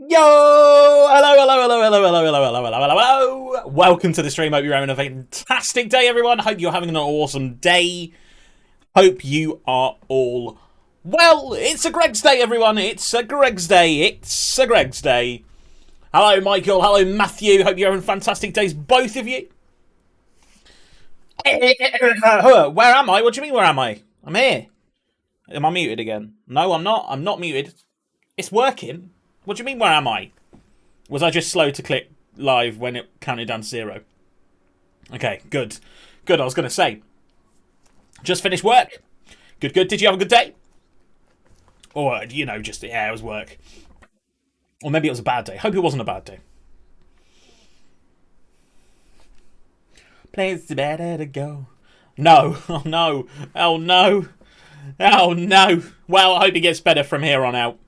Yo! Hello. Welcome to the stream. Hope you're having a fantastic day, everyone. Hope you're having an awesome day. Hope you are all well. It's a Greggs day, everyone. It's a Greggs day. Hello, Michael. Hello, Matthew. Hope you're having fantastic days, both of you. Where am I? What do you mean, where am I? I'm here. Am I muted again? No, I'm not. I'm not muted. It's working. What do you mean, where am I? Was I just slow to click live when it counted down to 0? Okay, good. Good, I was going to say. Just finished work. Good. Did you have a good day? Or, just, it was work. Or maybe it was a bad day. Hope it wasn't a bad day. Place better to go. No. Oh, no. Oh, no. Oh, no. Well, I hope it gets better from here on out.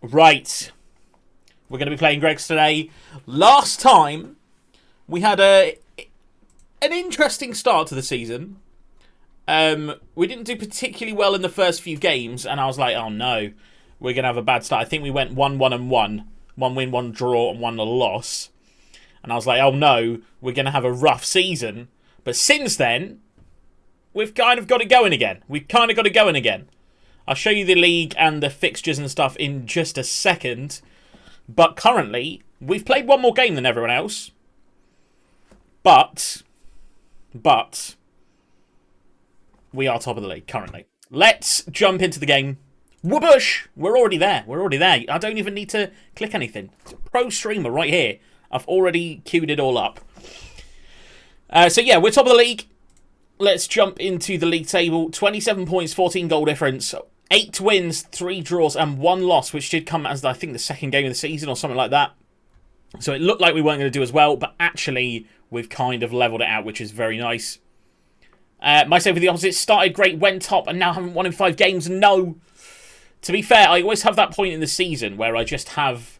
Right. We're going to be playing Greggs today. Last time, we had an interesting start to the season. We didn't do particularly well in the first few games, and I was like, oh no, we're going to have a bad start. I think we went 1-1-1. 1 win, 1 draw, and 1 loss. And I was like, oh no, we're going to have a rough season. But since then, we've kind of got it going again. I'll show you the league and the fixtures and stuff in just a second. But currently, we've played one more game than everyone else. But we are top of the league currently. Let's jump into the game. Whoobush! We're already there. I don't even need to click anything. It's a pro streamer right here. I've already queued it all up. So yeah, we're top of the league. Let's jump into the league table. 27 points, 14 goal difference. 8 wins, 3 draws, and 1 loss, which did come as, I think, the second game of the season or something like that. So it looked like we weren't going to do as well, but actually, we've kind of leveled it out, which is very nice. Myself with the opposite, started great, went top, and now haven't won in 5 games. No! To be fair, I always have that point in the season where I just have,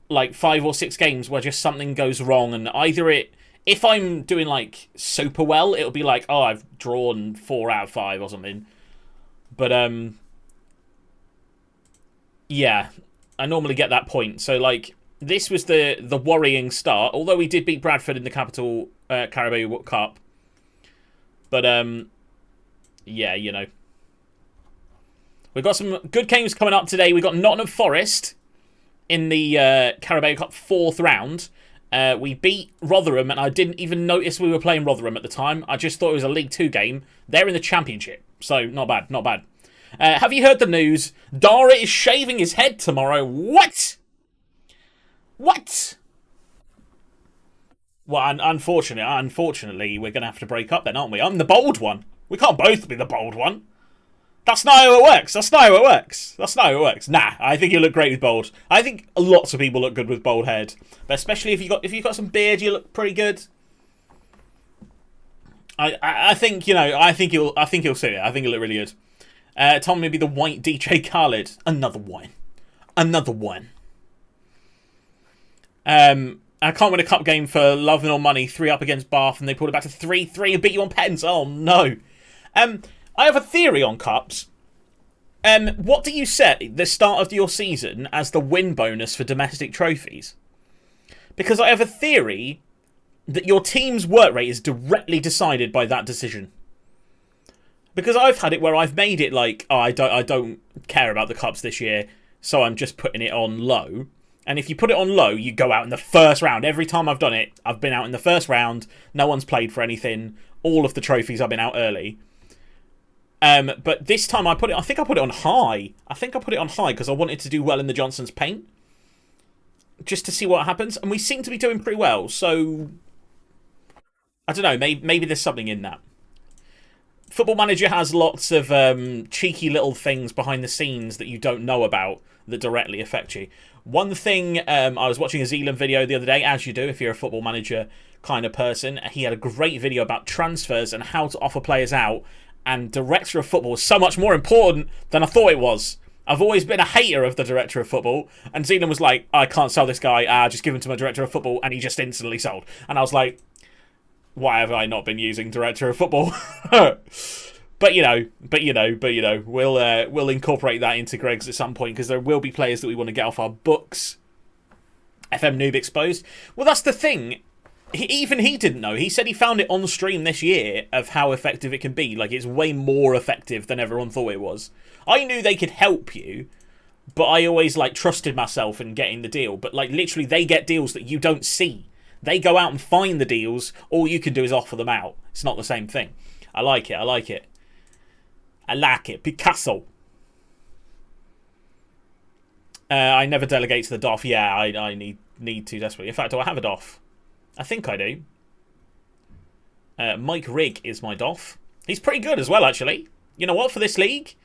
like, 5 or 6 games where just something goes wrong, and either it... If I'm doing, like, super well, it'll be like, oh, I've drawn 4 out of 5 or something. But, yeah, I normally get that point. So, like, this was the worrying start. Although we did beat Bradford in the Capital Carabao Cup. But, yeah, We've got some good games coming up today. We've got Nottingham Forest in the Carabao Cup 4th round. We beat Rotherham, and I didn't even notice we were playing Rotherham at the time. I just thought it was a League 2 game. They're in the Championship, so not bad. Have you heard the news? Dara is shaving his head tomorrow. What? Well, unfortunately, we're going to have to break up then, aren't we? I'm the bold one. We can't both be the bold one. That's not how it works. Nah, I think you look great with bald. I think lots of people look good with bald head, but especially if you've got some beard, you look pretty good. I think you'll suit it. I think you look really good. Tom, maybe the white DJ Khaled. Another one. I can't win a cup game for love nor money. 3 up against Bath, and they pulled it back to 3-3 and beat you on pens. Oh no. I have a theory on cups. What do you set the start of your season as the win bonus for domestic trophies? Because I have a theory that your team's work rate is directly decided by that decision. Because I've had it where I've made it like, oh, I don't care about the cups this year, so I'm just putting it on low. And if you put it on low, you go out in the first round. Every time I've done it, I've been out in the first round. No one's played for anything. All of the trophies I've been out early. But this time I think I put it on high. Because I wanted to do well in the Johnson's paint. Just to see what happens. And we seem to be doing pretty well. So, I don't know. Maybe there's something in that. Football Manager has lots of cheeky little things behind the scenes that you don't know about that directly affect you. One thing, I was watching a Zealand video the other day, as you do if you're a Football Manager kind of person. He had a great video about transfers and how to offer players out. And Director of Football is so much more important than I thought it was. I've always been a hater of the Director of Football. And Zealand was like, I can't sell this guy. Just give him to my Director of Football. And he just instantly sold. And I was like, why have I not been using Director of Football? But we'll incorporate that into Greggs at some point because there will be players that we want to get off our books. FM Noob exposed. Well, that's the thing. Even he didn't know. He said he found it on stream this year of how effective it can be. Like, it's way more effective than everyone thought it was. I knew they could help you, but I always, like, trusted myself in getting the deal. But, like, literally, they get deals that you don't see. They go out and find the deals. All you can do is offer them out. It's not the same thing. I like it. I like it. I like it. Picasso. I never delegate to the DOF. Yeah, I need to desperately. In fact, do I have a DOF? I think I do. Mike Rigg is my DOF. He's pretty good as well, actually. You know what? For this league,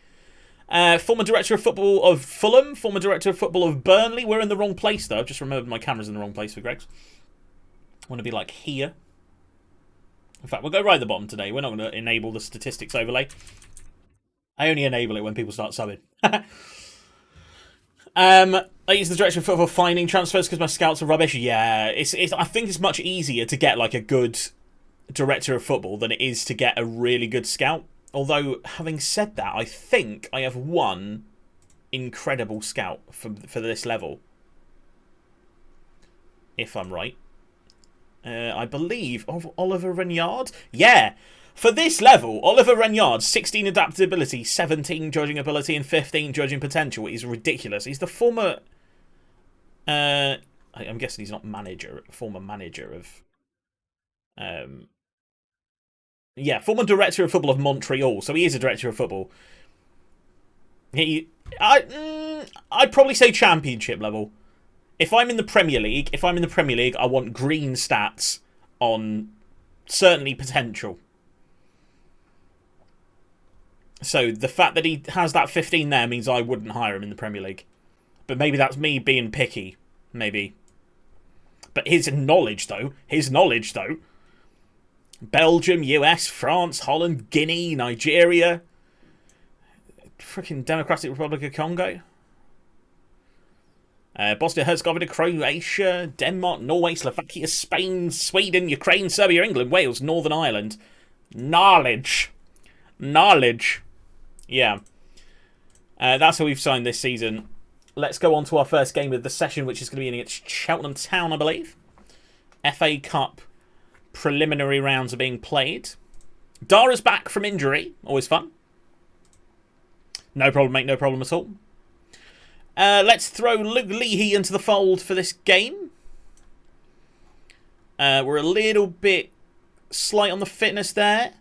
former director of football of Fulham, former director of football of Burnley. We're in the wrong place, though. I've just remembered my camera's in the wrong place for Greggs. I want to be like here. In fact, we'll go right at the bottom today. We're not going to enable the statistics overlay. I only enable it when people start subbing. I use the direction for finding transfers because my scouts are rubbish. Yeah, I think it's much easier to get like a good director of football than it is to get a really good scout. Although, having said that, I think I have one incredible scout for this level. If I'm right. I believe of Oliver Regnard. Yeah! For this level, Oliver Regnard, 16 adaptability, 17 judging ability, and 15 judging potential is ridiculous. He's the former... I'm guessing he's not former manager of... yeah, former director of football of Montreal. So he is a director of football. I'd probably say championship level. If I'm in the Premier League, I want green stats on certainly potential. So the fact that he has that 15 there means I wouldn't hire him in the Premier League. But maybe that's me being picky. Maybe. But his knowledge, though. Belgium, US, France, Holland, Guinea, Nigeria. Freaking Democratic Republic of Congo. Bosnia-Herzegovina, Croatia, Denmark, Norway, Slovakia, Spain, Sweden, Ukraine, Serbia, England, Wales, Northern Ireland. Knowledge. Yeah. That's how we've signed this season. Let's go on to our first game of the session, which is going to be against Cheltenham Town, I believe. FA Cup preliminary rounds are being played. Dara's back from injury. Always fun. No problem, mate. No problem at all. Let's throw Luke Leahy into the fold for this game. We're a little bit slight on the fitness there.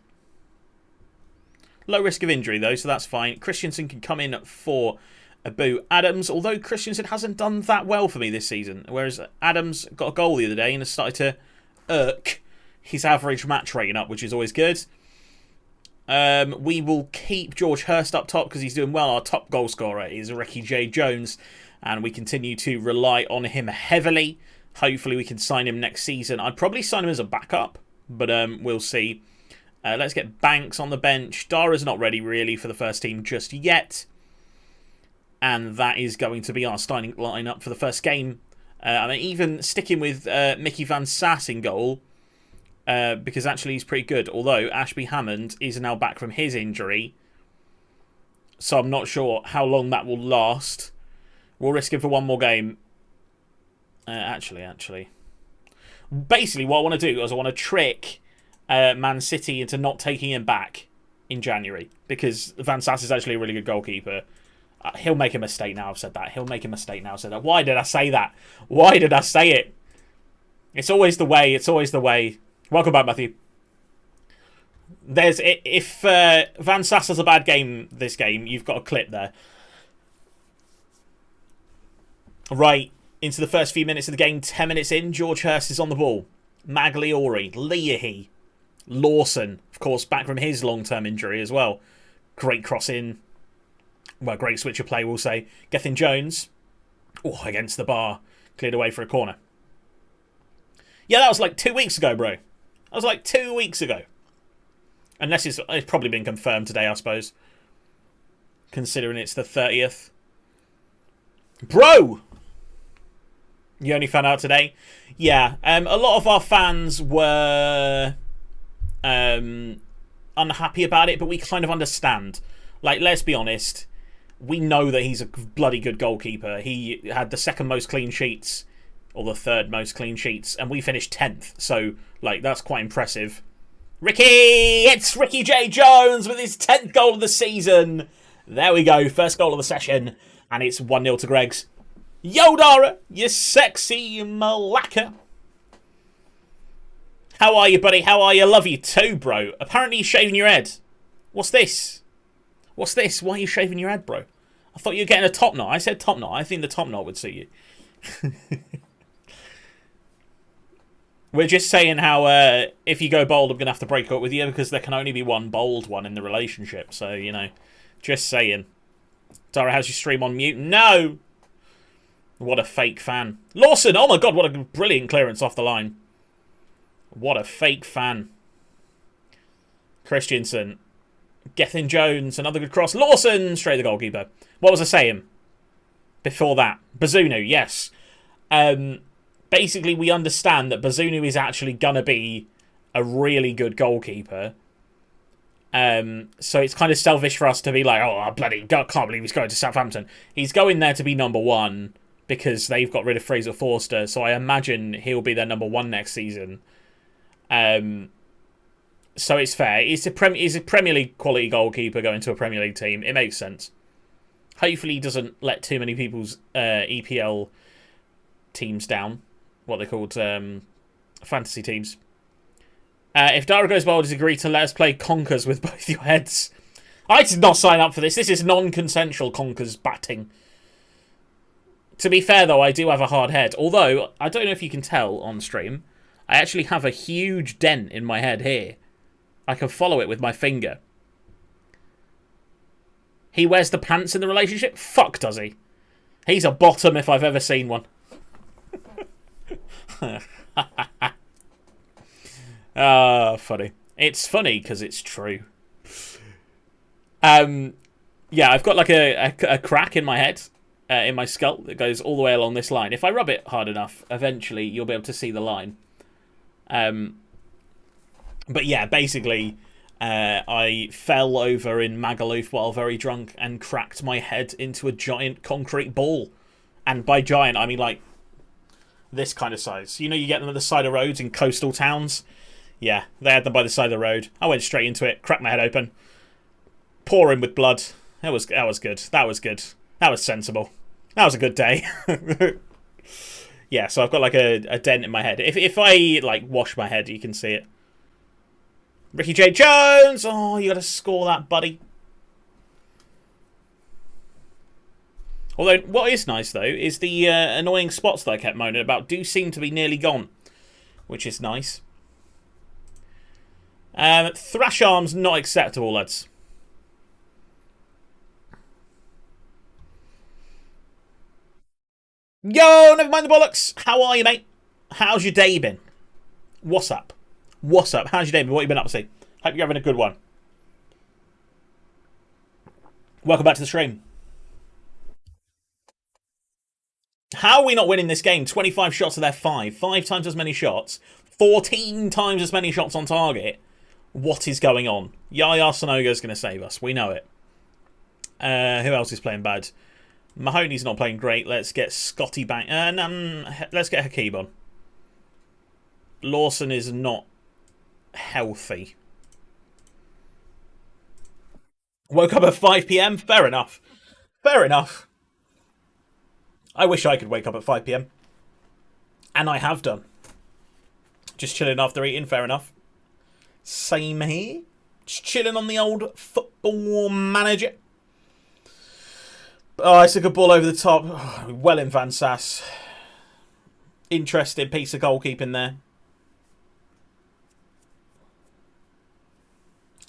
Low risk of injury, though, so that's fine. Christensen can come in for Abu Adams, although Christensen hasn't done that well for me this season, whereas Adams got a goal the other day and has started to irk his average match rating up, which is always good. We will keep George Hurst up top because he's doing well. Our top goal scorer is Ricky J. Jones, and we continue to rely on him heavily. Hopefully we can sign him next season. I'd probably sign him as a backup, but we'll see. Let's get Banks on the bench. Dara's not ready, really, for the first team just yet. And that is going to be our starting lineup for the first game. I mean, even sticking with Mickey Van Sass in goal, because actually he's pretty good. Although Ashby Hammond is now back from his injury, so I'm not sure how long that will last. We'll risk him for one more game. Actually. Basically, what I want to do is I want to trick Man City into not taking him back in January, because Van Sass is actually a really good goalkeeper. He'll make a mistake now I've said that. Why did I say that? Why did I say it? It's always the way. Welcome back, Matthew. If Van Sass has a bad game this game, you've got a clip there. Right, into the first few minutes of the game, 10 minutes in, George Hurst is on the ball. Magliori, Leahy, Lawson, of course, back from his long-term injury as well. Great cross in. Well, great switch of play, we'll say. Gethin Jones. Oh, against the bar. Cleared away for a corner. Yeah, that was like 2 weeks ago, bro. That was like 2 weeks ago. Unless it's probably been confirmed today, I suppose. Considering it's the 30th. Bro! You only found out today? Yeah. A lot of our fans were unhappy about it, but we kind of understand. Like, let's be honest. We know that he's a bloody good goalkeeper. He had the second most clean sheets, or the third most clean sheets, and we finished 10th. So, like, that's quite impressive. Ricky! It's Ricky J. Jones with his 10th goal of the season. There we go. First goal of the session. And it's 1-0 to Greggs. Yo, Dara, you sexy malacca. How are you, buddy? How are you? Love you too, bro. Apparently you're shaving your head. What's this? What's this? Why are you shaving your head, bro? I thought you were getting a top knot. I said top knot. I think the top knot would suit you. We're just saying how if you go bold, I'm going to have to break up with you because there can only be one bold one in the relationship. So, you know, just saying. Dara, how's your stream on mute? No! What a fake fan. Lawson! Oh my god, what a brilliant clearance off the line. What a fake fan. Christensen. Gethin Jones, another good cross. Lawson! Straight the goalkeeper. What was I saying? Before that. Bazunu, yes. Basically, we understand that Bazunu is actually going to be a really good goalkeeper. So it's kind of selfish for us to be like, oh, bloody God, can't believe he's going to Southampton. He's going there to be number one because they've got rid of Fraser Forster. So I imagine he'll be their number one next season. So it's fair. He's a Premier League quality goalkeeper going to a Premier League team. It makes sense. Hopefully he doesn't let too many people's EPL teams down. What they're called, fantasy teams. If Dara goes bold, agree to let us play conkers with both your heads. I did not sign up for this. This is non-consensual conkers batting. To be fair, though, I do have a hard head. Although, I don't know if you can tell on stream, I actually have a huge dent in my head here. I can follow it with my finger. He wears the pants in the relationship? Fuck, does he? He's a bottom if I've ever seen one. Funny. It's funny because it's true. Yeah, I've got like a crack in my head, in my skull that goes all the way along this line. If I rub it hard enough, eventually you'll be able to see the line. But yeah, basically, I fell over in Magaluf while very drunk and cracked my head into a giant concrete ball. And by giant, I mean like this kind of size. You know, you get them at the side of roads in coastal towns. Yeah, they had them by the side of the road. I went straight into it, cracked my head open, pouring with blood. That was good. That was good. That was sensible. That was a good day. Yeah, so I've got like a dent in my head. If I like wash my head, you can see it. Ricky J. Jones! Oh, you got to score that, buddy. Although, what is nice, though, is the annoying spots that I kept moaning about do seem to be nearly gone. Which is nice. Thrash arms not acceptable, lads. Yo, never mind the bollocks. How are you, mate? How's your day been? What's up? What's up? How's your day been? What have you been up to? Hope you're having a good one. Welcome back to the stream. How are we not winning this game? 25 shots to their 5. 5 times as many shots. 14 times as many shots on target. What is going on? Yaya Sonogo's going to save us. We know it. Who else is playing bad? Mahoney's not playing great. Let's get Scotty back. Let's get Hakeem on. Lawson is not healthy. Woke up at 5 PM? Fair enough. Fair enough. I wish I could wake up at 5 PM. And I have done. Just chilling after eating, fair enough. Same here. Just chilling on the old Football Manager. Oh, it's a good ball over the top. Oh, well in Van Sass. Interesting piece of goalkeeping there.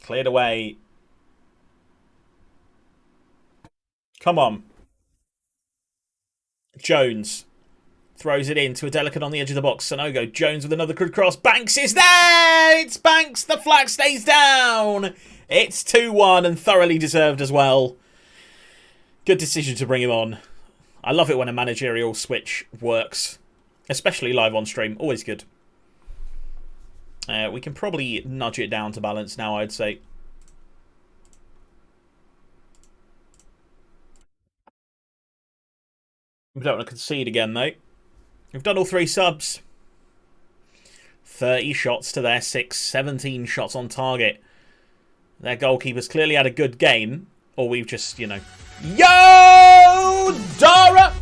Cleared away. Come on. Jones throws it in to a delicate on the edge of the box. Sonogo. Jones with another good cross. Banks is there! It's Banks. The flag stays down. It's 2-1 and thoroughly deserved as well. Good decision to bring him on. I love it when a managerial switch works. Especially live on stream. Always good. We can probably nudge it down to balance now, I'd say. We don't want to concede again, though. We've done all 3 subs. 30 shots to their 6, 17 shots on target. Their goalkeeper's clearly had a good game. Or we've just, you know... Yo! Dara!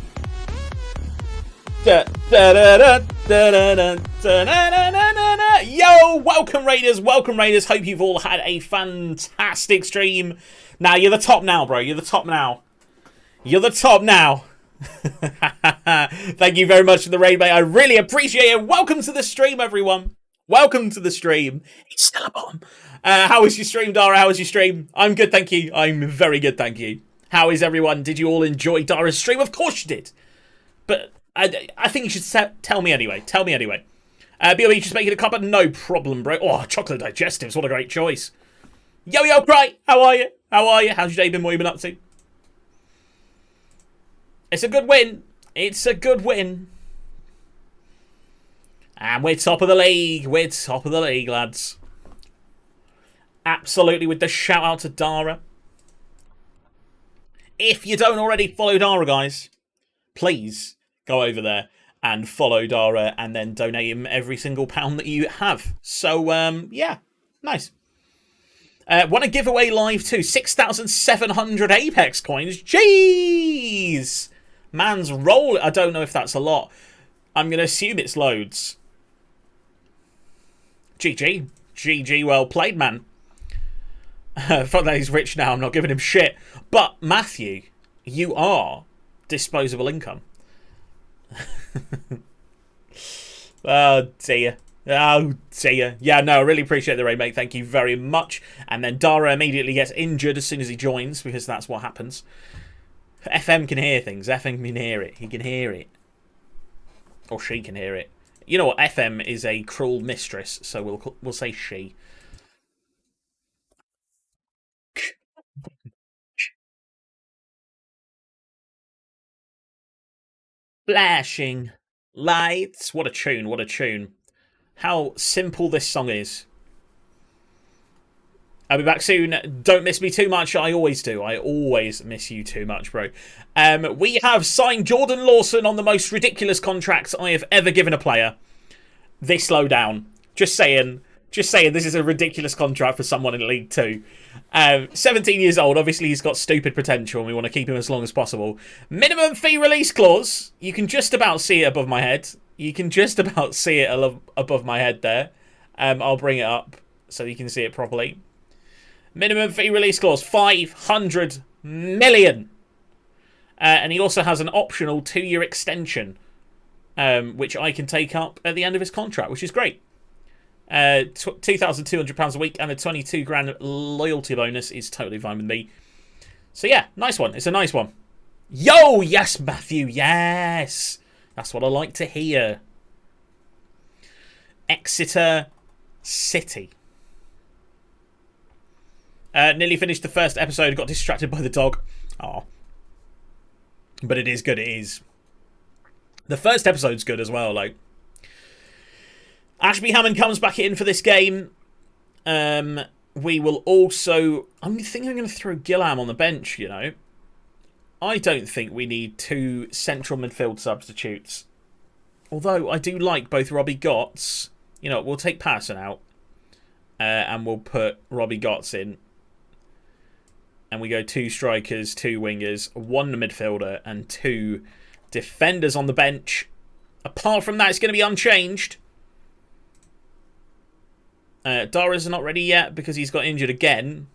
Yo! Welcome, Raiders. Welcome, Raiders. Hope you've all had a fantastic stream. Now, you're the top now, bro. You're the top now. You're the top now. Thank you very much for the raid, mate. I really appreciate it. Welcome to the stream, everyone. Welcome to the stream. It's still a bomb. How was your stream, Dara? How was your stream? I'm good, thank you. I'm very good, thank you. How is everyone? Did you all enjoy Dara's stream? Of course you did. But I think you should tell me anyway. Tell me anyway. B.O.B. just making a cuppa? No problem, bro. Oh, chocolate digestives. What a great choice. Yo, Cry. How are you? How are you? How's your day been? What have you been up to? It's a good win. It's a good win. And we're top of the league. We're top of the league, lads. Absolutely, with the shout out to Dara. If you don't already follow Dara, guys, please go over there and follow Dara and then donate him every single pound that you have. So, yeah, nice. Want to give away live too. 6,700 Apex coins. Jeez! Man's roll. I don't know if that's a lot. I'm going to assume it's loads. GG. GG, well played, man. Fuck that he's rich now. I'm not giving him shit. But, Matthew, you are disposable income. Oh, dear. Oh, dear. Yeah, no, I really appreciate the raid, mate. Thank you very much. And then Dara immediately gets injured as soon as he joins, because that's what happens. FM can hear things. FM can hear it. He can hear it. Or she can hear it. You know what? FM is a cruel mistress, so we'll say she. Flashing lights. What a tune. What a tune. How simple this song is. I'll be back soon. Don't miss me too much. I always do. I always miss you too much, bro. We have signed Jordan Lawson on the most ridiculous contract I have ever given a player. This low down. Just saying. Just saying this is a ridiculous contract for someone in League 2. 17 years old. Obviously, he's got stupid potential and we want to keep him as long as possible. Minimum fee release clause. You can just about see it above my head. You can just about see it above my head there. I'll bring it up so you can see it properly. Minimum fee release clause, 500 million. And he also has an optional 2-year extension, which I can take up at the end of his contract, which is great. £2,200 a week and a 22 grand loyalty bonus is totally fine with me. So yeah, nice one. It's a nice one. Yo, yes, Matthew, yes. That's what I like to hear. Exeter City. Nearly finished the first episode. Got distracted by the dog. Oh, but it is good. It is. The first episode's good as well. Like, Ashby Hammond comes back in for this game. We will also... I'm thinking I'm going to throw Gillam on the bench, you know. I don't think we need 2 central midfield substitutes. Although I do like both Robbie Gotts. You know, we'll take Patterson out. And we'll put Robbie Gotts in. And we go 2 strikers, 2 wingers, 1 midfielder, and 2 defenders on the bench. Apart from that, it's going to be unchanged. Dara's not ready yet because he's got injured again.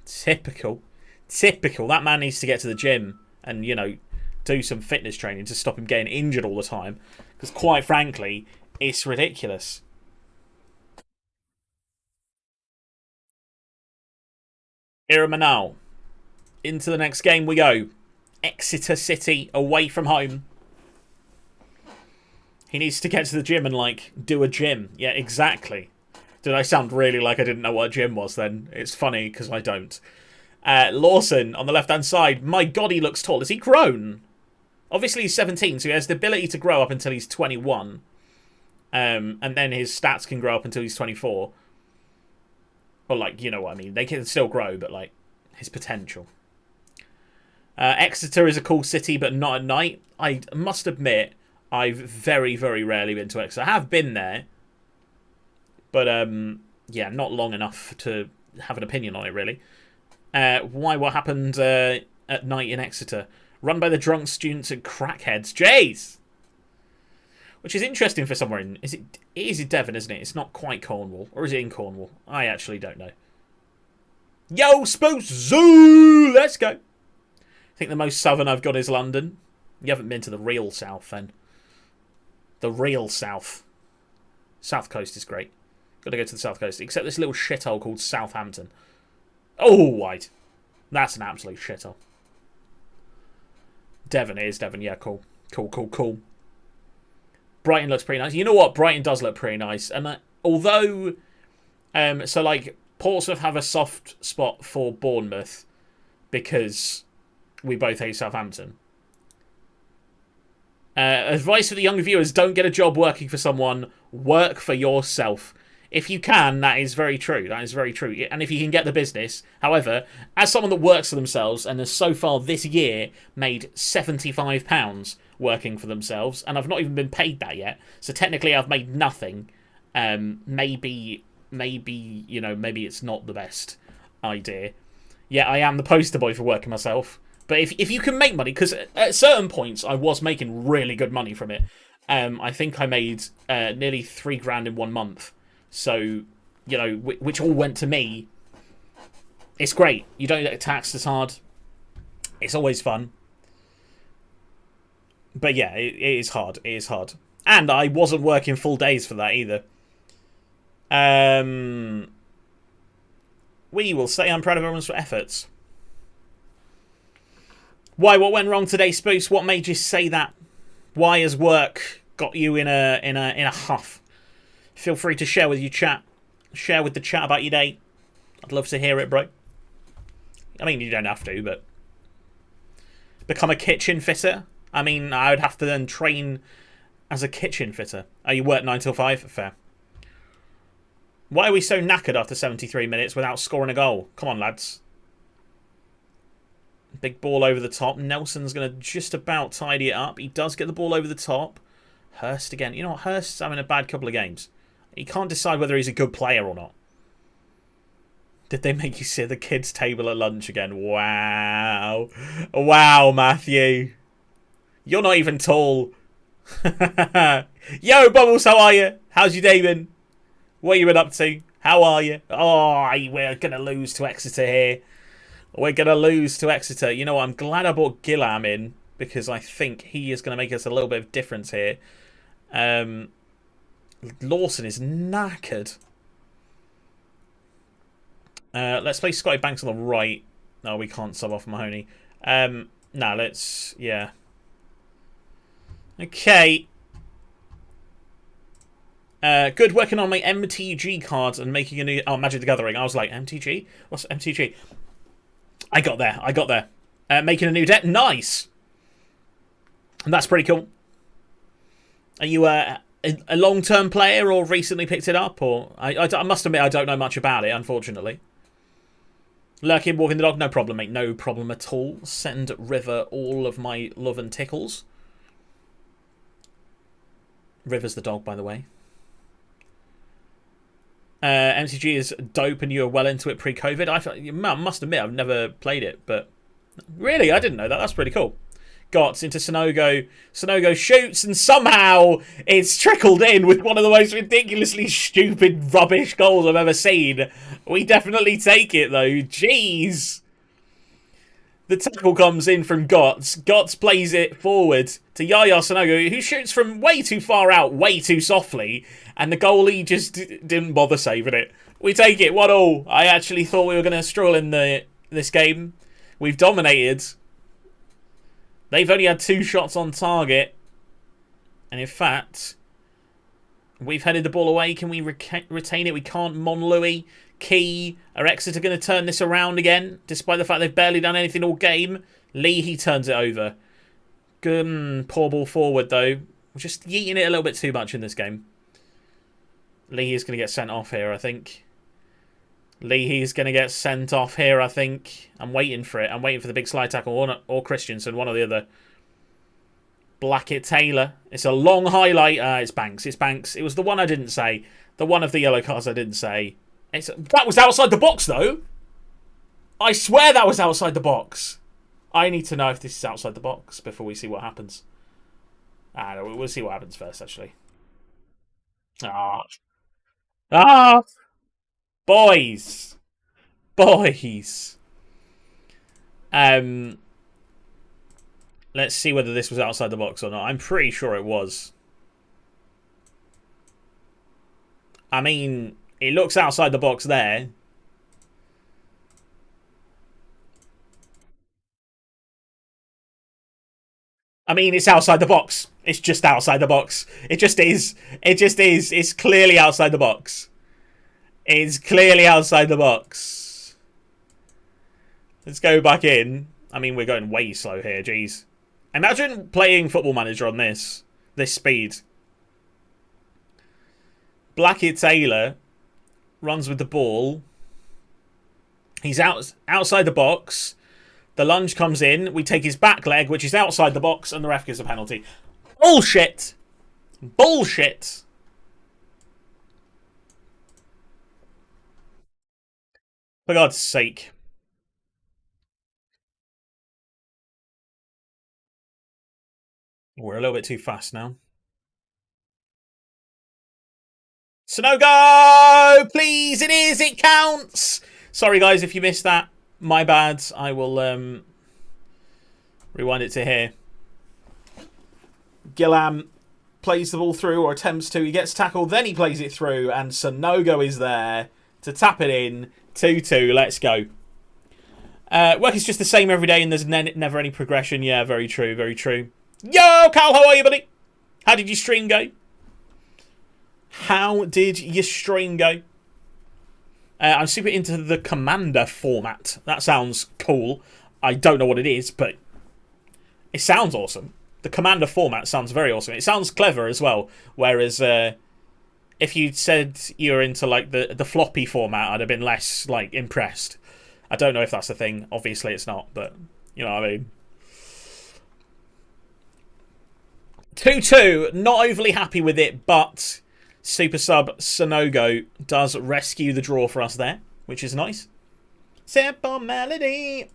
Typical. Typical. That man needs to get to the gym and, you know, do some fitness training to stop him getting injured all the time. Because, quite frankly, it's ridiculous. Iramanal. Into the next game we go. Exeter City away from home. He needs to get to the gym and, like, do a gym. Yeah, exactly. Did I sound really like I didn't know what a gym was then? It's funny, because I don't. Lawson on the left-hand side. My God, he looks tall. Is he grown? Obviously, he's 17, so he has the ability to grow up until he's 21. And then his stats can grow up until he's 24. Well, like, you know what I mean. They can still grow, but, like, his potential. Exeter is a cool city, but not at night. I must admit, I've very, very rarely been to Exeter. I have been there, but yeah, not long enough to have an opinion on it, really. What happened at night in Exeter? Run by the drunk students and crackheads. Jeez! Which is interesting for somewhere in... It is in Devon, isn't it? It's not quite Cornwall. Or is it in Cornwall? I actually don't know. Yo, Spooks Zoo! Let's go! I think the most southern I've got is London. You haven't been to the real south, then. The real south. South Coast is great. Got to go to the South Coast. Except this little shithole called Southampton. Oh, wide. That's an absolute shithole. Devon is Devon. Yeah, cool. Cool. Brighton looks pretty nice. You know what? Brighton does look pretty nice. And although... so, like, Portsmouth have a soft spot for Bournemouth because we both hate Southampton. Advice for the younger viewers, don't get a job working for someone. Work for yourself. If you can, that is very true. That is very true. And if you can get the business. However, as someone that works for themselves and has so far this year made £75 working for themselves, and I've not even been paid that yet, so technically I've made nothing. Maybe it's not the best idea. Yeah, I am the poster boy for working myself. But if you can make money, because at certain points I was making really good money from it. I think I made nearly £3,000 in 1 month. So, you know, which all went to me. It's great. You don't get taxed as hard. It's always fun. But yeah, it is hard. It is hard. And I wasn't working full days for that either. We will say I'm proud of everyone's efforts. Why? What went wrong today, Spoos? What made you say that? Why has work got you in a huff? Feel free to share with your chat. Share with the chat about your day. I'd love to hear it, bro. I mean, you don't have to, but... Become a kitchen fitter? I mean, I would have to then train as a kitchen fitter. Oh, you work 9 till 5? Fair. Why are we so knackered after 73 minutes without scoring a goal? Come on, lads. Big ball over the top. Nelson's going to just about tidy it up. He does get the ball over the top. Hurst again. You know what? Hurst's having a bad couple of games. He can't decide whether he's a good player or not. Did they make you sit at the kids' table at lunch again? Wow. Wow, Matthew. You're not even tall. Yo, Bubbles, how are you? How's your day been? What you been up to? How are you? Oh, we're going to lose to Exeter here. We're going to lose to Exeter. You know what? I'm glad I brought Gillam in because I think he is going to make us a little bit of difference here. Lawson is knackered. Let's play Scotty Banks on the right. No, we can't sub off Mahoney. No, let's... Yeah. Okay. Good working on my MTG cards and making a new... Oh, Magic the Gathering. I was like, MTG? What's MTG? I got there. Making a new deck. Nice. And that's pretty cool. Are you a long-term player or recently picked it up? Or I must admit I don't know much about it, unfortunately. Lurking, walking the dog. No problem, mate. No problem at all. Send River all of my love and tickles. River's the dog, by the way. MTG is dope and you were well into it pre-COVID. I must admit I've never played it, but really, I didn't know that. That's pretty cool. Got into Sonogo. Sonogo shoots and somehow it's trickled in with one of the most ridiculously stupid rubbish goals I've ever seen. We definitely take it though. Jeez. The tackle comes in from Gotts. Gotts plays it forward to Yaya Sonogo, who shoots from way too far out, way too softly, and the goalie just didn't bother saving it. We take it 1-1. I actually thought we were going to struggle in this game. We've dominated. They've only had 2 shots on target. And in fact, we've headed the ball away. Can we retain it? We can't. Monlouis, Key. Are Exeter going to turn this around again? Despite the fact they've barely done anything all game. Lee, he turns it over. Good. Poor ball forward, though. We're just yeeting it a little bit too much in this game. Lee is going to get sent off here, I think. Leahy's going to get sent off here, I think. I'm waiting for it. I'm waiting for the big slide tackle or Christensen, one or the other. Blackett Taylor. It's a long highlight. It's Banks. It's Banks. It was the one I didn't say. The one of the yellow cards I didn't say. That was outside the box, though. I swear that was outside the box. I need to know if this is outside the box before we see what happens. No, we'll see what happens first, actually. Ah! Boys! Boys! Let's see whether this was outside the box or not. I'm pretty sure it was. I mean, it looks outside the box there. I mean, it's outside the box. It's just outside the box. It just is. It just is. It's clearly outside the box. It's clearly outside the box. Let's go back in. I mean, we're going way slow here. Jeez. Imagine playing Football Manager on this speed. Blackett Taylor runs with the ball. He's outside the box. The lunge comes in. We take his back leg, which is outside the box, and the ref gives a penalty. Bullshit! Bullshit! For God's sake. We're a little bit too fast now. Sonogo! Please, it is! It counts! Sorry, guys, if you missed that. My bad. I will rewind it to here. Gillam plays the ball through, or attempts to. He gets tackled, then he plays it through, and Sonogo is there to tap it in. 2-2. Let's go. Work is just the same every day, and there's never any progression. Yeah, very true, very true. Yo, Cal, how are you, buddy? How did your stream go? How did your stream go? I'm super into the Commander format. That sounds cool. I don't know what it is, but it sounds awesome. The Commander format sounds very awesome. It sounds clever as well. Whereas if you said you were into like the floppy format, I'd have been less like impressed. I don't know if that's a thing. Obviously, it's not, but you know what I mean. 2-2. Not overly happy with it, but Super Sub Sonogo does rescue the draw for us there, which is nice. Simple melody.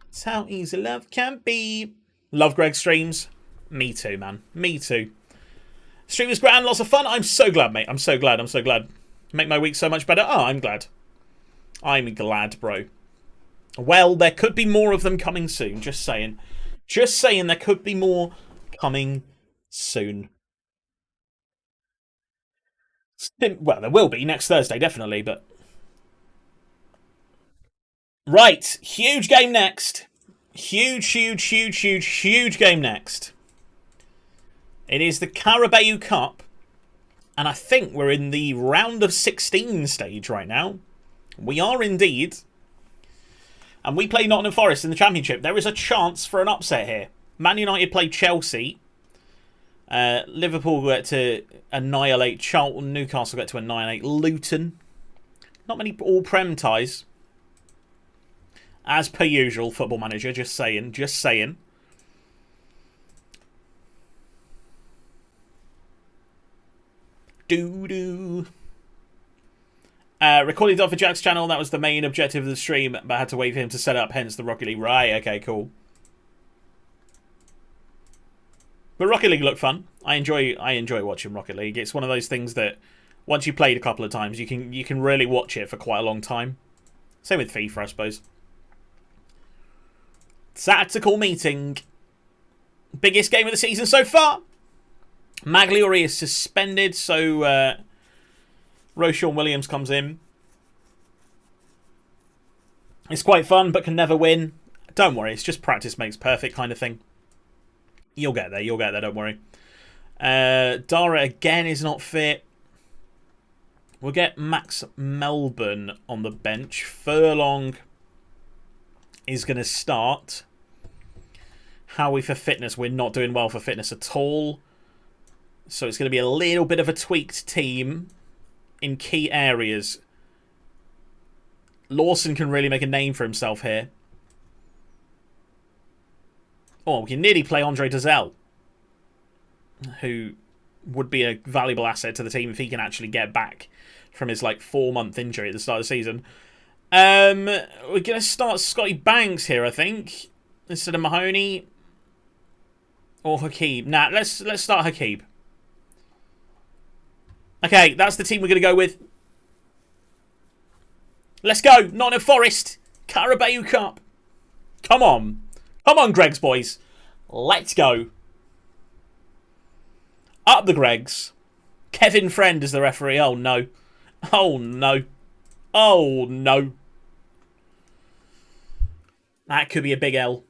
That's how easy love can be. Love Greggs streams. Me too, man. Me too. Stream was grand. Lots of fun. I'm so glad, mate. I'm so glad. I'm so glad. Make my week so much better. Oh, I'm glad. I'm glad, bro. Well, there could be more of them coming soon. Just saying. Just saying there could be more coming soon. Well, there will be next Thursday, definitely, but... Right, huge game next. Huge game next. It is the Carabao Cup, and I think we're in the round of 16 stage right now. We are indeed. And we play Nottingham Forest in the Championship. There is a chance for an upset here. Man United play Chelsea. Liverpool get to annihilate Charlton. Newcastle get to annihilate Luton. Not many all-prem ties. As per usual, Football Manager. Just saying. Just saying. Doo-doo. Recorded off of Jack's channel. That was the main objective of the stream, but I had to wait for him to set up, hence the Rocket League. Right, okay, cool. But Rocket League looked fun. I enjoy watching Rocket League. It's one of those things that once you played a couple of times, you can really watch it for quite a long time. Same with FIFA, I suppose. Tactical meeting. Biggest game of the season so far. Magliori is suspended, so Roshan Williams comes in. It's quite fun, but can never win. Don't worry, it's just practice makes perfect kind of thing. You'll get there, don't worry. Dara again is not fit. We'll get Max Melbourne on the bench. Furlong is going to start. How are we for fitness? We're not doing well for fitness at all. So it's going to be a little bit of a tweaked team. in key areas. Lawson can really make a name for himself here. Oh, we can nearly play Andre Dazelle, who would be a valuable asset to the team if he can actually get back from his, like, 4-month injury at the start of the season. We're going to start Scotty Banks here, I think, instead of Mahoney. Or Hakeeb. Nah, let's start Hakeeb. Okay, that's the team we're going to go with. Let's go. Nottingham Forest. Carabao Cup. Come on. Come on, Greggs boys. Let's go. Up the Greggs. Kevin Friend is the referee. Oh, no. Oh, no. Oh, no. That could be a big L.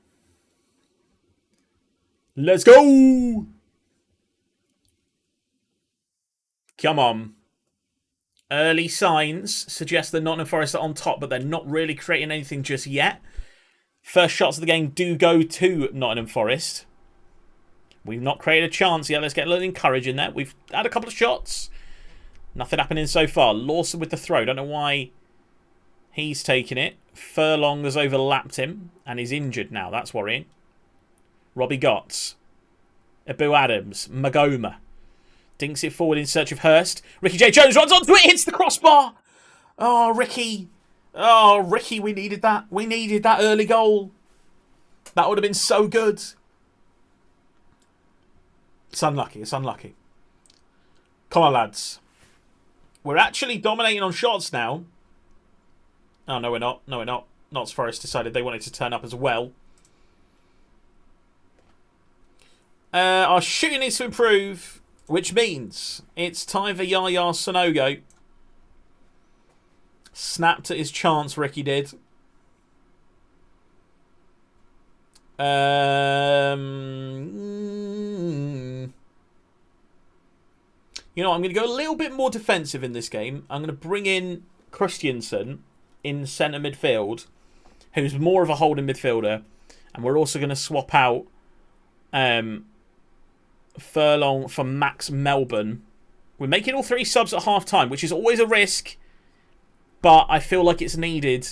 Let's go. Come on. Early signs suggest that Nottingham Forest are on top, but they're not really creating anything just yet. First shots of the game do go to Nottingham Forest. We've not created a chance yet. Let's get a little encourage in there. We've had a couple of shots. Nothing happening so far. Lawson with the throw. Don't know why he's taking it. Furlong has overlapped him and he's injured now. That's worrying. Robbie Gotts. Abu Adams. Magoma. Dinks it forward in search of Hurst. Ricky J. Jones runs onto it, hits the crossbar. Oh, Ricky. Oh, Ricky, we needed that. We needed that early goal. That would have been so good. It's unlucky. It's unlucky. Come on, lads. We're actually dominating on shots now. Oh, no, we're not. No, we're not. Notts Forest decided they wanted to turn up as well. Our shooting needs to improve, which means it's time for Yaya Sonogo. Snapped at his chance, Ricky did. You know, I'm going to go a little bit more defensive in this game. I'm going to bring in Christiansen in centre midfield, who's more of a holding midfielder. And we're also going to swap out Furlong for Max Melbourne. We're making all three subs at half-time, which is always a risk. But I feel like it's needed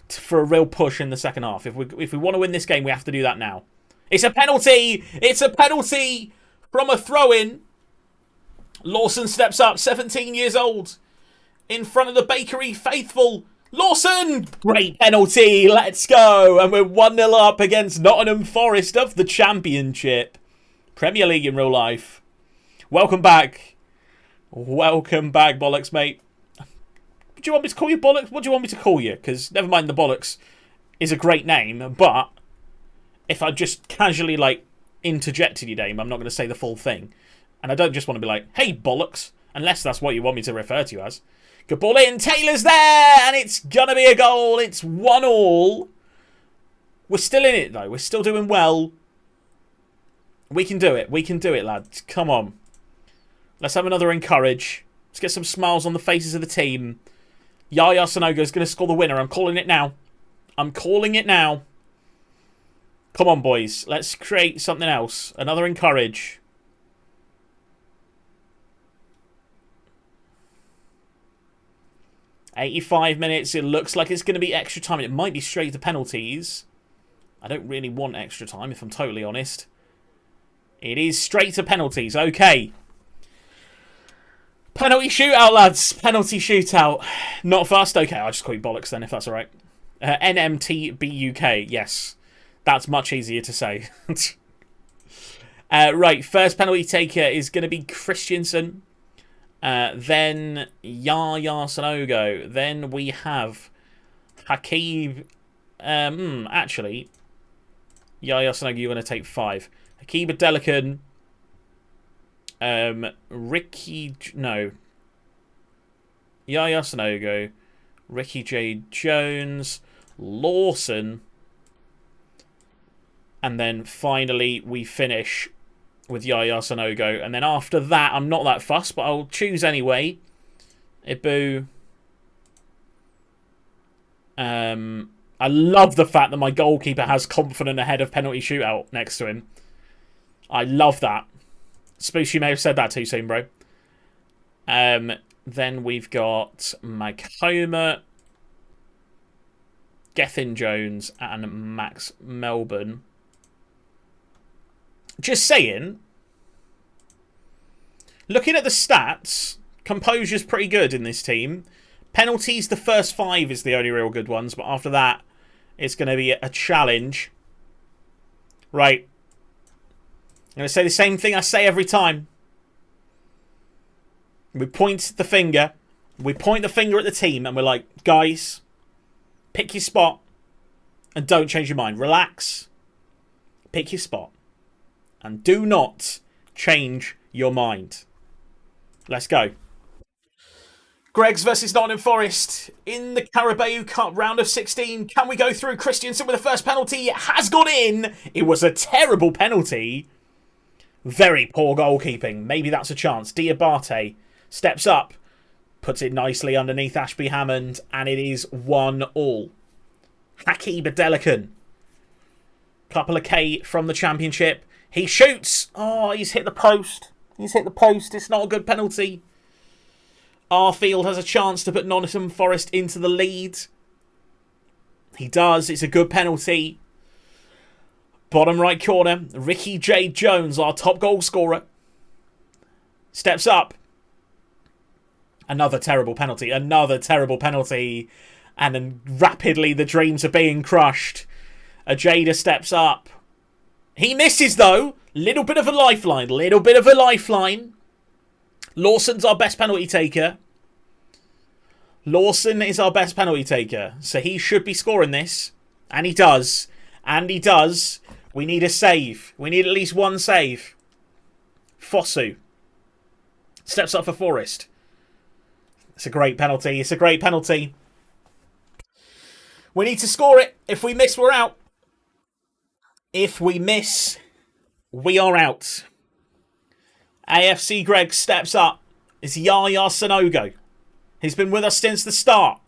for a real push in the second half. If we want to win this game, we have to do that now. It's a penalty! It's a penalty from a throw-in. Lawson steps up, 17 years old. In front of the Bakery faithful. Lawson! Great penalty, let's go! And we're 1-0 up against Nottingham Forest of the Championship. Premier League in real life. Welcome back. Welcome back, Bollocks, mate. Do you want me to call you Bollocks? What do you want me to call you? Because never mind the Bollocks is a great name, but if I just casually, like, interjected your name, I'm not going to say the full thing. And I don't just want to be like, hey, Bollocks, unless that's what you want me to refer to you as. Good ball in, Taylor's there, and it's going to be a goal. It's 1-1. We're still in it, though. We're still doing well. We can do it. We can do it, lads. Come on. Let's have another encourage. Let's get some smiles on the faces of the team. Yaya Sonogo is going to score the winner. I'm calling it now. I'm calling it now. Come on, boys. Let's create something else. Another encourage. $85 minutes. It looks like it's going to be extra time. It might be straight to penalties. I don't really want extra time, if I'm totally honest. It is straight to penalties. Okay. Penalty shootout, lads. Penalty shootout. Not fast? Okay, I'll just call you Bollocks then, if that's alright. NMTBUK. Yes. That's much easier to say. Right, first penalty taker is going to be Christiansen. Then Yaya Sonogo. Then we have Hakeeb. Actually, Yaya Sonogo, you're going to take 5. Hakeeb Adelican. Ricky... No. Yaya Sonogo. Ricky J. Jones. Lawson. And then finally we finish with Yaya Sonogo. And then after that, I'm not that fussed, but I'll choose anyway. Ibu. I love the fact that my goalkeeper has confident ahead of penalty shootout next to him. I love that. Spoosh, you may have said that too soon, bro. Then we've got Maghoma, Gethin Jones, and Max Melbourne. Just saying, looking at the stats, composure's pretty good in this team. Penalties, the first 5 is the only real good ones, but after that, it's going to be a challenge. Right. I'm going to say the same thing I say every time. We point the finger. We point the finger at the team and we're like, guys, pick your spot and don't change your mind. Relax. Pick your spot. And do not change your mind. Let's go. Greggs versus Nottingham Forest in the Carabao Cup round of 16. Can we go through? Christiansen with the first penalty. It has gone in. It was a terrible penalty. Very poor goalkeeping. Maybe that's a chance. Diabate steps up. Puts it nicely underneath Ashby Hammond. And it is 1-1. Haki Bedelican. Couple of K from the Championship. He shoots. Oh, he's hit the post. He's hit the post. It's not a good penalty. Arfield has a chance to put Nottingham Forest into the lead. He does. It's a good penalty. Bottom right corner. Ricky J. Jones, our top goal scorer, steps up. Another terrible penalty. Another terrible penalty. And then rapidly the dreams are being crushed. Ajada steps up. He misses though. Little bit of a lifeline. Little bit of a lifeline. Lawson's our best penalty taker. Lawson is our best penalty taker. So he should be scoring this. And he does. And he does. We need a save. We need at least one save. Fosu steps up for Forest. It's a great penalty. It's a great penalty. We need to score it. If we miss, we're out. If we miss, we are out. AFC Greggs steps up. It's Yaya Sanogo. He's been with us since the start.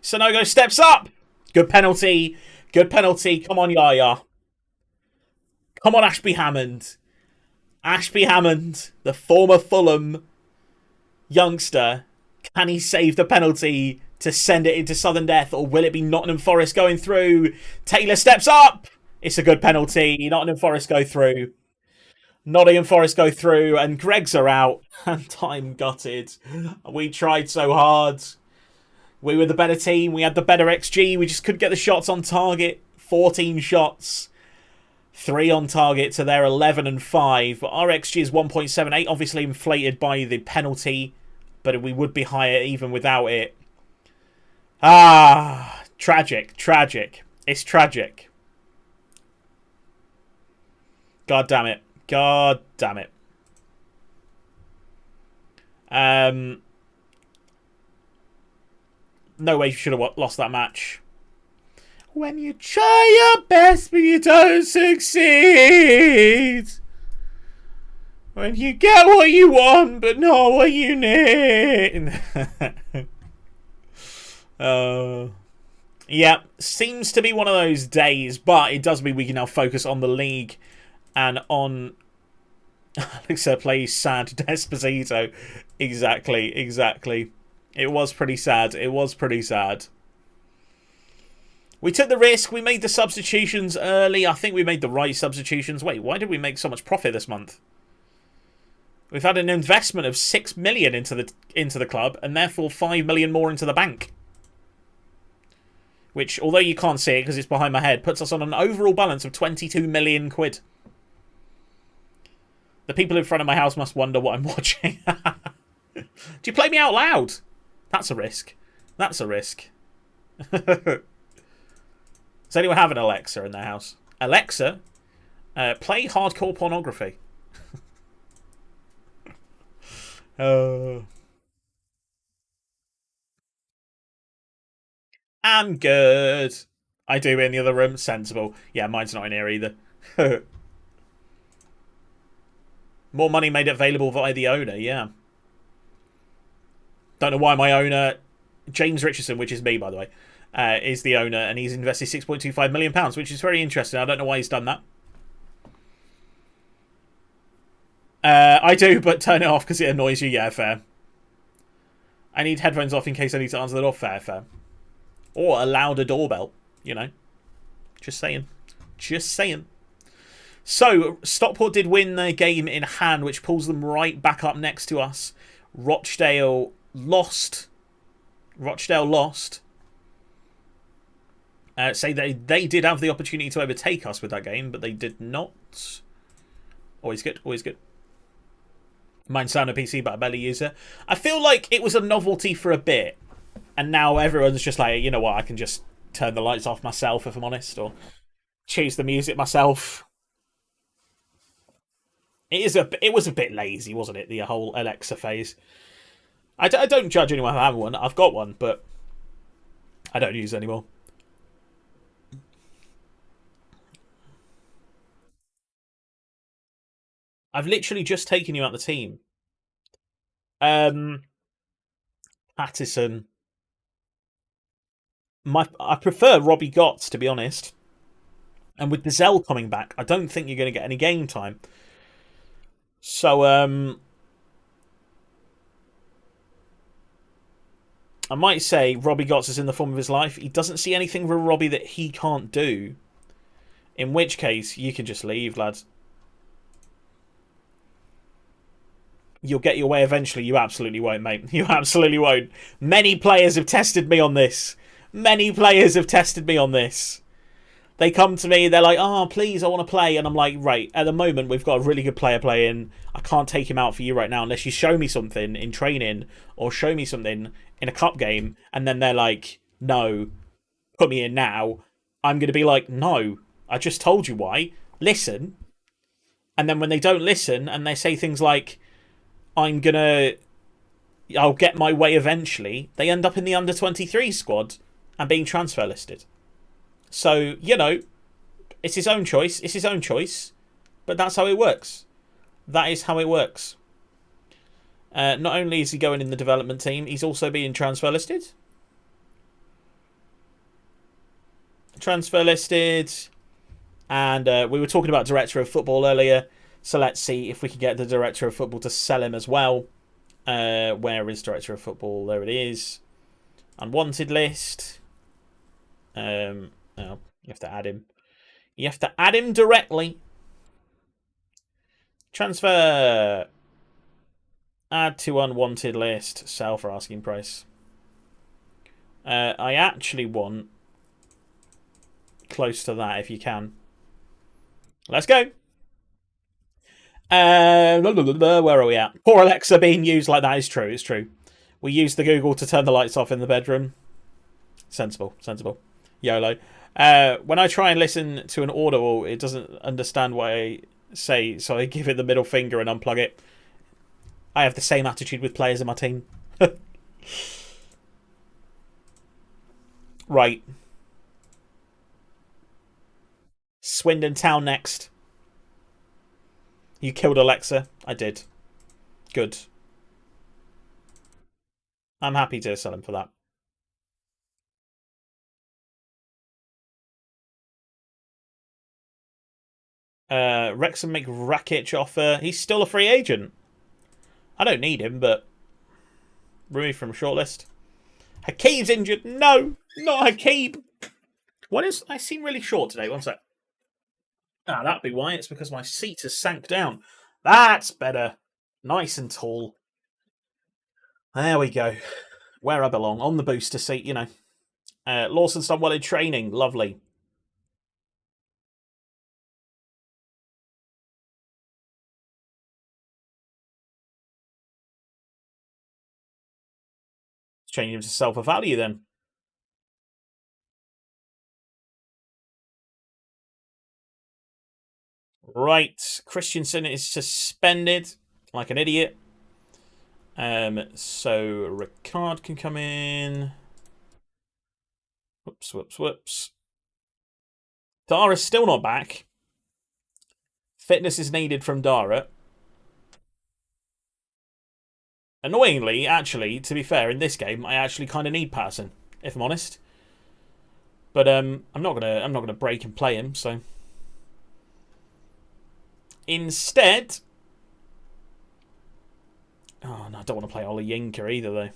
Sanogo steps up. Good penalty. Good penalty. Come on, Yaya. Come on, Ashby Hammond. Ashby Hammond, the former Fulham youngster. Can he save the penalty to send it into sudden death? Or will it be Nottingham Forest going through? Taylor steps up. It's a good penalty. Nottingham Forest go through. Nottingham Forest go through and Greggs are out. And time gutted. We tried so hard. We were the better team. We had the better XG. We just couldn't get the shots on target. 14 shots. 3 on target to their 11 and 5. But our XG is 1.78. Obviously inflated by the penalty. But we would be higher even without it. Ah, tragic. Tragic. It's tragic. God damn it. God damn it. No way you should have lost that match. When you try your best but you don't succeed. When you get what you want but not what you need. Yeah, seems to be one of those days, but it does mean we can now focus on the league and on Alexa plays sad Despacito. Exactly, exactly. It was pretty sad. It was pretty sad. We took the risk. We made the substitutions early. I think we made the right substitutions. Wait, why did we make so much profit this month? We've had an investment of 6 million into the club and therefore 5 million more into the bank. Which, although you can't see it because it's behind my head, puts us on an overall balance of 22 million quid. The people in front of my house must wonder what I'm watching. Do you play me out loud? That's a risk. That's a risk. Does anyone have an Alexa in their house? Alexa, play hardcore pornography. I'm good. I do in the other room. Sensible. Yeah, mine's not in here either. More money made available via the owner, yeah. Don't know why my owner, James Richardson, which is me, by the way, is the owner, and he's invested £6.25 million, which is very interesting. I don't know why he's done that. I do, but turn it off because it annoys you. Yeah, fair. I need headphones off in case I need to answer the door. Fair, fair. Or a louder doorbell, you know. Just saying. Just saying. So, Stockport did win their game in hand, which pulls them right back up next to us. Rochdale lost. Rochdale lost. Say they did have the opportunity to overtake us with that game, but they did not. Always good, always good. Mine sound a PC, but I barely use it. I feel like it was a novelty for a bit, and now everyone's just like, you know what, I can just turn the lights off myself, if I'm honest, or choose the music myself. It was a bit lazy, wasn't it? The whole Alexa phase. I don't judge anyone for having one. I've got one, but I don't use it anymore. I've literally just taken you out the team. Pattison. I prefer Robbie Gotts, to be honest. And with Dizelle coming back, I don't think you're going to get any game time. So, I might say Robbie Gotts is in the form of his life. He doesn't see anything for Robbie that he can't do. In which case, you can just leave, lads. You'll get your way eventually. You absolutely won't, mate. You absolutely won't. Many players have tested me on this. Many players have tested me on this. They come to me, they're like, oh, please, I want to play. And I'm like, right, at the moment, we've got a really good player playing. I can't take him out for you right now unless you show me something in training or show me something in a cup game. And then they're like, no, put me in now. I'm going to be like, no, I just told you why. Listen. And then when they don't listen and they say things like, I'll get my way eventually, they end up in the under-23 squad and being transfer listed. So, you know, it's his own choice. It's his own choice. But that's how it works. That is how it works. Not only is he going in the development team, he's also being transfer listed. Transfer listed. And we were talking about director of football earlier. So let's see if we can get the director of football to sell him as well. Where is director of football? There it is. Unwanted list. Oh, you have to add him. You have to add him directly. Transfer. Add to unwanted list. Sell for asking price. I actually want close to that if you can. Let's go. Where are we at? Poor Alexa being used like that is true. It's true. We use the Google to turn the lights off in the bedroom. Sensible. Sensible. YOLO. When I try and listen to an audible, it doesn't understand what I say, so I give it the middle finger and unplug it. I have the same attitude with players in my team. Right. Swindon Town next. You killed Alexa. I did. Good. I'm happy to sell him for that. Wrexham make Rakic offer. He's still a free agent. I don't need him, but removed from shortlist. Hakeem's injured. No, not Hakeem. What is? I seem really short today. One sec. Ah, that'd be why. It's because my seat has sank down. That's better. Nice and tall. There we go. Where I belong. On the booster seat, you know. Lawson's done well in training. Lovely. Changing him to self-value then. Right. Christensen is suspended like an idiot. So Ricard can come in. Whoops, whoops, whoops. Dara's still not back. Fitness is needed from Dara. Annoyingly, actually, to be fair, in this game, I actually kind of need Patterson, if I'm honest. But I'm not gonna break and play him. So instead, oh no, I don't want to play Ollie Yinka either, though.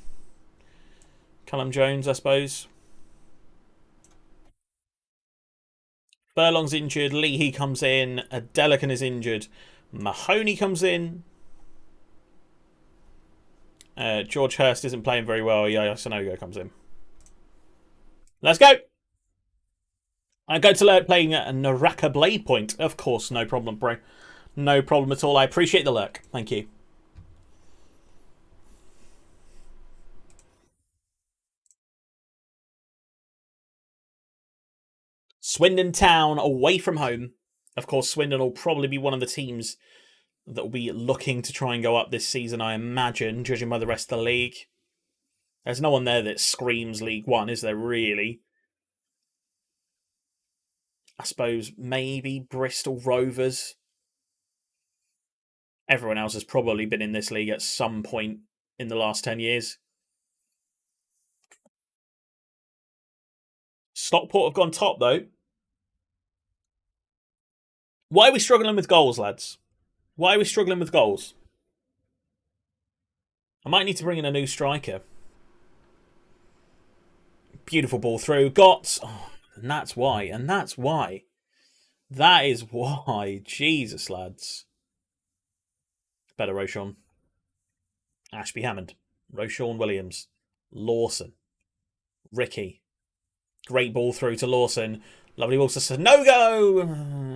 Callum Jones, I suppose. Furlong's injured. Leahy comes in. Adelican is injured. Mahoney comes in. George Hurst isn't playing very well. Yaya Sanogo comes in. Let's go. I go to playing a Naraka Blade Point. Of course, no problem, bro. No problem at all. I appreciate the lurk. Thank you. Swindon Town away from home. Of course, Swindon will probably be one of the teams that will be looking to try and go up this season, I imagine, judging by the rest of the league. There's no one there that screams League One, is there really? I suppose maybe Bristol Rovers. Everyone else has probably been in this league at some point in the last 10 years. Stockport have gone top, though. Why are we struggling with goals, lads? Why are we struggling with goals? I might need to bring in a new striker. Beautiful ball through. Oh, and that's why. And that's why. That is why. Jesus, lads. Better Roshan. Ashby Hammond. Roshan Williams. Lawson. Ricky. Great ball through to Lawson. Lovely ball to Sanogo.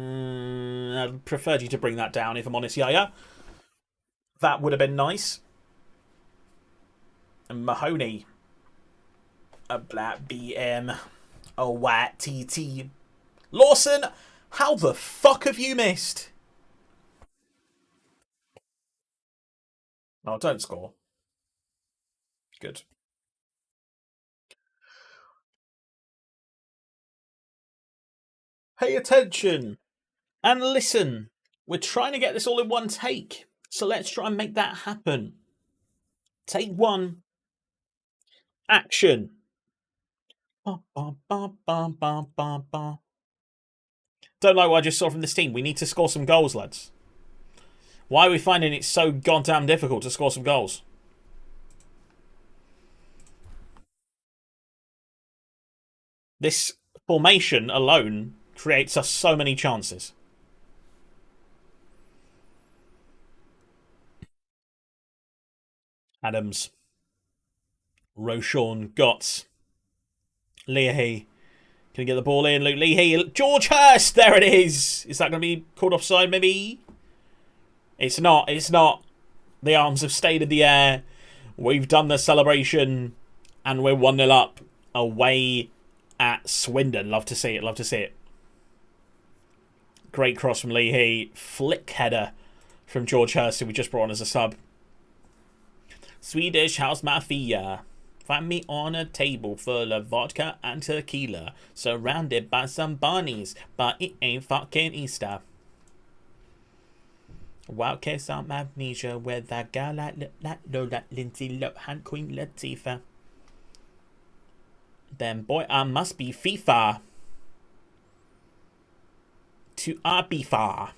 I'd preferred you to bring that down, if I'm honest, Yaya. That would have been nice. And Mahoney. A black BM. A white TT. Lawson, how the fuck have you missed? Oh, don't score. Good. Pay attention and listen. We're trying to get this all in one take. So let's try and make that happen. Take one. Action. Don't like what I just saw from this team. We need to score some goals, lads. Why are we finding it so goddamn difficult to score some goals? This formation alone creates us so many chances. Adams. Roshan Gotts. Leahy. Can he get the ball in? Luke Leahy. George Hurst. There it is. Is that going to be called offside, maybe? It's not. It's not. The arms have stayed in the air. We've done the celebration. And we're 1-0 up. Away at Swindon. Love to see it. Love to see it. Great cross from Leahy. Flick header from George Hurst, who we just brought on as a sub. Swedish House Mafia. Find me on a table full of vodka and tequila, surrounded by some bunnies, but it ain't fucking Easter. Wild case on Magnesia with that girl like Lola, Lindsay Lohan, Queen Latifah. Then boy, I must be FIFA. To Ibiza.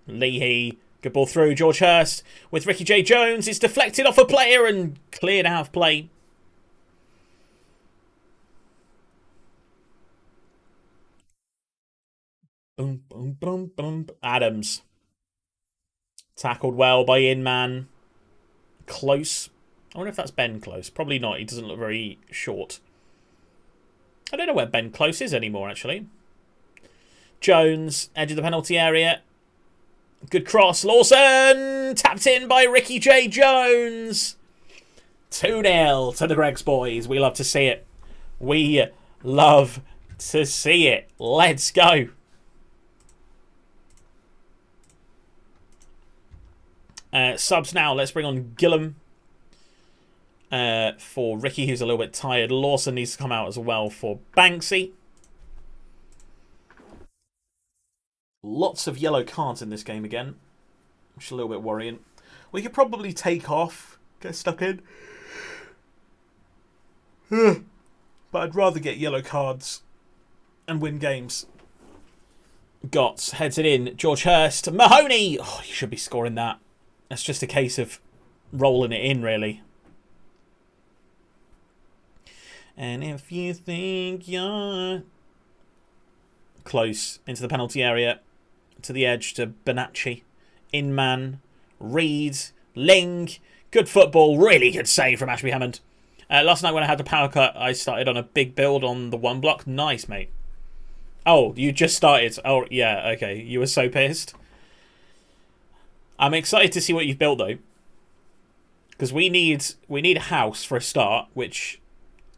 Leahy. Good ball through. George Hurst with Ricky J. Jones. It's deflected off a player and cleared out of play. Boom, boom, boom, boom. Adams. Tackled well by Inman. Close. I wonder if that's Ben Close. Probably not. He doesn't look very short. I don't know where Ben Close is anymore, actually. Jones, edge of the penalty area. Good cross. Lawson! Tapped in by Ricky J. Jones. 2-0 to the Greggs boys. We love to see it. We love to see it. Let's go. Subs now. Let's bring on Gillum. For Ricky, who's a little bit tired. Lawson needs to come out as well for Banksy. Lots of yellow cards in this game again, which is a little bit worrying. We could probably take off, get stuck in. But I'd rather get yellow cards and win games. Gotts heads it in. George Hurst. Mahoney! Oh, you should be scoring that. That's just a case of rolling it in, really. And if you think you're close into the penalty area, to the edge, to Bonacci, Inman, Reed, Ling. Good football, really good save from Ashby Hammond. Last night when I had the power cut, I started on a big build on the one block. Nice, mate. Oh, you just started. Oh, yeah, okay. You were so pissed. I'm excited to see what you've built, though. Because we need a house for a start, which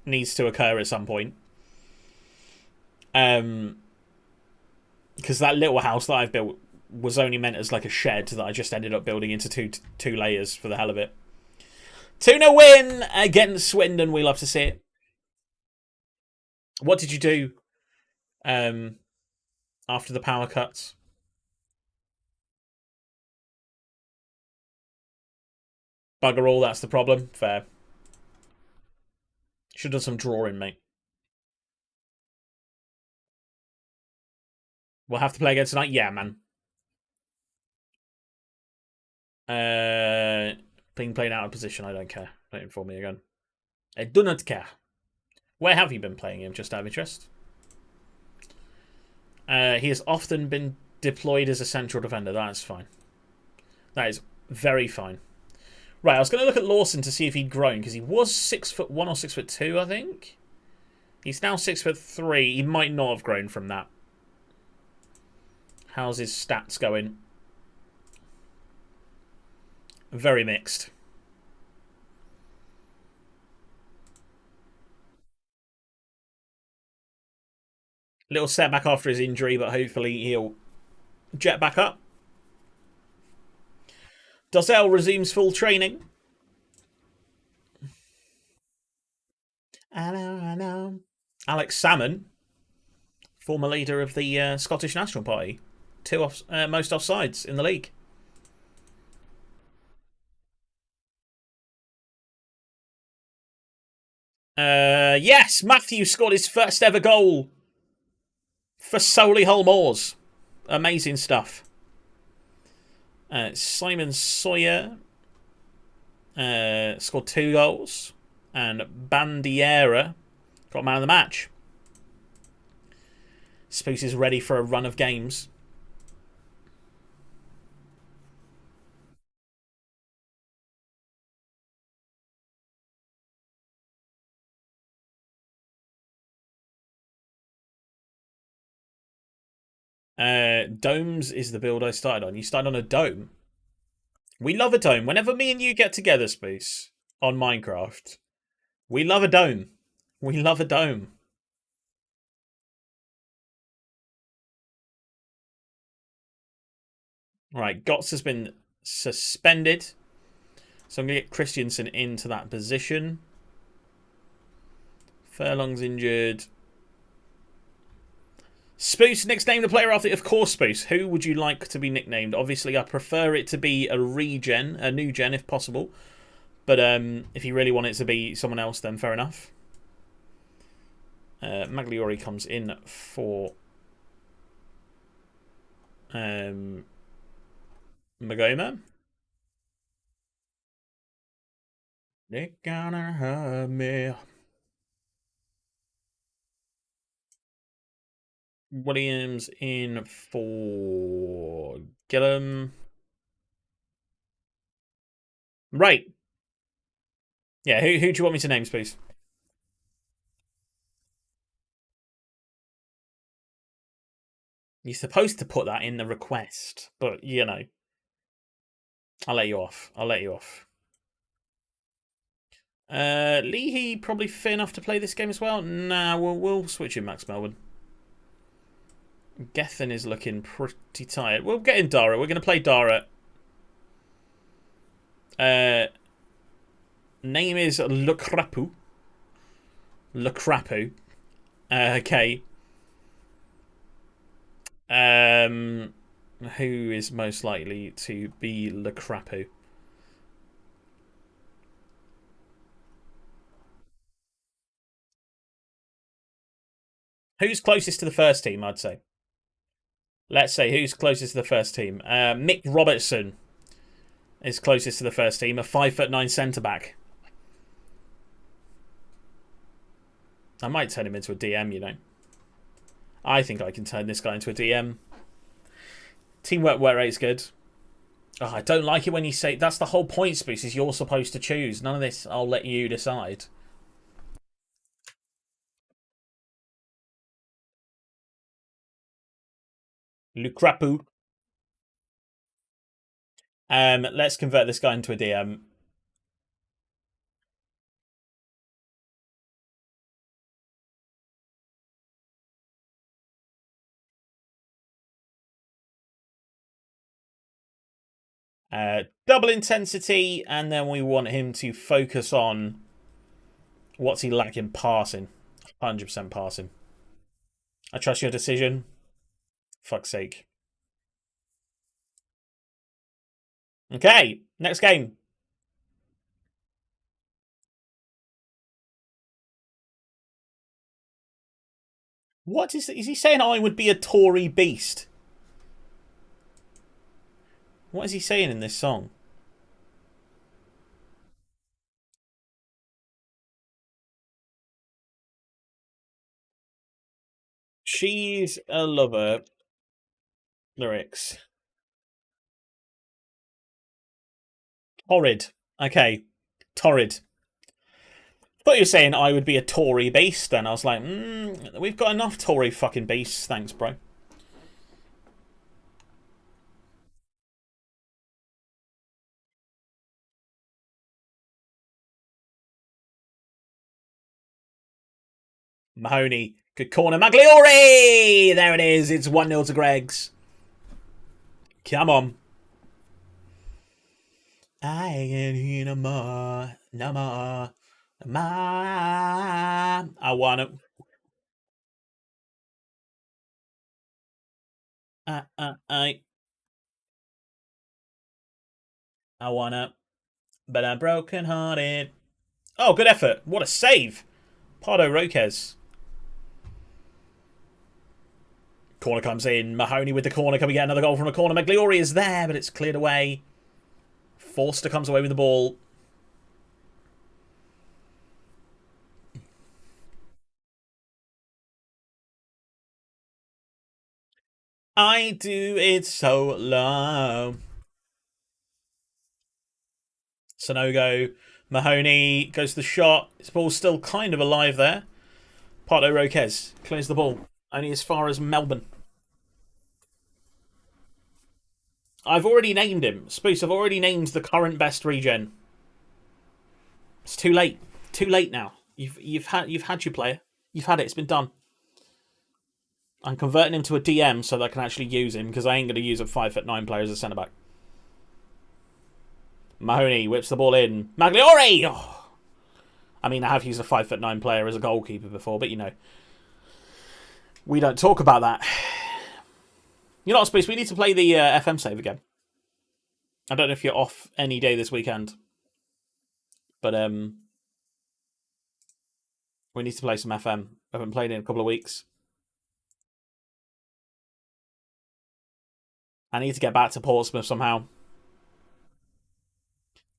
needs to occur at some point. Because that little house that I've built was only meant as like a shed that I just ended up building into two layers for the hell of it. 2-0 win against Swindon. We love to see it. What did you do after the power cuts? Bugger all, that's the problem. Fair. Should have done some drawing, mate. We'll have to play again tonight? Yeah, man. Being played out of position, I don't care. Don't inform me again. I do not care. Where have you been playing him, just out of interest? He has often been deployed as a central defender. That's fine. That is very fine. Right, I was going to look at Lawson to see if he'd grown, because he was 6'1" or 6'2", I think. He's now 6'3". He might not have grown from that. How's his stats going? Very mixed. Little setback after his injury, but hopefully he'll jet back up. Dozzell resumes full training. I know. Alex Salmon, former leader of the Scottish National Party. Most offsides in the league. Yes, Matthew scored his first ever goal for Solihull Moors. Amazing stuff. Simon Sawyer scored 2 goals. And Bandiera got man of the match. Spoos is ready for a run of games. Domes is the build I started on. You started on a dome. We love a dome. Whenever me and you get together, Spoos, on Minecraft, we love a dome. We love a dome. Right, Gotts has been suspended. So I'm going to get Christiansen into that position. Furlong's injured. Spoos, nickname the player after. Of course, Spoos. Who would you like to be nicknamed? Obviously, I prefer it to be a new gen if possible. But if you really want it to be someone else, then fair enough. Magliori comes in for Magoma. They're gonna hurt me. Williams in for Gillum. Right. Yeah, who do you want me to name, Spoos? You're supposed to put that in the request, but, you know. I'll let you off. Leahy probably fit enough to play this game as well? Nah, we'll switch in Max Melbourne. Gethin is looking pretty tired. We'll get in Dara. We're going to play Dara. Name is Lucrapu. Okay. Who is most likely to be Lucrapu? Who's closest to the first team, I'd say? Let's say who's closest to the first team. Mick Robertson is closest to the first team, a 5'9" centre-back. I might turn him into a DM, you know. I think I can turn this guy into a DM. Teamwork work rate's good. Oh, I don't like it when you say... That's the whole point, Spoos, is you're supposed to choose. None of this, I'll let you decide. Lucrapu. Let's convert this guy into a DM. Double intensity, and then we want him to focus on what's he lacking? Passing. 100% passing. I trust your decision. Fuck's sake. Okay, next game. What is he saying? I would be a Tory beast. What is he saying in this song? She's a lover. Lyrics. Torrid. Okay. Torrid. I thought you were saying I would be a Tory beast, and I was like, we've got enough Tory fucking beasts. Thanks, bro. Mahoney. Good corner. Magliore! There it is. It's 1-0 to Greggs. Come on. I ain't here no more. No more. I want it. I want it. But I'm broken hearted. Oh, good effort. What a save. Pardo Roquez. Corner comes in. Mahoney with the corner. Can we get another goal from a corner? Magliore is there, but it's cleared away. Forster comes away with the ball. I do it so low. Sonogo. Mahoney goes to the shot. His ball's still kind of alive there. Pardo Roquez clears the ball. Only as far as Melbourne. I've already named him. Spoos, I've already named the current best regen. It's too late. Too late now. You've had your player. You've had it. It's been done. I'm converting him to a DM so that I can actually use him, because I ain't going to use a 5'9" player as a centre back. Mahoney whips the ball in. Magliore! Oh. I mean, I have used a 5'9" player as a goalkeeper before, but you know, we don't talk about that. You know what, Space? We need to play the FM save again. I don't know if you're off any day this weekend, but we need to play some FM. I haven't played in a couple of weeks. I need to get back to Portsmouth somehow.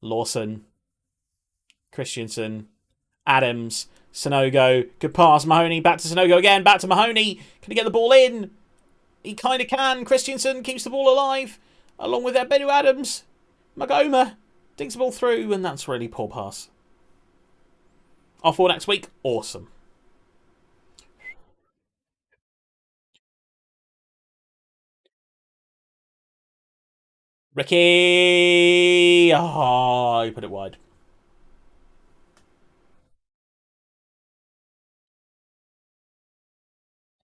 Lawson, Christensen, Adams, Sonogo. Good pass. Mahoney back to Sonogo again. Back to Mahoney. Can he get the ball in? He kind of can. Christensen keeps the ball alive, along with Ebedu Adams. Magoma digs the ball through, and that's really poor pass. Off for next week. Awesome. Ricky! Oh, he put it wide.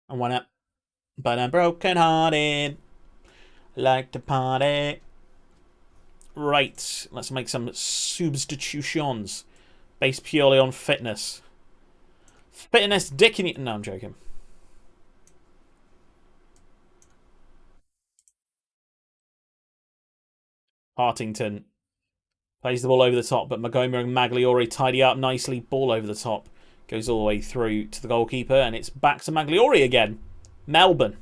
I want it, but I'm broken hearted. Like to party. Right, let's make some substitutions based purely on fitness. Fitness dicking. No, I'm joking. Hartington plays the ball over the top, but Magoma and Magliore tidy up nicely. Ball over the top. Goes all the way through to the goalkeeper, and it's back to Magliore again. Melbourne.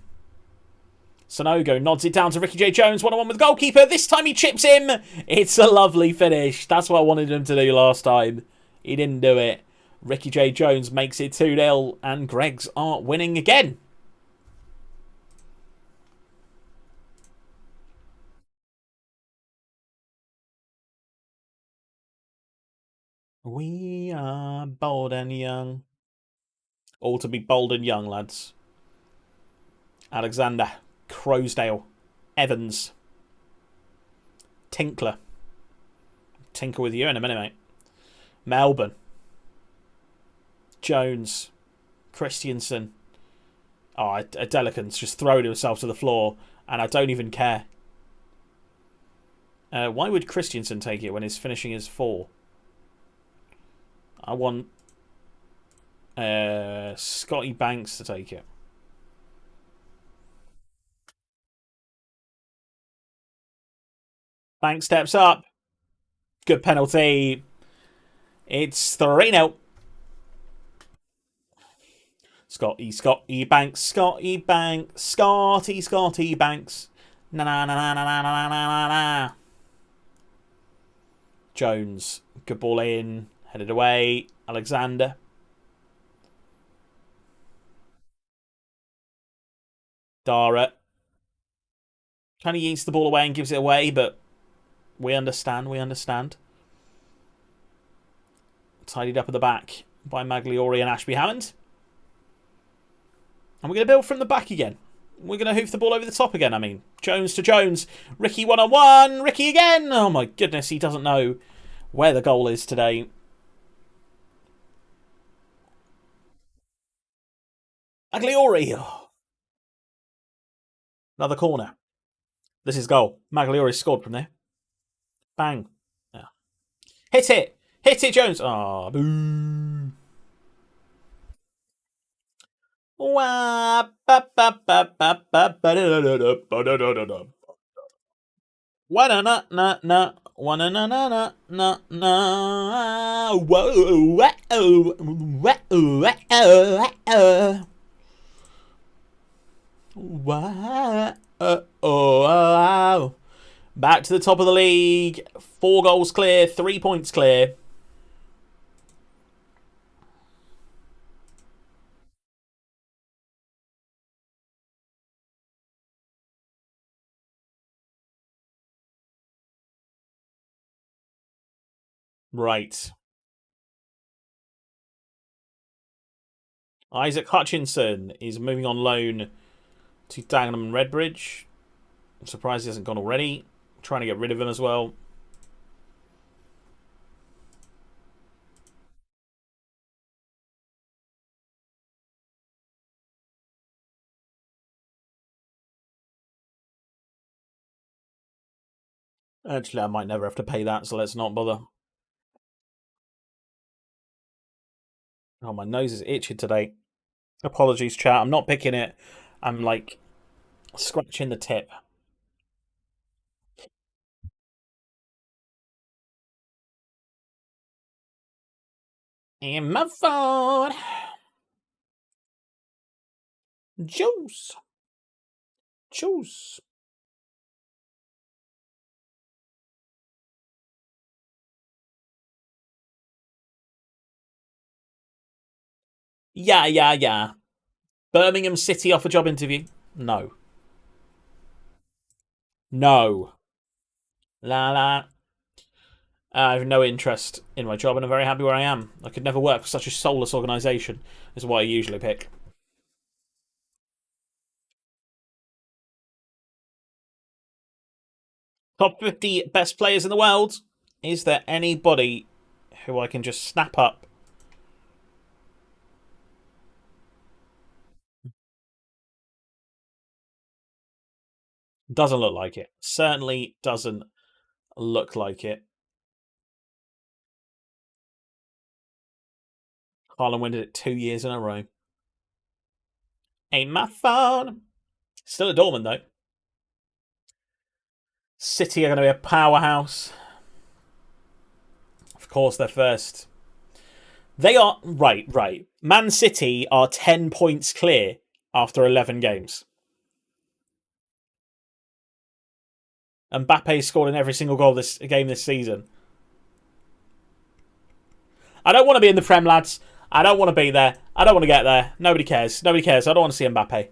Sonogo nods it down to Ricky J. Jones, 1-on-1 with the goalkeeper. This time he chips him. It's a lovely finish. That's what I wanted him to do last time. He didn't do it. Ricky J. Jones makes it 2-0, and Greggs are winning again. We are bold and young. All to be bold and young, lads. Alexander, Crowsdale, Evans, Tinkler. Tinker with you in a minute, mate. Melbourne, Jones, Christiansen. Oh, Adelican's just thrown himself to the floor, and I don't even care. Why would Christiansen take it when his finishing is 4? I want Scotty Banks to take it. Banks steps up. Good penalty. It's 3-0. Scotty Banks, Scotty Banks, Scotty Banks. Na na na na na na na na na. Jones, good ball in, headed away. Alexander. Dara kind of yanks the ball away and gives it away, but we understand. Tidied up at the back by Magliori and Ashby Hammond. And we're going to build from the back again. We're going to hoof the ball over the top again, I mean. Jones to Jones. Ricky one-on-one. Ricky again. Oh, my goodness. He doesn't know where the goal is today. Magliori. Oh. Another corner. This is goal. Magliori scored from there. Bang. Yeah. Hit it. Hit it, Jones. Ah, oh, boo. Wah, ba, ba, ba, ba, ba, ba, da, da, da, ba, da, da, da, da. Na na na na na na na na. Whoa, wow. Back to the top of the league. 4 goals clear, 3 points clear. Right. Isaac Hutchinson is moving on loan to Dagenham and Redbridge. I'm surprised he hasn't gone already. Trying to get rid of him as well. Actually, I might never have to pay that, so let's not bother. Oh, my nose is itching today. Apologies, chat. I'm not picking it. I'm, like, scratching the tip. In my phone. Juice. Juice. Yeah. Birmingham City off a job interview? No. No. La la. I have no interest in my job and I'm very happy where I am. I could never work for such a soulless organisation, is what I usually pick. Top 50 best players in the world. Is there anybody who I can just snap up? Doesn't look like it. Certainly doesn't look like it. Haaland won it 2 years in a row. Ain't my phone. Still a Dortmund, though. City are going to be a powerhouse. Of course, they're first. They are... Right. Man City are 10 points clear after 11 games. Mbappe scored in every single goal this game this season. I don't want to be in the Prem, lads. I don't want to be there. I don't want to get there. Nobody cares. Nobody cares. I don't want to see Mbappe.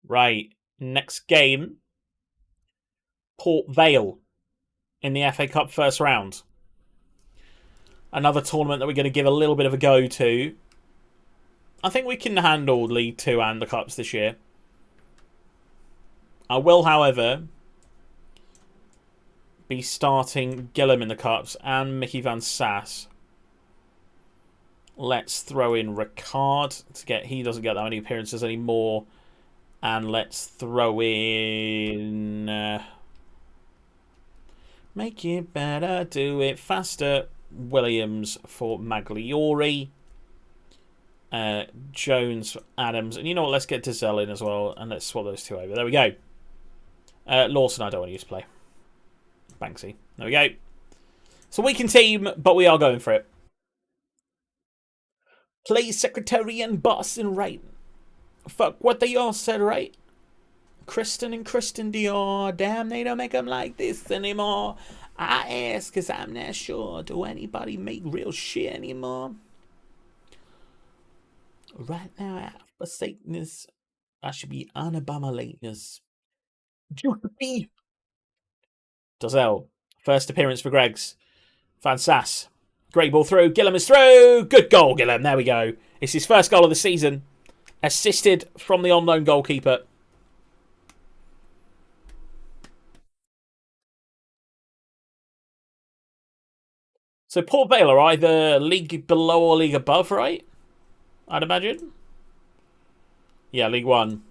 Right. Next game, Port Vale in the FA Cup first round. Another tournament that we're going to give a little bit of a go to. I think we can handle League 2 and the Cups this year. I will, however, be starting Gillum in the Cups and Mickey Van Sass. Let's throw in Ricard to get... He doesn't get that many appearances anymore. And let's throw in... make it better, do it faster. Williams for Magliori. Jones for Adams. And you know what? Let's get Dizelle in as well. And let's swap those two over. There we go. Lawson, I don't want to use play. Banksy. There we go. It's a weakened team, but we are going for it. Play secretary and boss and right. Fuck what they all said, right? Kristen and Kristen Dior. Damn, they don't make them like this anymore. I ask because I'm not sure. Do anybody make real shit anymore? Right now, for Satanist, I should be unabominateness. Juicy. Dozell. First appearance for Greggs. Van Sass. Great ball through. Gillum is through. Good goal, Gillum. There we go. It's his first goal of the season. Assisted from the unknown goalkeeper. So Port Vale are either league below or league above, right? I'd imagine. Yeah, League One.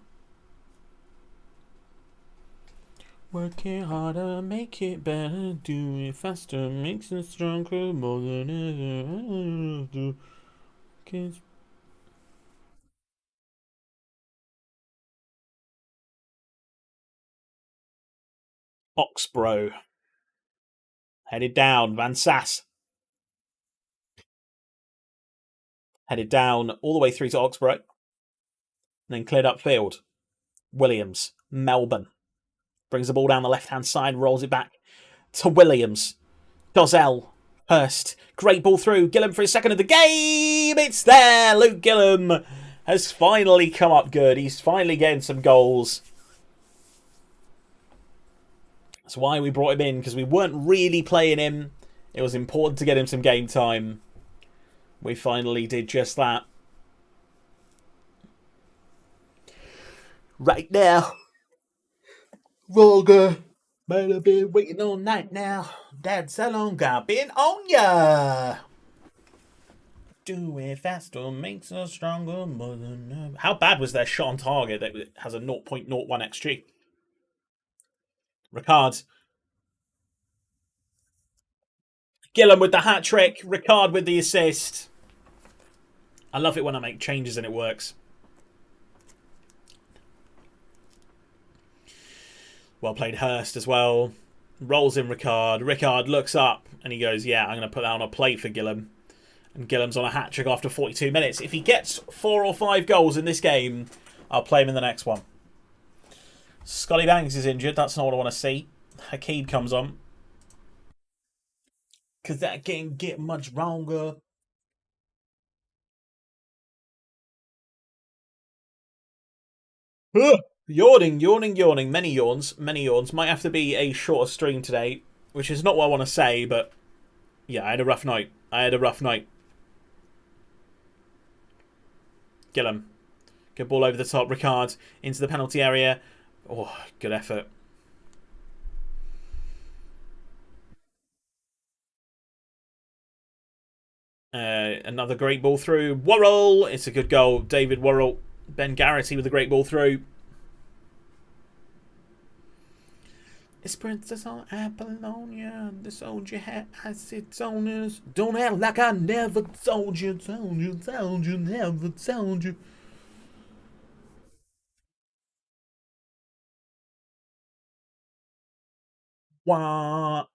Working harder, make it better, do it faster, makes it stronger, more than ever. Kids. Oxbro. Headed down, Van Sass. Headed down all the way through to Oxbro. And then cleared upfield. Williams. Melbourne. Brings the ball down the left-hand side, rolls it back to Williams. Dozell. Hurst. Great ball through. Gillum for his second of the game. It's there. Luke Gillum has finally come up good. He's finally getting some goals. That's why we brought him in, because we weren't really playing him. It was important to get him some game time. We finally did just that. Right now. Volga. Might have been waiting all night now. That's how long I've been on ya. Do it faster, makes us stronger, more than ever. How bad was their shot on target that has a 0.01 XG? Ricard. Gillum with the hat trick. Ricard with the assist. I love it when I make changes and it works. Well played Hurst as well. Rolls in Ricard. Ricard looks up and he goes, yeah, I'm going to put that on a plate for Gillum. And Gillum's on a hat trick after 42 minutes. If he gets 4 or 5 goals in this game, I'll play him in the next one. Scotty Banks is injured. That's not what I want to see. Hakeed comes on. Because that can't get much longer. Yawning, yawning, yawning. Many yawns, many yawns. Might have to be a shorter stream today, which is not what I want to say, but yeah, I had a rough night. I had a rough night. Gillum. Good ball over the top. Ricard into the penalty area. Oh, good effort. Another great ball through. Worrell. It's a good goal. David Worrell. Ben Garrity with a great ball through. It's Princess on Apollonia. The soldier has its owners. Don't act like I never told you, never told you. Wah,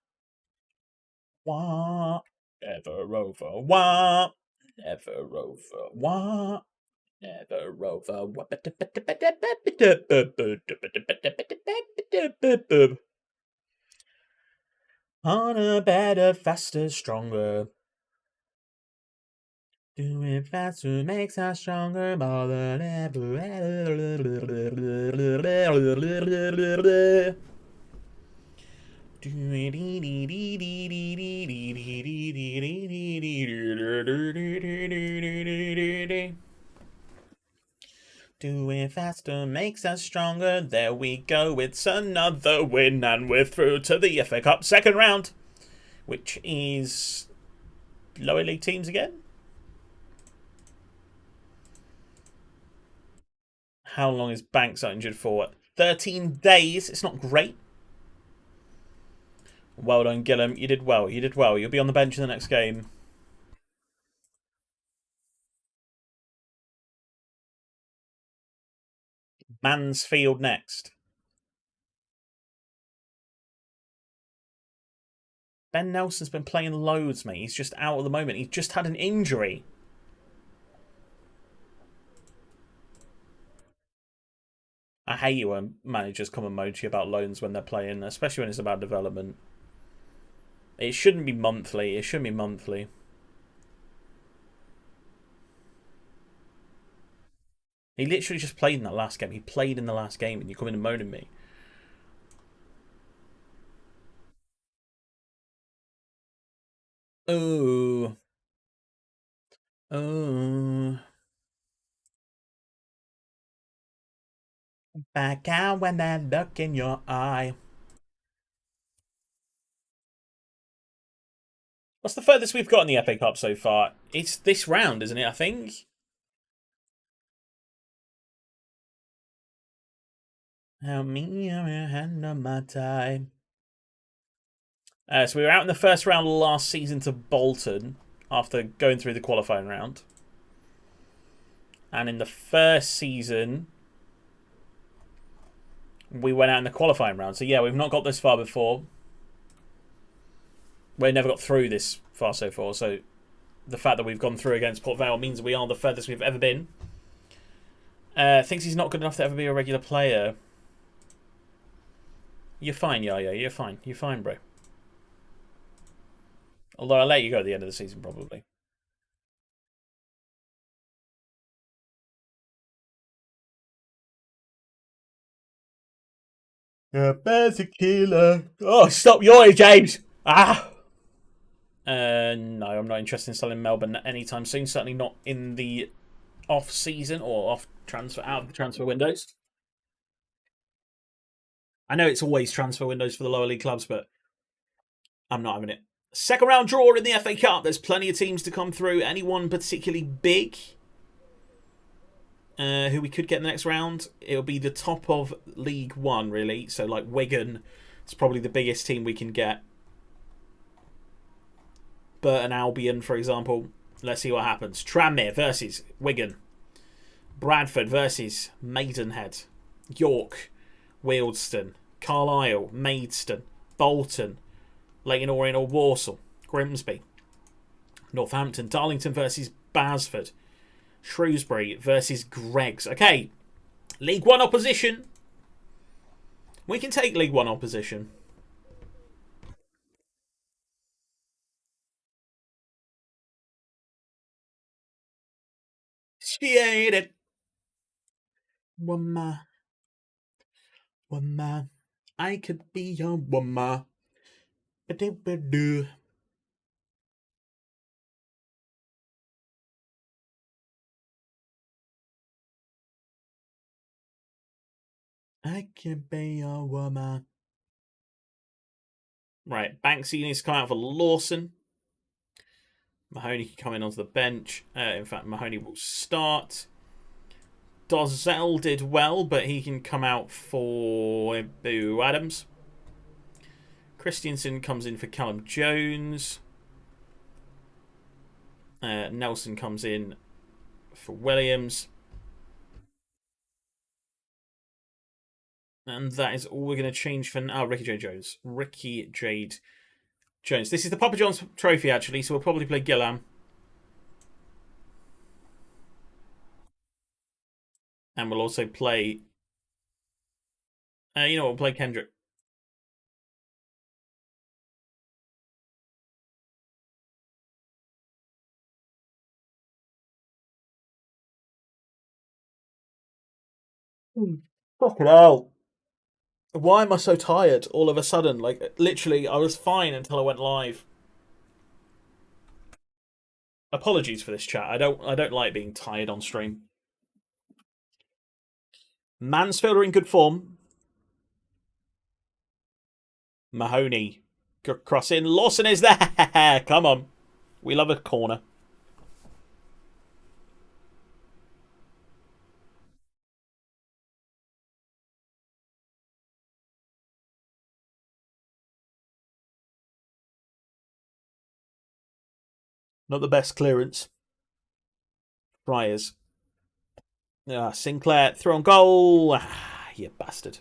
wah. Ever over. Wah. Never over. Wah. Never over. Harder, better, faster, stronger. Doing faster makes us stronger more than ever. Doing faster makes us stronger. There we go. It's another win, and we're through to the FA Cup second round, which is lower league teams again. How long is Banks injured for? 13 days. It's not great. Well done, Gillum. You did well. You did well. You'll be on the bench in the next game. Mansfield next. Ben Nelson's been playing loads, mate. He's just out at the moment. He's just had an injury. I hate it when managers come and moan about loans when they're playing, especially when it's about development. It shouldn't be monthly. It shouldn't be monthly. He literally just played in that last game. He played in the last game and you come in and moan at me. Oh. Oh. Back out when that look in your eye. What's the furthest we've got in the FA Cup so far? It's this round, isn't it, I think? Help me handle my time. So we were out in the first round last season to Bolton after going through the qualifying round. And in the first season, we went out in the qualifying round. So yeah, we've not got this far before. We never got through this far so far. So the fact that we've gone through against Port Vale means we are the furthest we've ever been. Thinks he's not good enough to ever be a regular player. You're fine, Yaya. You're fine. You're fine, bro. Although I'll let you go at the end of the season, probably. Yeah, bear's a killer. Oh, stop yawning, James! Ah! No, I'm not interested in selling Melbourne anytime soon. Certainly not in the off season or off transfer out of the transfer windows. I know it's always transfer windows for the lower league clubs, but I'm not having it. Second round draw in the FA Cup. There's plenty of teams to come through. Anyone particularly big who we could get in the next round? It'll be the top of League One, really. So, like Wigan, it's probably the biggest team we can get. Burton Albion, for example. Let's see what happens. Tranmere versus Wigan. Bradford versus Maidenhead. York, Wealdstone, Carlisle, Maidstone, Bolton, Leyton Orient or Walsall, Grimsby, Northampton, Darlington versus Basford, Shrewsbury versus Greggs. Okay, League One opposition. We can take League One opposition. She ain't it. Woman. Woman. I could be your woman. Ba-do-ba-do. I can be your woman. Right, Banksy needs to come out for Lawson. Mahoney can come in onto the bench. In fact, Mahoney will start. Dozell did well, but he can come out for Boo Adams. Christiansen comes in for Callum Jones. Nelson comes in for Williams. And that is all we're going to change for now. Oh, Ricky Jade Jones. Ricky Jade Jones. This is the Papa John's trophy, actually, so we'll probably play Gillam. And we'll also play... you know what, we'll play Kendrick. Fucking hell. Why am I so tired all of a sudden? Like, literally, I was fine until I went live. Apologies for this chat. I don't like being tired on stream. Mansfield are in good form. Mahoney. Cross in. Lawson is there. Come on. We love a corner. Not the best clearance. Friars. Sinclair. Throw on goal. You bastard.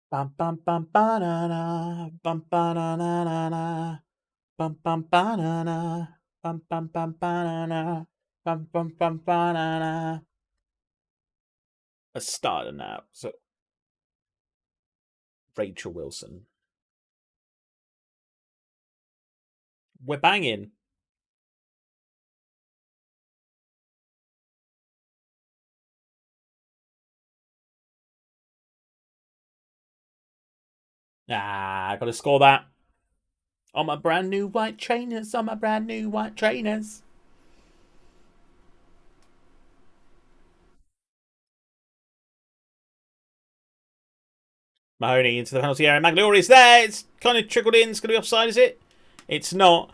Bum bum bum banana. Bum banana. Bum bum banana. Bum bum bum banana. Bum bum bum banana. A starter now. So Rachel Wilson. We're banging. Gotta score that. On my brand new white trainers. On my brand new white trainers. Mahoney into the penalty area. Magliore is there. It's kind of trickled in. It's going to be offside, is it? It's not.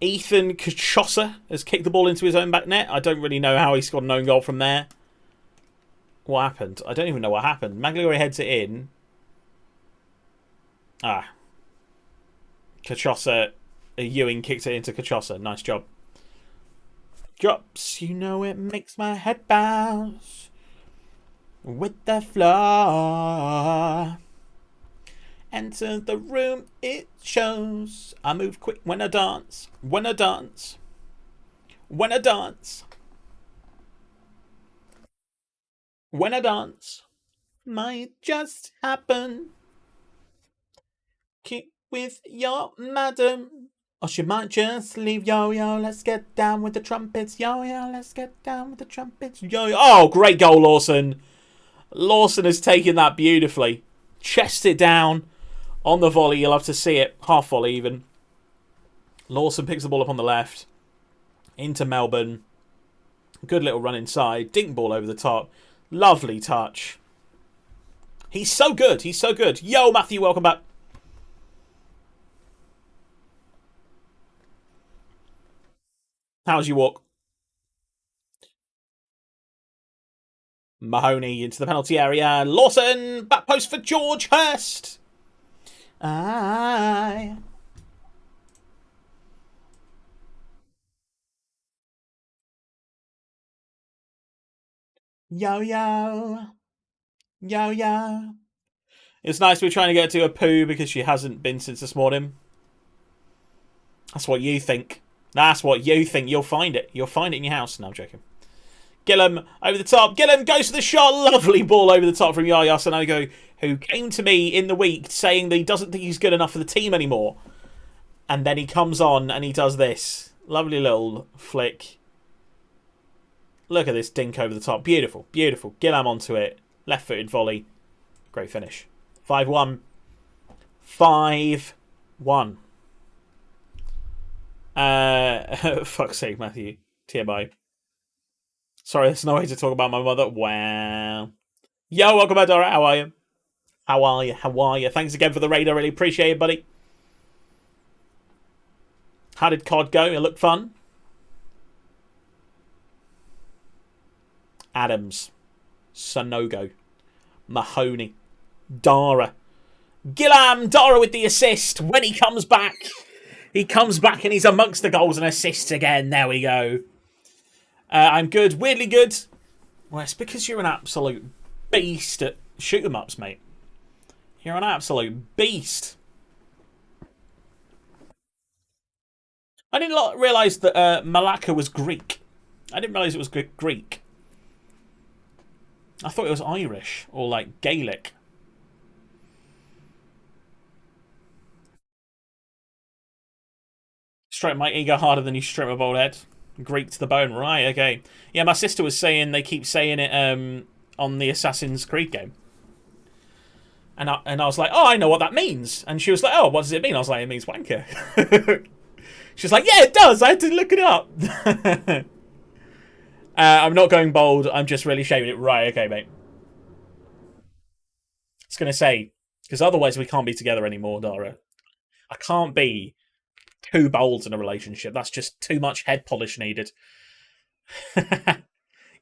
Ethan Kachosa has kicked the ball into his own back net. I don't really know how he scored an own goal from there. What happened? I don't even know what happened. Magliore heads it in. Kachosa. Ewing kicks it into Kachosa. Nice job. Drops. You know it makes my head bounce with the floor. Enter the room, it shows. I move quick when I dance. When I dance. When I dance. When I dance. Might just happen. Keep with your madam. Or she might just leave. Yo, yo, let's get down with the trumpets. Yo, yo, let's get down with the trumpets. Yo, yo. Oh, great goal, Lawson. Lawson has taken that beautifully. Chest it down. On the volley, you'll have to see it. Half volley, even. Lawson picks the ball up on the left. Into Melbourne. Good little run inside. Dink ball over the top. Lovely touch. He's so good. He's so good. Yo, Matthew, welcome back. How's your walk? Mahoney into the penalty area. Lawson, back post for George Hurst. Aye. Yo, yo. Yo, yo. It's nice we're trying to get to a poo because she hasn't been since this morning. That's what you think. That's what you think. You'll find it. You'll find it in your house. No, I'm joking. Gillam over the top. Gillam goes for the shot. Lovely ball over the top from Yaya Sanogo, who came to me in the week saying that he doesn't think he's good enough for the team anymore. And then he comes on and he does this. Lovely little flick. Look at this dink over the top. Beautiful. Beautiful. Gillam onto it. Left-footed volley. Great finish. 5-1. 5-1. Fuck's sake, Matthew. TMI. Sorry, there's no way to talk about my mother. Wow. Yo, welcome back, Dora. How are you? How are you? How are you? Thanks again for the raid. I really appreciate it, buddy. How did COD go? It looked fun. Adams. Sanogo. Mahoney. Dara. Dara with the assist. When he comes back and he's amongst the goals and assists again. There we go. I'm good. Weirdly good. Well, it's because you're an absolute beast at shoot 'em ups, mate. You're an absolute beast. I didn't realise that Malacca was Greek. I didn't realise it was Greek. I thought it was Irish or like Gaelic. Stroke my ego harder than you stroke my bald head. Greek to the bone. Right, okay. Yeah, my sister was saying they keep saying it on the Assassin's Creed game. And I was like, oh, I know what that means. And she was like, oh, what does it mean? I was like, it means wanker. She's like, yeah, it does. I had to look it up. I'm not going bold. I'm just really shaming it. Right, okay, mate. I was going to say, because otherwise we can't be together anymore, Dara. I can't be too bold in a relationship. That's just too much head polish needed.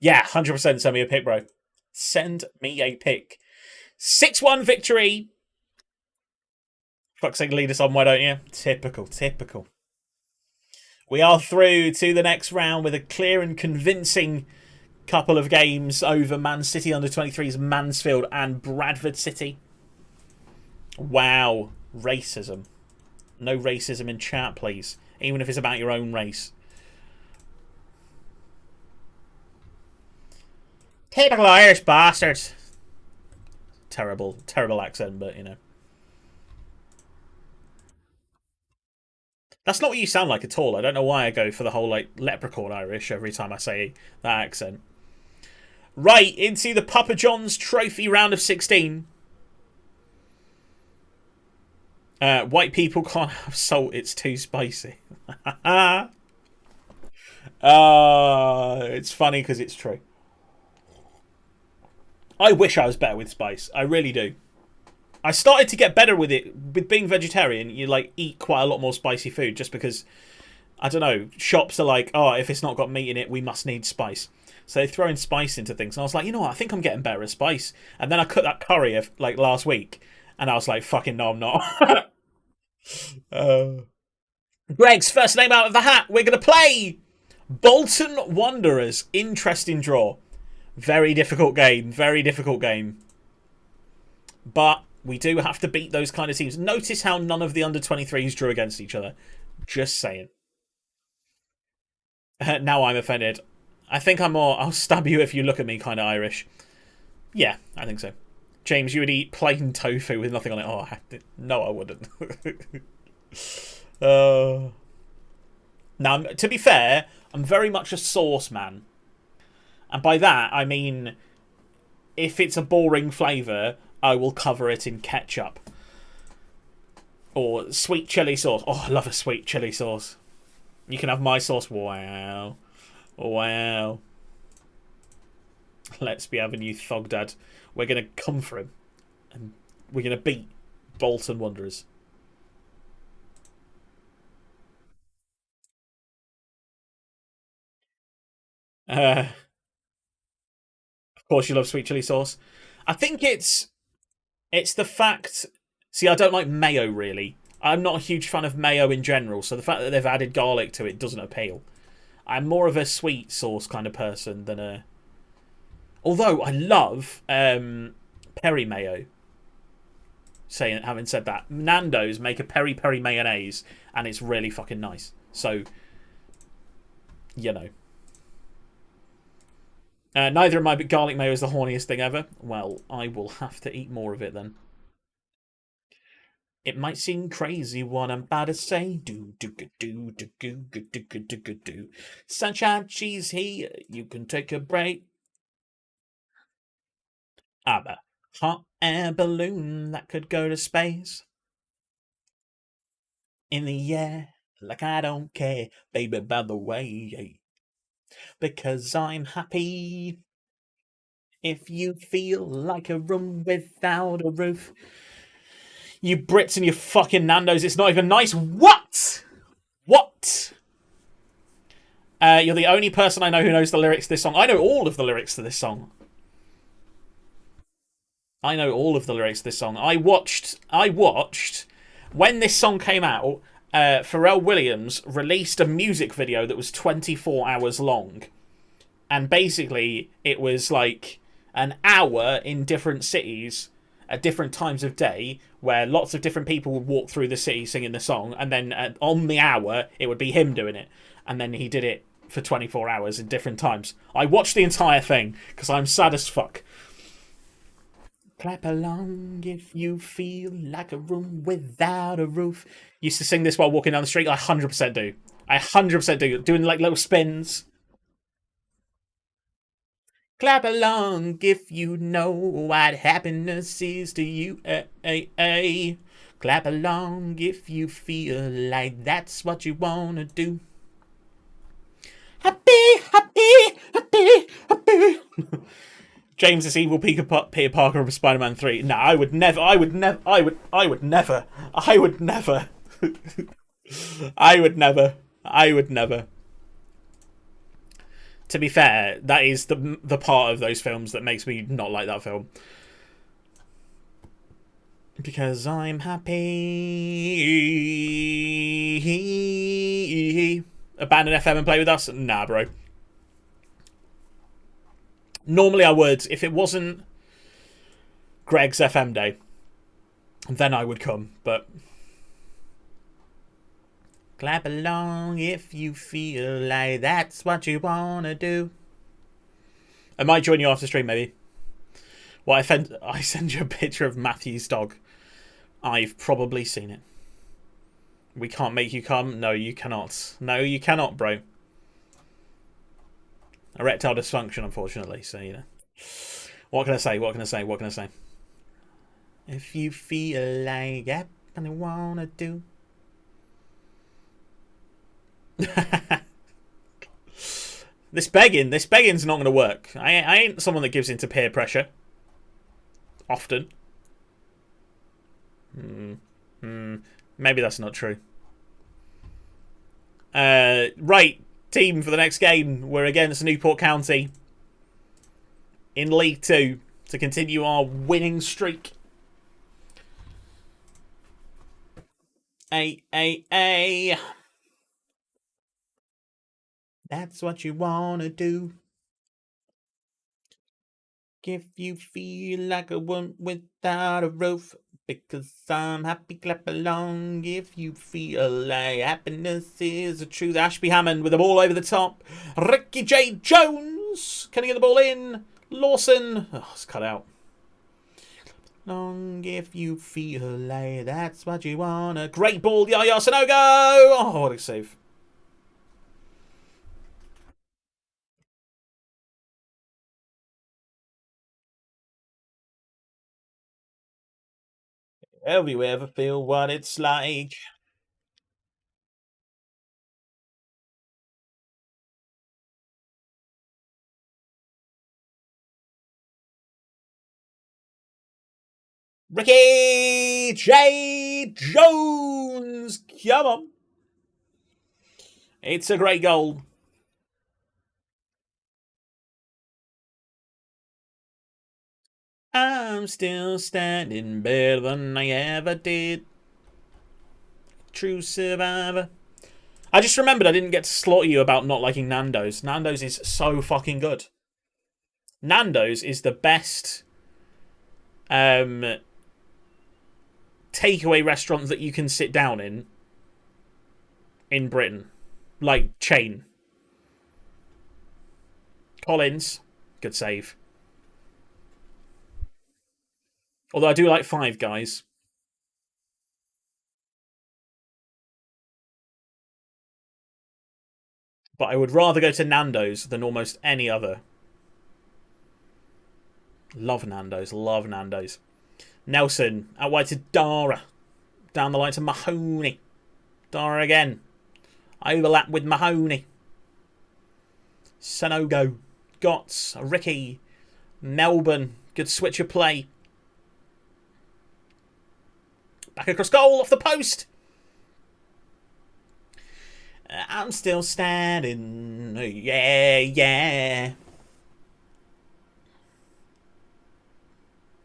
Yeah, 100% send me a pic, bro. Send me a pic. 6-1 victory. Fuck's sake, lead us on, why don't you? Typical. We are through to the next round with a clear and convincing couple of games over Man City under-23's Mansfield and Bradford City. Wow. Racism. No racism in chat, please. Even if it's about your own race. Typical Irish bastards. Terrible accent, but you know. That's not what you sound like at all. I don't know why I go for the whole like leprechaun Irish every time I say that accent. Right, into the Papa John's Trophy round of 16. White people can't have salt, it's too spicy. It's funny because it's true. I wish I was better with spice. I really do. I started to get better with it. With being vegetarian, you like eat quite a lot more spicy food just because, I don't know, shops are like, oh, if it's not got meat in it, we must need spice. So they throw in spice into things. And I was like, you know what, I think I'm getting better at spice. And then I cooked that curry like last week. And I was like, fucking no, I'm not. Greggs, first name out of the hat. We're going to play Bolton Wanderers. Interesting draw. Very difficult game. But we do have to beat those kind of teams. Notice how none of the under-23s drew against each other. Just saying. Now I'm offended. I think I'm more, I'll stab you if you look at me kind of Irish. Yeah, I think so. James, you would eat plain tofu with nothing on it. Oh, no, I wouldn't. Now, to be fair, I'm very much a sauce man. And by that, I mean, if it's a boring flavour, I will cover it in ketchup. Or sweet chilli sauce. Oh, I love a sweet chilli sauce. You can have my sauce. Wow. Wow. Let's be having you, Thogdad. We're going to come for him. And we're going to beat Bolton Wanderers. Of course you love sweet chili sauce. I think it's the fact... See, I don't like mayo, really. I'm not a huge fan of mayo in general, so the fact that they've added garlic to it doesn't appeal. I'm more of a sweet sauce kind of person than a... Although, I love peri mayo. Having said that, Nando's make a peri-peri mayonnaise, and it's really fucking nice. So, you know. Neither of my garlic mayo is the horniest thing ever. Well, I will have to eat more of it then. It might seem crazy what I'm about to say. Do. Sunshine, she's here. You can take a break. I'm a hot air balloon that could go to space. In the air, like I don't care, baby, by the way. Because I'm happy. If you feel like a room without a roof. You Brits and your fucking Nando's, it's not even nice. What? What? You're the only person I know who knows the lyrics to this song. I know all of the lyrics to this song. I know all of the lyrics to this song. I watched when this song came out. Pharrell Williams released a music video that was 24 hours long, and basically it was like an hour in different cities at different times of day, where lots of different people would walk through the city singing the song, and then on the hour it would be him doing it, and then he did it for 24 hours in different times. I watched the entire thing because I'm sad as fuck. Clap along if you feel like a room without a roof. Used to sing this while walking down the street. I 100% do. I 100% do. Doing like little spins. Clap along if you know what happiness is to you. Clap along if you feel like that's what you wanna do. Happy, happy, happy, happy. James is evil Peter Parker of Spider-Man 3. No, I would never. I would never. I would never. I would never. I would never. I would never. To be fair, that is the part of those films that makes me not like that film. Because I'm happy. Abandon FM and play with us? Nah, bro. Normally I would. If it wasn't Greg's FM day, then I would come. But clap along if you feel like that's what you want to do. I might join you after stream, maybe. Well, I send you a picture of Matthew's dog. I've probably seen it. We can't make you come. No, you cannot. No, you cannot, bro. Erectile dysfunction, unfortunately. So, you know. What can I say? What can I say? What can I say? If you feel like that and you wanna do. This begging's not gonna work. I ain't someone that gives into peer pressure. Often. Maybe that's not true. Right. Team for the next game. We're against Newport County in League 2 to continue our winning streak. Ay. That's what you wanna do. If you feel like a one without a roof, because I'm happy, clap along. If you feel like happiness is the truth. Ashby Hammond with the ball over the top. Ricky J. Jones. Can he get the ball in? Lawson. Oh, it's cut out. Long if you feel like that's what you want. A great ball, Yaya Sanogo. Oh, what a save. Have you ever feel what it's like? Ricky J. Jones. Come on. It's a great goal. I'm still standing better than I ever did. True survivor. I just remembered I didn't get to slaughter you about not liking Nando's. Nando's is so fucking good. Nando's is the best takeaway restaurant that you can sit down in Britain. Like, chain. Collins, good save. Although I do like Five Guys. But I would rather go to Nando's than almost any other. Love Nando's. Love Nando's. Nelson, out wide to Dara. Down the line to Mahoney. Dara again. Overlap with Mahoney. Sanogo. Gotts. Ricky. Melbourne. Good switch of play. Back across goal. Off the post. I'm still standing. Yeah.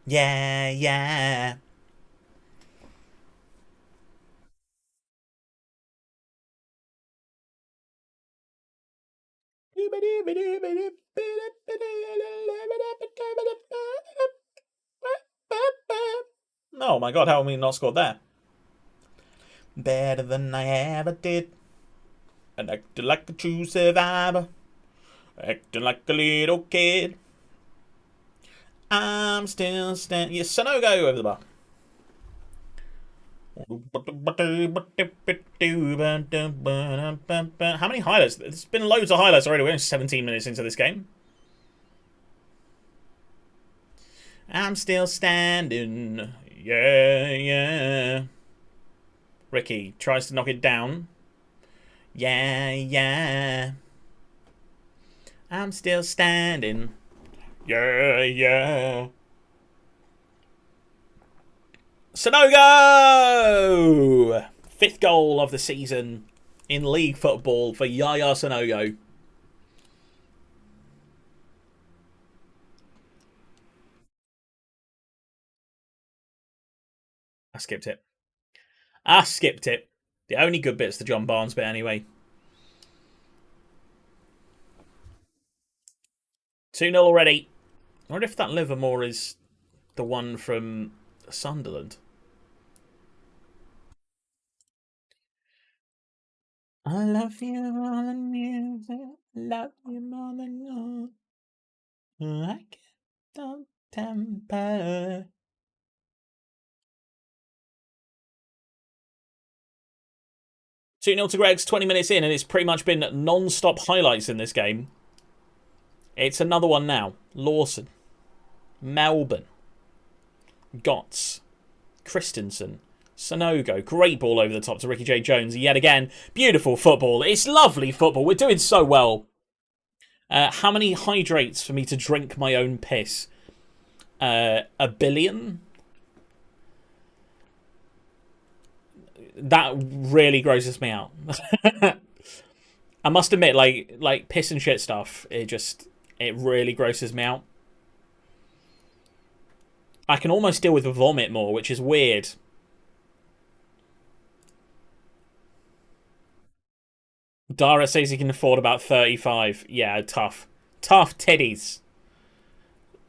Yeah, yeah. Oh my god, how have we not scored there? Better than I ever did. And acting like a true survivor. Acting like a little kid. I'm still standing. Yes, Sanogo over the bar. How many highlights? There's been loads of highlights already. We're only 17 minutes into this game. I'm still standing. Yeah, yeah. Ricky tries to knock it down. Yeah, yeah. I'm still standing. Yeah, yeah. Sanogo! Fifth goal of the season in league football for Yaya Sanogo. I skipped it. I skipped it. The only good bit's the John Barnes bit anyway. 2-0 already. I wonder if that Livermore is the one from Sunderland. I love you more than music. Love you more than all. I can't temper. 2-0 to Greggs, 20 minutes in, and it's pretty much been non-stop highlights in this game. It's another one now. Lawson. Melbourne. Gotts. Christensen. Sanogo. Great ball over the top to Ricky J. Jones yet again. Beautiful football. It's lovely football. We're doing so well. How many hydrates for me to drink my own piss? 1 billion? That really grosses me out. I must admit, like piss and shit stuff, it really grosses me out. I can almost deal with vomit more, which is weird. Dara says he can afford about 35. Yeah, tough. Tough titties.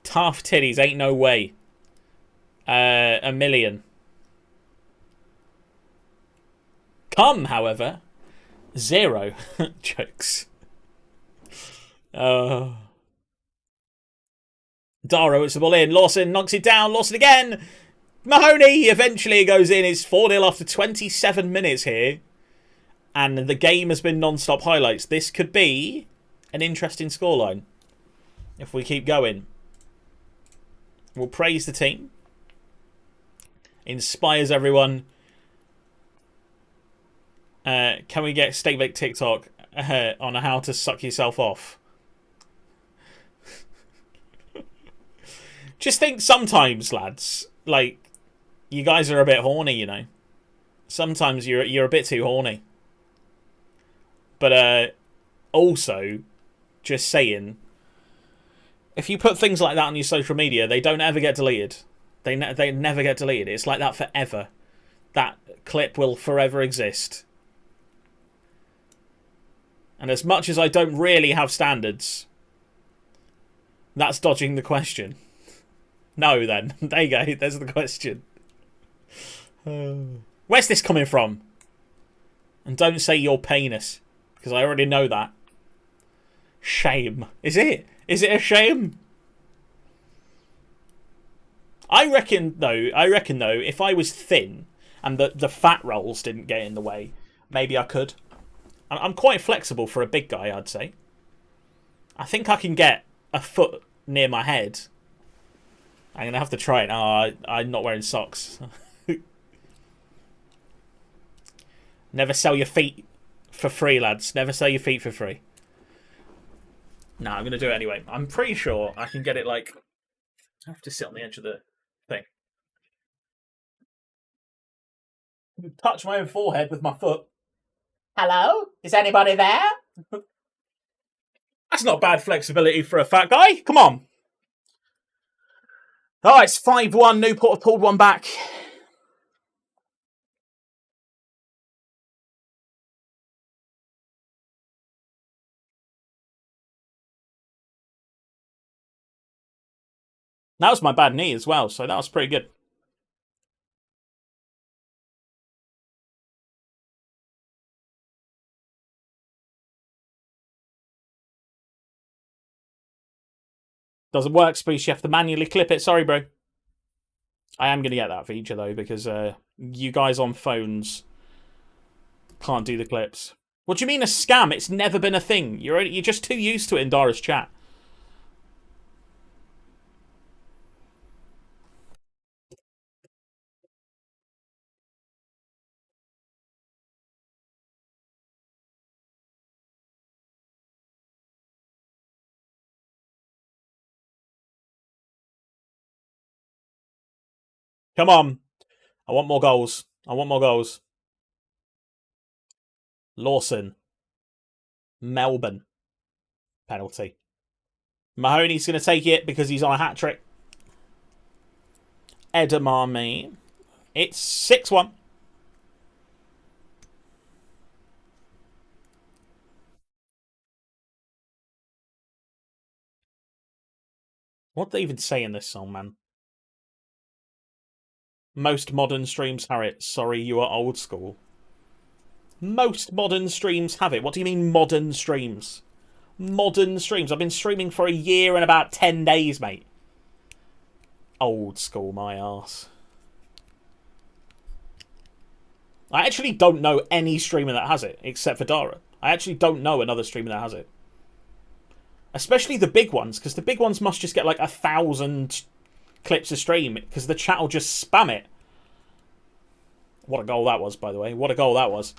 Tough titties, ain't no way. 1 million. Come, however, 0. Jokes. Dara puts the ball in. Lawson knocks it down. Lawson again. Mahoney eventually goes in. It's 4-0 after 27 minutes here. And the game has been non-stop highlights. This could be an interesting scoreline if we keep going. We'll praise the team. Inspires everyone. Can we get Steakbake TikTok on how to suck yourself off? Just think sometimes, lads, like, you guys are a bit horny, you know. Sometimes you're a bit too horny. But also, just saying, if you put things like that on your social media, they don't ever get deleted. They never get deleted. It's like that forever. That clip will forever exist. And as much as I don't really have standards, that's dodging the question. No, then. There you go. There's the question. Where's this coming from? And don't say your penis, because I already know that. Shame. Is it? Is it a shame? I reckon, though, if I was thin and the fat rolls didn't get in the way, maybe I could. I'm quite flexible for a big guy, I'd say. I think I can get a foot near my head. I'm going to have to try it. Oh, I'm not wearing socks. Never sell your feet for free, lads. Never sell your feet for free. No, I'm going to do it anyway. I'm pretty sure I can get it, like... I have to sit on the edge of the thing. Touch my own forehead with my foot. Hello? Is anybody there? That's not bad flexibility for a fat guy. Come on. Oh, it's 5-1. Newport have pulled one back. That was my bad knee as well, so that was pretty good. Doesn't work, Spleece. You have to manually clip it. Sorry, bro. I am going to get that feature, though, because you guys on phones can't do the clips. What do you mean a scam? It's never been a thing. You're just too used to it in Dara's chat. Come on. I want more goals. I want more goals. Lawson. Melbourne. Penalty. Mahoney's going to take it because he's on a hat-trick. Edamame. It's 6-1. What do they even say in this song, man? Most modern streams have it. Sorry, you are old school. Most modern streams have it. What do you mean modern streams? Modern streams. I've been streaming for a year and about 10 days, mate. Old school, my arse. I actually don't know any streamer that has it, except for Dara. I actually don't know another streamer that has it. Especially the big ones, because the big ones must just get like 1,000 clips a stream, because the chat will just spam it. What a goal that was, by the way. What a goal that was.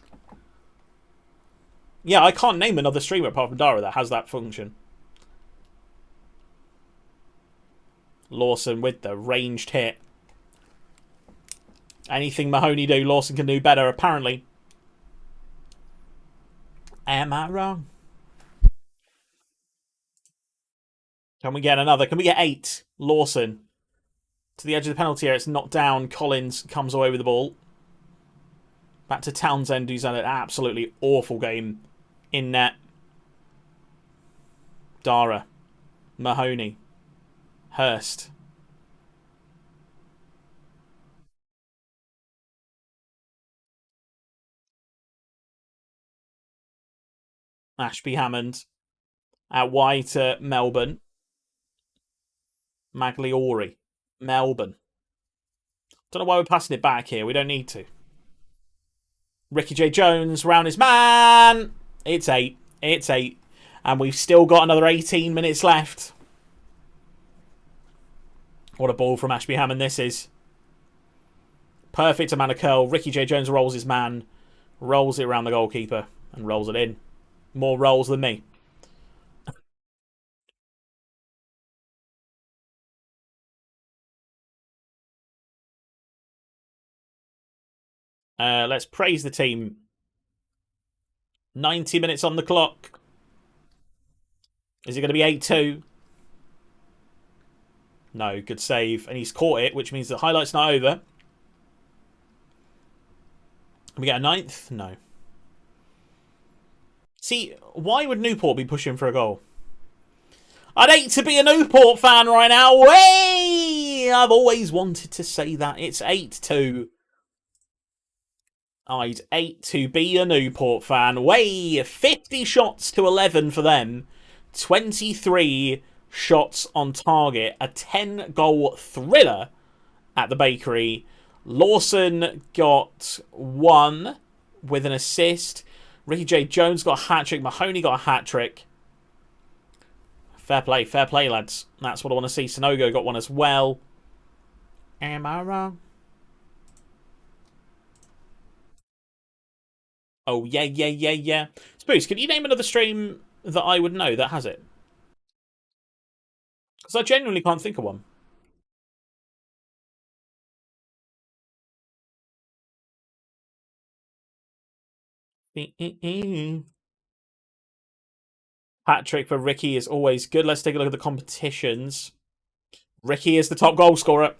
Yeah, I can't name another streamer apart from Dara that has that function. Lawson with the ranged hit. Anything Mahoney do, Lawson can do better, apparently. Am I wrong? Can we get another? Can we get 8? Lawson. To the edge of the penalty area. It's knocked down. Collins comes away with the ball. Back to Townsend, who's had an absolutely awful game in net. Dara. Mahoney. Hurst. Ashby Hammond. Out wide to Melbourne. Magliori. Melbourne. Don't know why we're passing it back here. We don't need to. Ricky J. Jones round his man. It's 8. It's 8. And we've still got another 18 minutes left. What a ball from Ashby Hammond this is. Perfect amount of curl. Ricky J. Jones rolls his man. Rolls it around the goalkeeper. And rolls it in. More rolls than me. Let's praise the team. 90 minutes on the clock. Is it going to be 8-2? No, good save. And he's caught it, which means the highlight's not over. Can we get a 9th? No. See, why would Newport be pushing for a goal? I'd hate to be a Newport fan right now. Way! I've always wanted to say that. It's 8-2. I'd hate to be a Newport fan. Way! 50 shots to 11 for them. 23 shots on target. A 10-goal thriller at the Bakery. Lawson got 1 with an assist. Ricky J. Jones got a hat-trick. Mahoney got a hat-trick. Fair play, lads. That's what I want to see. Sonogo got one as well. Am I wrong? Oh, yeah. Spruce, can you name another stream that I would know that has it? Because I genuinely can't think of one. Hat trick for Ricky is always good. Let's take a look at the competitions. Ricky is the top goal scorer.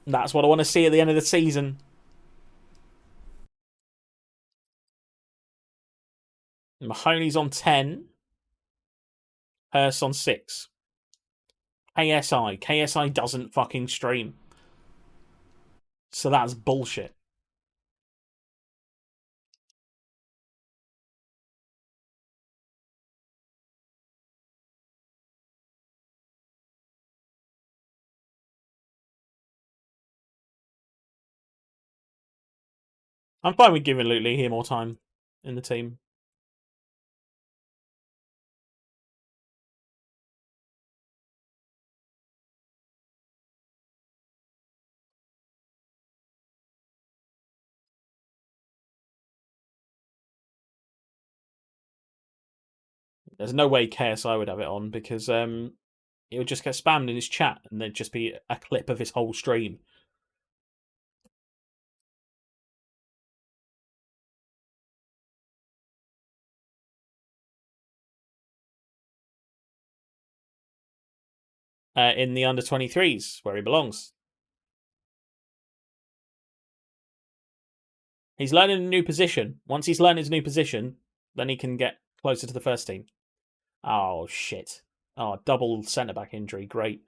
That's what I want to see at the end of the season. Mahoney's on 10. Hurst on 6. KSI. KSI doesn't fucking stream. So that's bullshit. I'm fine with giving Luke Lee here more time in the team. There's no way KSI would have it on because it would just get spammed in his chat and there'd just be a clip of his whole stream. In the under 23s, where he belongs. He's learning a new position. Once he's learned his new position, then he can get closer to the first team. Oh, shit. Oh, double centre-back injury. Great.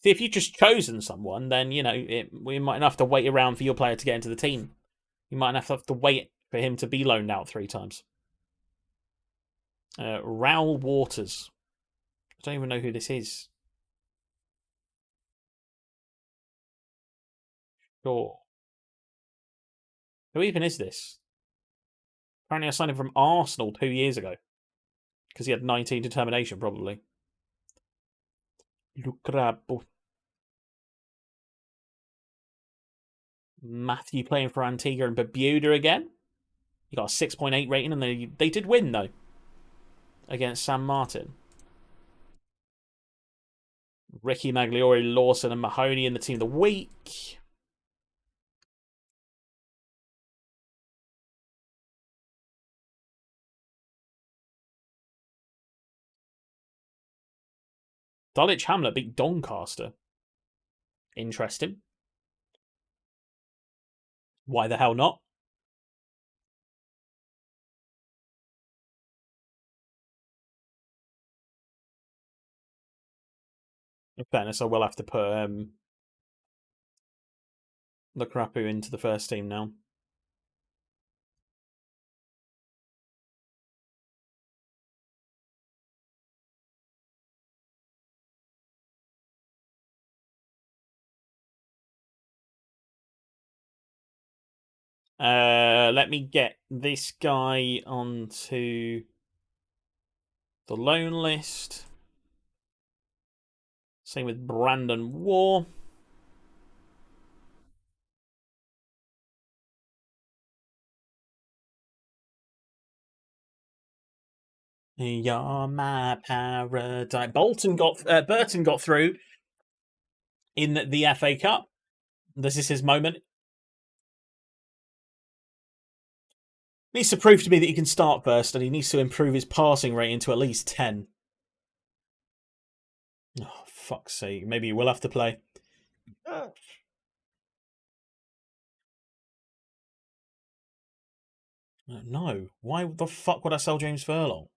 See, if you've just chosen someone, then, you know, we might not have to wait around for your player to get into the team. You might have to wait for him to be loaned out 3 times. Raoul Waters. I don't even know who this is. Sure. Who even is this? Apparently I signed him from Arsenal 2 years ago. Because he had 19 determination, probably. Lucrabo. Matthew playing for Antigua and Barbuda again. He got a 6.8 rating, and they did win, though. Against San Martin. Ricky Magliori, Lawson, and Mahoney in the team of the week. Dulwich Hamlet beat Doncaster. Interesting. Why the hell not? In fairness, I will have to put Lukrapu into the first team now. Let me get this guy onto the loan list. Same with Brandon War. You're my paradise. Burton got through in the FA Cup. This is his moment. He needs to prove to me that he can start first, and he needs to improve his passing rating to at least 10. Oh, fuck's sake. Maybe he will have to play. No. Why the fuck would I sell James Furlong?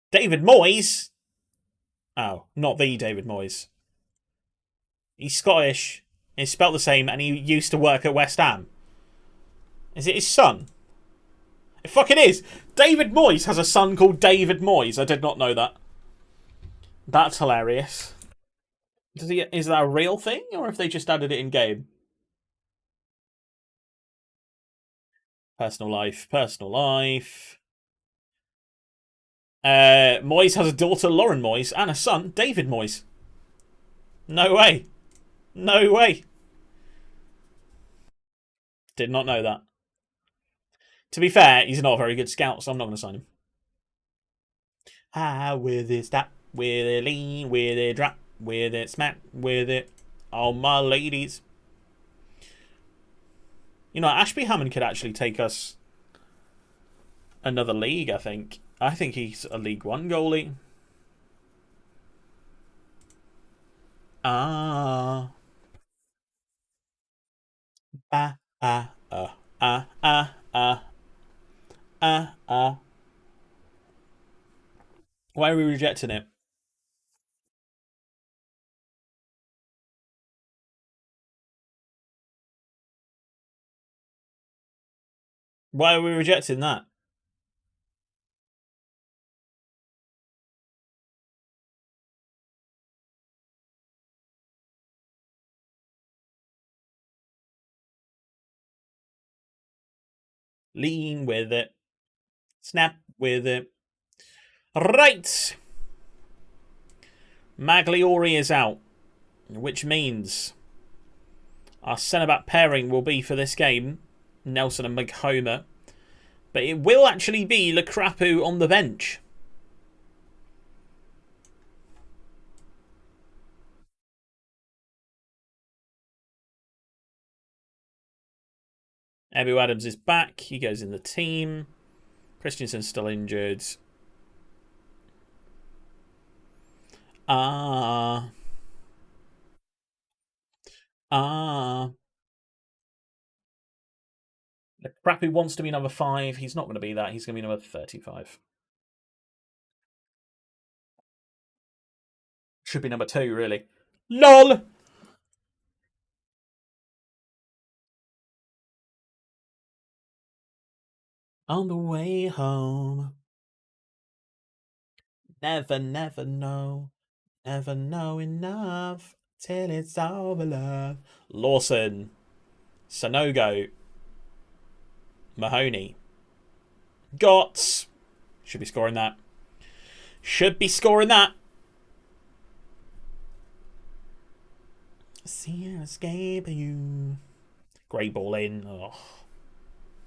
David Moyes? Oh, not the David Moyes. He's Scottish. He's spelt the same, and he used to work at West Ham. Is it his son? It fucking is. David Moyes has a son called David Moyes. I did not know that. That's hilarious. Is that a real thing, or if they just added it in game? Personal life. Moyes has a daughter, Lauren Moyes, and a son, David Moyes. No way. No way. Did not know that. To be fair, he's not a very good scout, so I'm not going to sign him. With his tap, with a lean, with a drop. with it. Smack with it. Oh, my ladies. You know, Ashby Hammond could actually take us another league, I think. I think he's a League One goalie. Ah. Ah, ah, ah, ah, ah, ah, ah. Why are we rejecting it? Why are we rejecting that? Lean with it. Snap with it. Right. Magliori is out, which means our centre-back pairing will be for this game Nelson and McHomer. But it will actually be Lukaku on the bench. Ebu Adams is back. He goes in the team. Christensen's still injured. Ah. Lukaku wants to be number 5. He's not going to be that. He's going to be number 35. Should be number 2, really. LOL! On the way home. Never, never know. Never know enough till it's over love. Lawson. Sanogo. Mahoney. Gotts. Should be scoring that. Should be scoring that. See her escape you. Great ball in. Oh,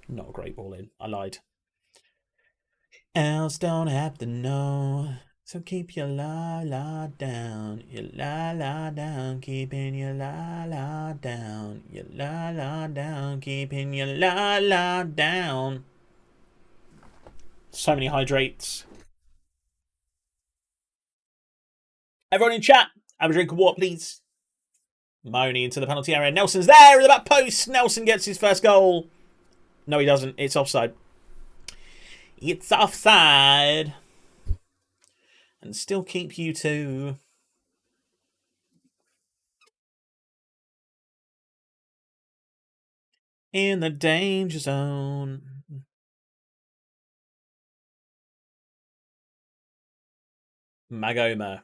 not a great ball in. I lied. Else don't have to know. So keep your la la down. Your la la down. Keeping your la la down. Your la la down. Keeping your la la down. So many hydrates. Everyone in chat, have a drink of water, please. Mahoney into the penalty area. Nelson's there in the back post. Nelson gets his first goal. No, he doesn't. It's offside. It's offside. And still keep you two. In the danger zone. Magoma.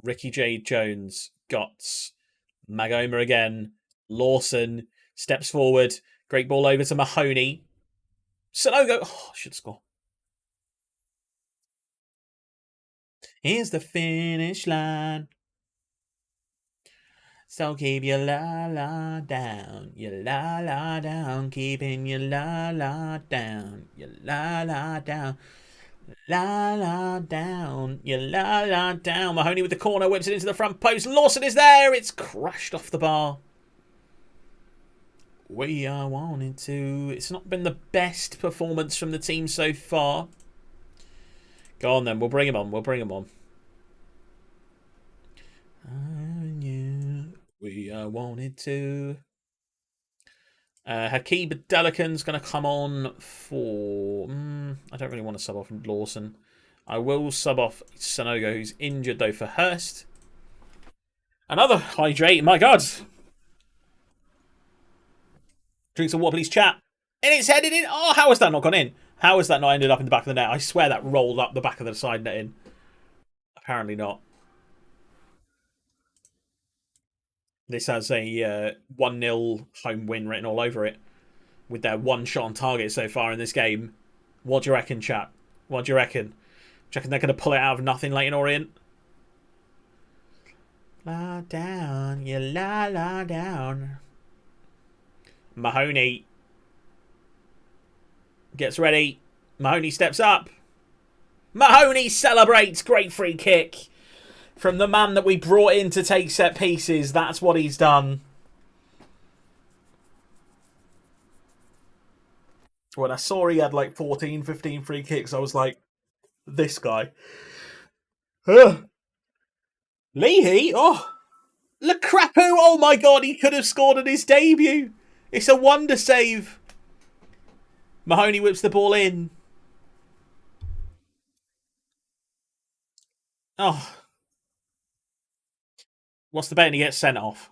Ricky J. Jones. Gotts. Magoma again. Lawson steps forward. Great ball over to Mahoney. Sanogo. Oh, should score. Here's the finish line. So keep your la la down, your la la down, keeping your la la down, your la la down, la la down, your la la down. Mahoney with the corner, whips it into the front post. Lawson is there. It's crashed off the bar. We are wanting to. It's not been the best performance from the team so far. Go on then. We'll bring him on. We'll bring him on. We wanted to. Hakeem Delican's going to come on for. I don't really want to sub off Lawson. I will sub off Sanogo, who's injured though for Hurst. Another hydrate. My God. Drink some water, please, chat. And it's headed in. Oh, how has that not gone in? How has that not ended up in the back of the net? I swear that rolled up the back of the side net in. Apparently not. This has a 1-0 home win written all over it. With their one shot on target so far in this game. What do you reckon, chat? What do you reckon? Do you reckon they're going to pull it out of nothing, Leyton Orient? La down, you la down. Mahoney gets ready. Mahoney steps up. Mahoney celebrates. Great free kick. From the man that we brought in to take set pieces, that's what he's done. When I saw he had like 14, 15 free kicks, I was like, this guy. Leahy? Oh, Lukaku! Oh my god, he could have scored on his debut. It's a wonder save. Mahoney whips the ball in. Oh. What's the bet? And he gets sent off.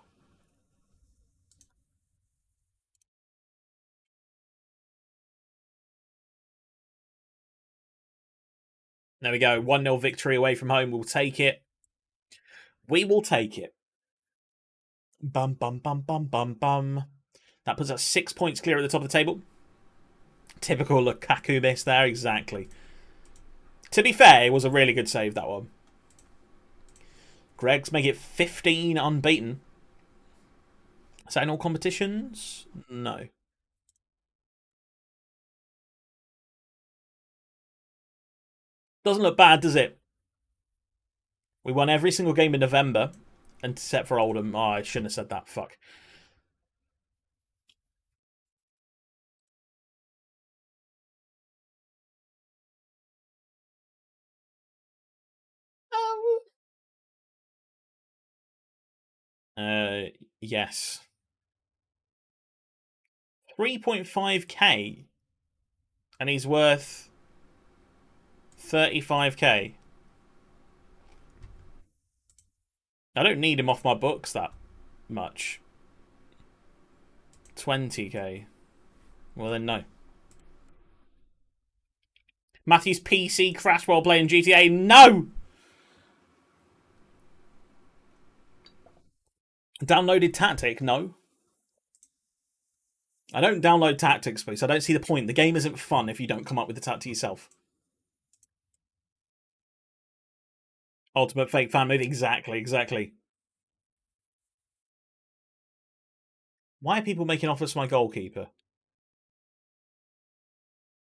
There we go. 1-0 victory away from home. We'll take it. We will take it. Bum, bum, bum, bum, bum, bum. That puts us 6 points clear at the top of the table. Typical Lukaku miss there, exactly. To be fair, it was a really good save, that one. Greggs make it 15 unbeaten. Is that in all competitions? No. Doesn't look bad, does it? We won every single game in November, except for Oldham. Oh, I shouldn't have said that. Fuck. Yes. 3.5k, and he's worth 35k. I don't need him off my books that much. 20k. Well then, no. Matthew's PC crashed while playing GTA. No! Downloaded Tactic? No. I don't download tactics, please. I don't see the point. The game isn't fun if you don't come up with the tactic yourself. Ultimate fake fan move. Exactly, exactly. Why are people making offers for my goalkeeper?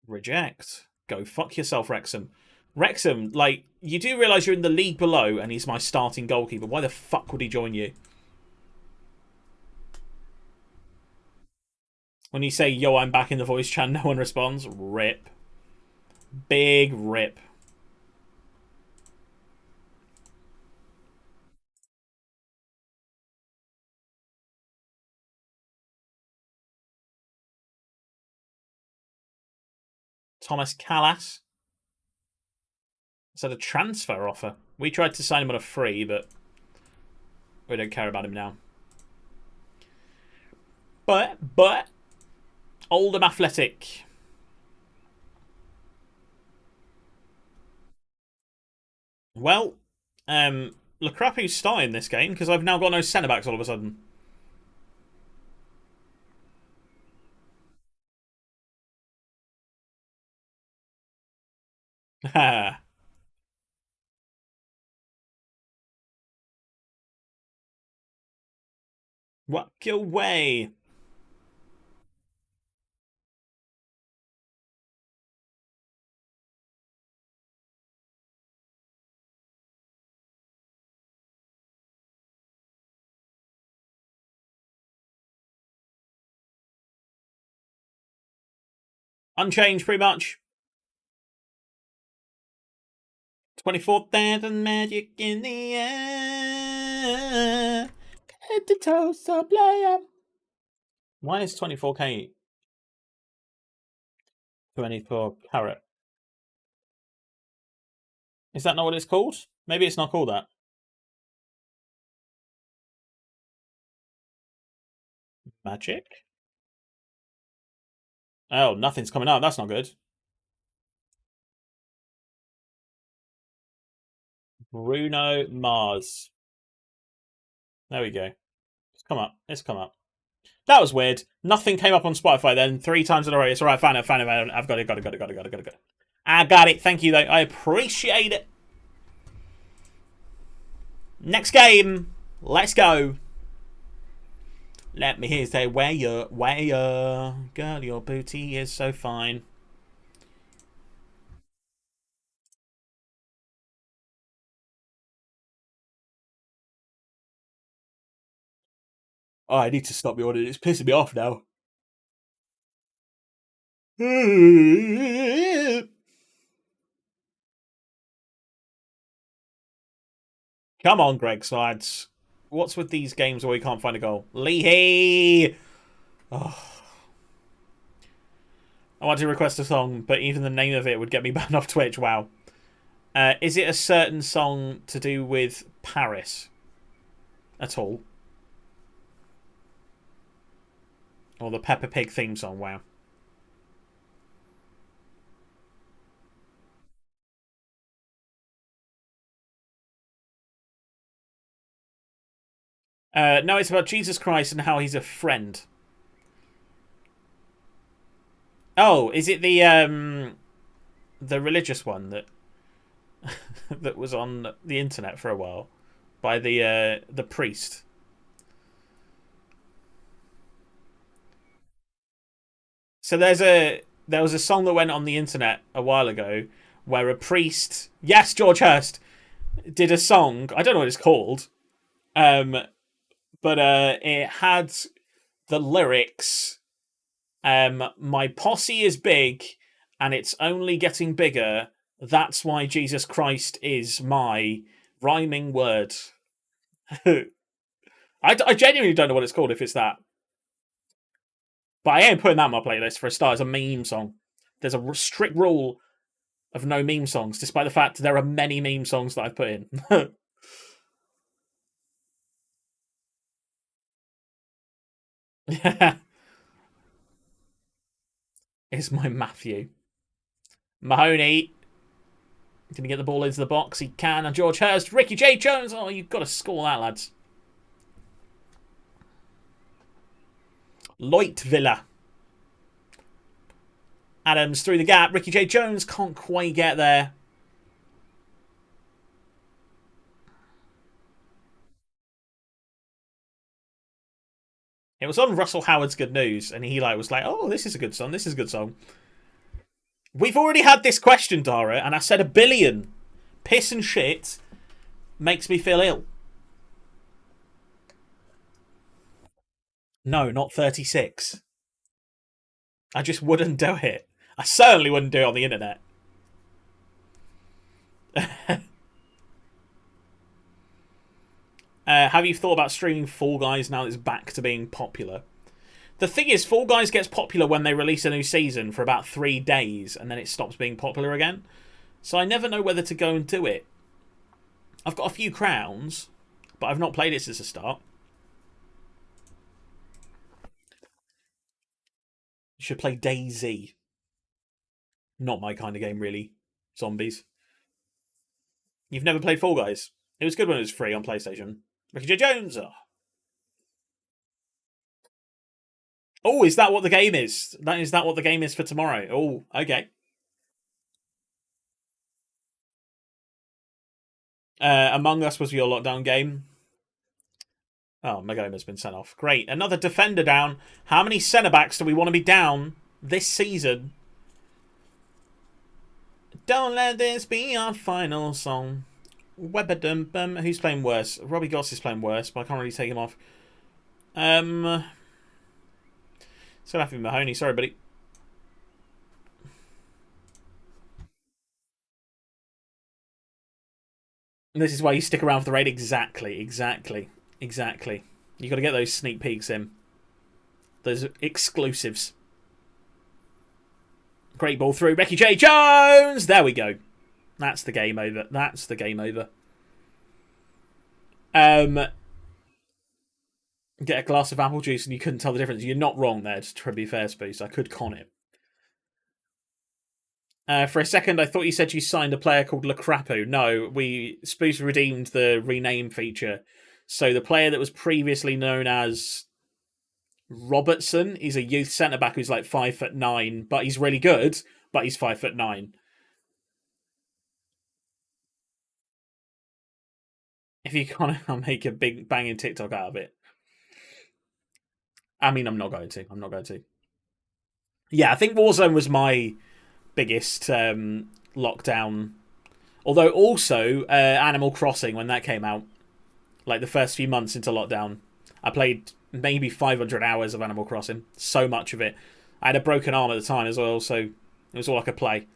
Reject. Go fuck yourself, Wrexham. Wrexham, like, you do realise you're in the league below and he's my starting goalkeeper. Why the fuck would he join you? When you say, yo, I'm back in the voice chat, no one responds. Rip. Big rip. Thomas Callas. Is that a transfer offer? We tried to sign him on a free, but we don't care about him now. But Oldham Athletic. Well, Lukaku's starting this game because I've now got no centre backs all of a sudden. Ha. Walk your way. Unchanged, pretty much. 24,000 magic in the air. Head to toe, so player. Why is 24k 24 carat? Is that not what it's called? Maybe it's not called that. Magic? Oh, nothing's coming up. That's not good. Bruno Mars. There we go. It's come up. It's come up. That was weird. Nothing came up on Spotify then 3 times in a row. It's alright, found it. I've got it. I got it. Thank you, though. I appreciate it. Next game. Let's go. Let me hear say, where you? Girl, your booty is so fine. Oh, I need to stop yawning. It's pissing me off now. Come on, Greg Slides. What's with these games where we can't find a goal? Leahy! Oh. I want to request a song, but even the name of it would get me banned off Twitch. Wow. Is it a certain song to do with Paris? At all? Or the Peppa Pig theme song? Wow. No, it's about Jesus Christ and how he's a friend. Oh, is it the religious one that that was on the internet for a while by the priest? So there was a song that went on the internet a while ago where a priest, yes, George Hurst, did a song. I don't know what it's called, but it had the lyrics. My posse is big, and it's only getting bigger. That's why Jesus Christ is my rhyming word. I genuinely don't know what it's called if it's that. But I am putting that on my playlist for a start as a meme song. There's a strict rule of no meme songs, despite the fact there are many meme songs that I've put in. It's my Matthew. Mahoney. Can he get the ball into the box? He can. And George Hurst. Ricky J. Jones. Oh, you've got to score that, lads. Loit Villa. Adams through the gap. Ricky J. Jones can't quite get there. It was on Russell Howard's Good News, and he was like, "Oh, this is a good song. This is a good song." We've already had this question, Dara, and I said a billion. Piss and shit makes me feel ill. No, not 36. I just wouldn't do it. I certainly wouldn't do it on the internet. Have you thought about streaming Fall Guys now that it's back to being popular? The thing is, Fall Guys gets popular when they release a new season for about 3 days, and then it stops being popular again. So I never know whether to go and do it. I've got a few crowns, but I've not played it since the start. You should play DayZ. Not my kind of game, really. Zombies. You've never played Fall Guys? It was good when it was free on PlayStation. Ricky J. Jones. Oh, is that what the game is? Is that what the game is for tomorrow? Oh, okay. Among Us was your lockdown game. Oh, Megoma's been sent off. Great. Another defender down. How many centre backs do we want to be down this season? Don't let this be our final song. Webadum. Who's playing worse? Robbie Goss is playing worse, but I can't really take him off. So happy Mahoney. Sorry, buddy. And this is why you stick around for the raid. Exactly. You got to get those sneak peeks in. Those exclusives. Great ball through. Ricky J. Jones! There we go. That's the game over. Get a glass of apple juice and you couldn't tell the difference. You're not wrong there, to be fair, Spoose. I could con it. For a second, I thought you said you signed a player called Lacrapu. No, Spoose redeemed the rename feature. So the player that was previously known as Robertson is a youth centre back who's like 5'9", but he's really good. But he's 5'9". If you kind of make a big banging TikTok out of it. I mean, I'm not going to. Yeah, I think Warzone was my biggest lockdown. Although also Animal Crossing, when that came out, like the first few months into lockdown, I played maybe 500 hours of Animal Crossing. So much of it. I had a broken arm at the time as well, so it was all I could play.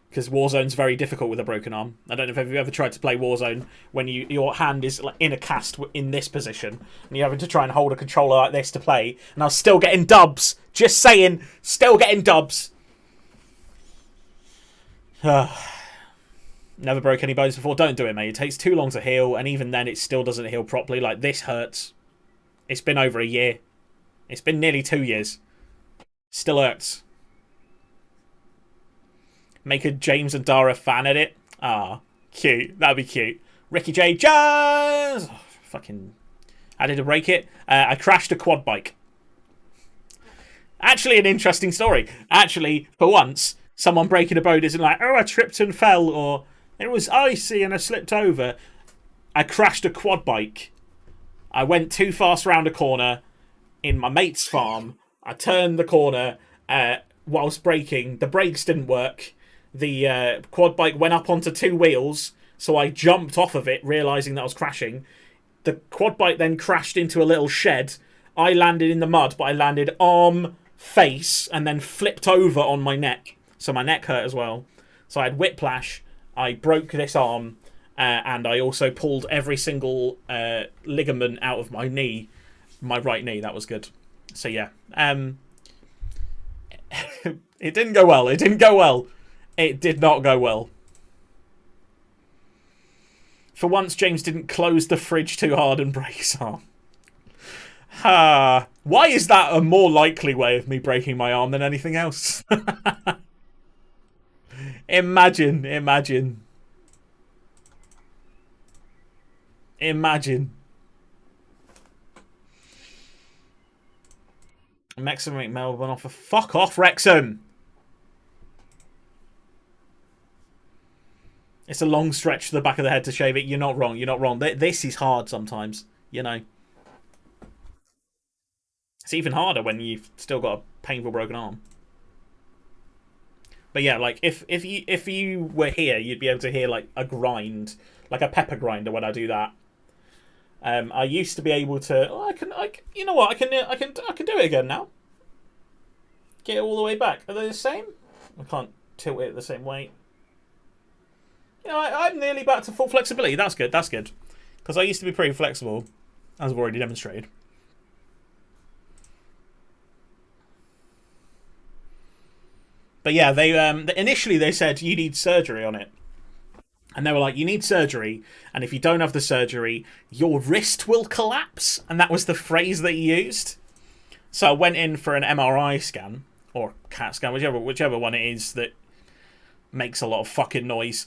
Because Warzone's very difficult with a broken arm. I don't know if you've ever tried to play Warzone when your hand is like in a cast in this position and you're having to try and hold a controller like this to play, and I was still getting dubs. Just saying, still getting dubs. Never broke any bones before. Don't do it, mate. It takes too long to heal, and even then it still doesn't heal properly. Like, this hurts. It's been over a year. It's been nearly 2 years. Still hurts. Make a James and Dara fan edit. Ah, cute. That'd be cute. Ricky J. Jones! Oh, fucking... How did I break it? I crashed a quad bike. Actually, an interesting story. Actually, for once, someone breaking a boat isn't like, oh, I tripped and fell, or it was icy and I slipped over. I crashed a quad bike. I went too fast round a corner in my mate's farm. I turned the corner whilst braking. The brakes didn't work. The quad bike went up onto 2 wheels, so I jumped off of it, realising that I was crashing. The quad bike then crashed into a little shed. I landed in the mud, but I landed arm, face, and then flipped over on my neck. So my neck hurt as well. So I had whiplash. I broke this arm, and I also pulled every single ligament out of my knee. My right knee, that was good. So yeah. It didn't go well. It didn't go well. It did not go well. For once, James didn't close the fridge too hard and break his arm. Why is that a more likely way of me breaking my arm than anything else? Imagine. Wrexham make Melbourne offer. Fuck off, Wrexham! It's a long stretch to the back of the head to shave it. You're not wrong. You're not wrong. This is hard sometimes, you know. It's even harder when you've still got a painful broken arm. But yeah, like if you were here, you'd be able to hear like a grind, like a pepper grinder when I do that. I used to be able to. Oh, you know what? I can do it again now. Get it all the way back. Are they the same? I can't tilt it the same way. You know, I'm nearly back to full flexibility. That's good. That's good. Because I used to be pretty flexible, as I've already demonstrated. But yeah, they initially they said you need surgery on it. And they were like, you need surgery, and if you don't have the surgery, your wrist will collapse. And that was the phrase that he used. So I went in for an MRI scan, or CAT scan, whichever one it is that makes a lot of fucking noise.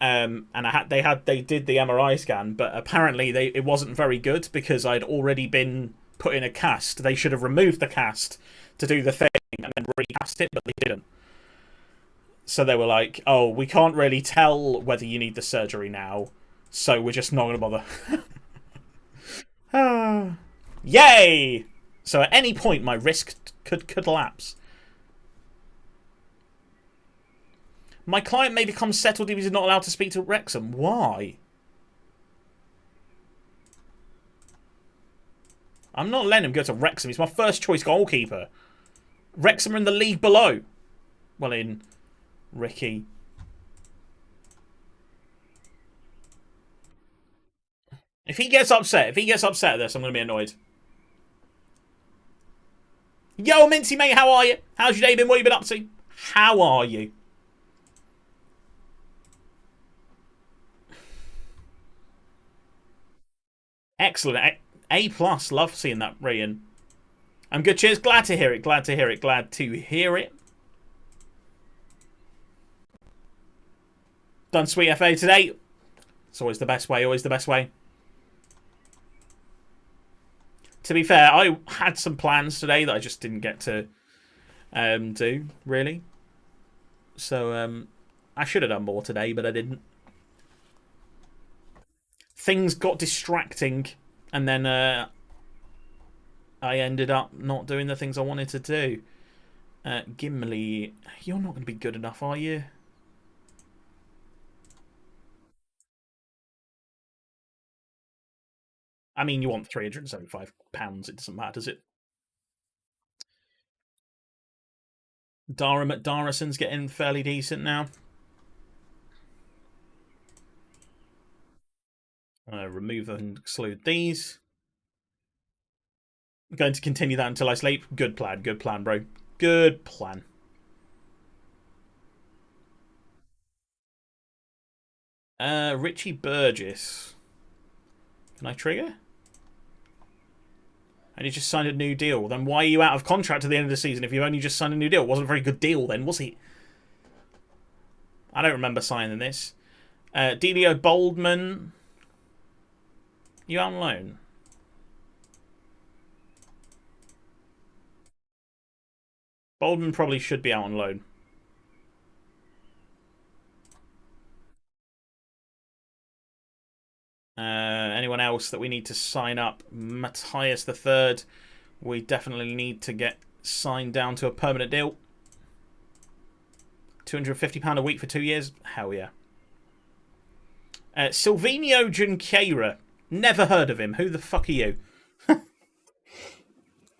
And they did the MRI scan, but apparently it wasn't very good because I'd already been put in a cast. They should have removed the cast to do the thing and then recast it, but they didn't. So they were like, oh, we can't really tell whether you need the surgery now, so we're just not going to bother. Yay! So at any point, my wrist could collapse. My client may become settled if he's not allowed to speak to Wrexham. Why? I'm not letting him go to Wrexham. He's my first choice goalkeeper. Wrexham are in the league below. Well, in Ricky. If he gets upset at this, I'm going to be annoyed. Yo, Mincy, mate, how are you? How's your day been? What have you been up to? How are you? Excellent. A+. Love seeing that, Ryan. I'm good, cheers. Glad to hear it. Glad to hear it. Glad to hear it. Done Sweet FA today. It's always the best way. Always the best way. To be fair, I had some plans today that I just didn't get to do, really. So, I should have done more today, but I didn't. Things got distracting, and then I ended up not doing the things I wanted to do. Gimli, you're not going to be good enough, are you? I mean, you want £375. It doesn't matter, does it? Dara McDarrison's getting fairly decent now. Remove and exclude these. I'm going to continue that until I sleep. Good plan, bro. Good plan. Richie Burgess. Can I trigger? And he just signed a new deal. Then why are you out of contract at the end of the season if you only just signed a new deal? It wasn't a very good deal then, was it? I don't remember signing this. Delio Boldman. You out on loan? Boldman probably should be out on loan. Anyone else that we need to sign up? Matthias the Third. We definitely need to get signed down to a permanent deal. £250 a week for 2 years? Hell yeah. Silvino Junqueira. Never heard of him. Who the fuck are you?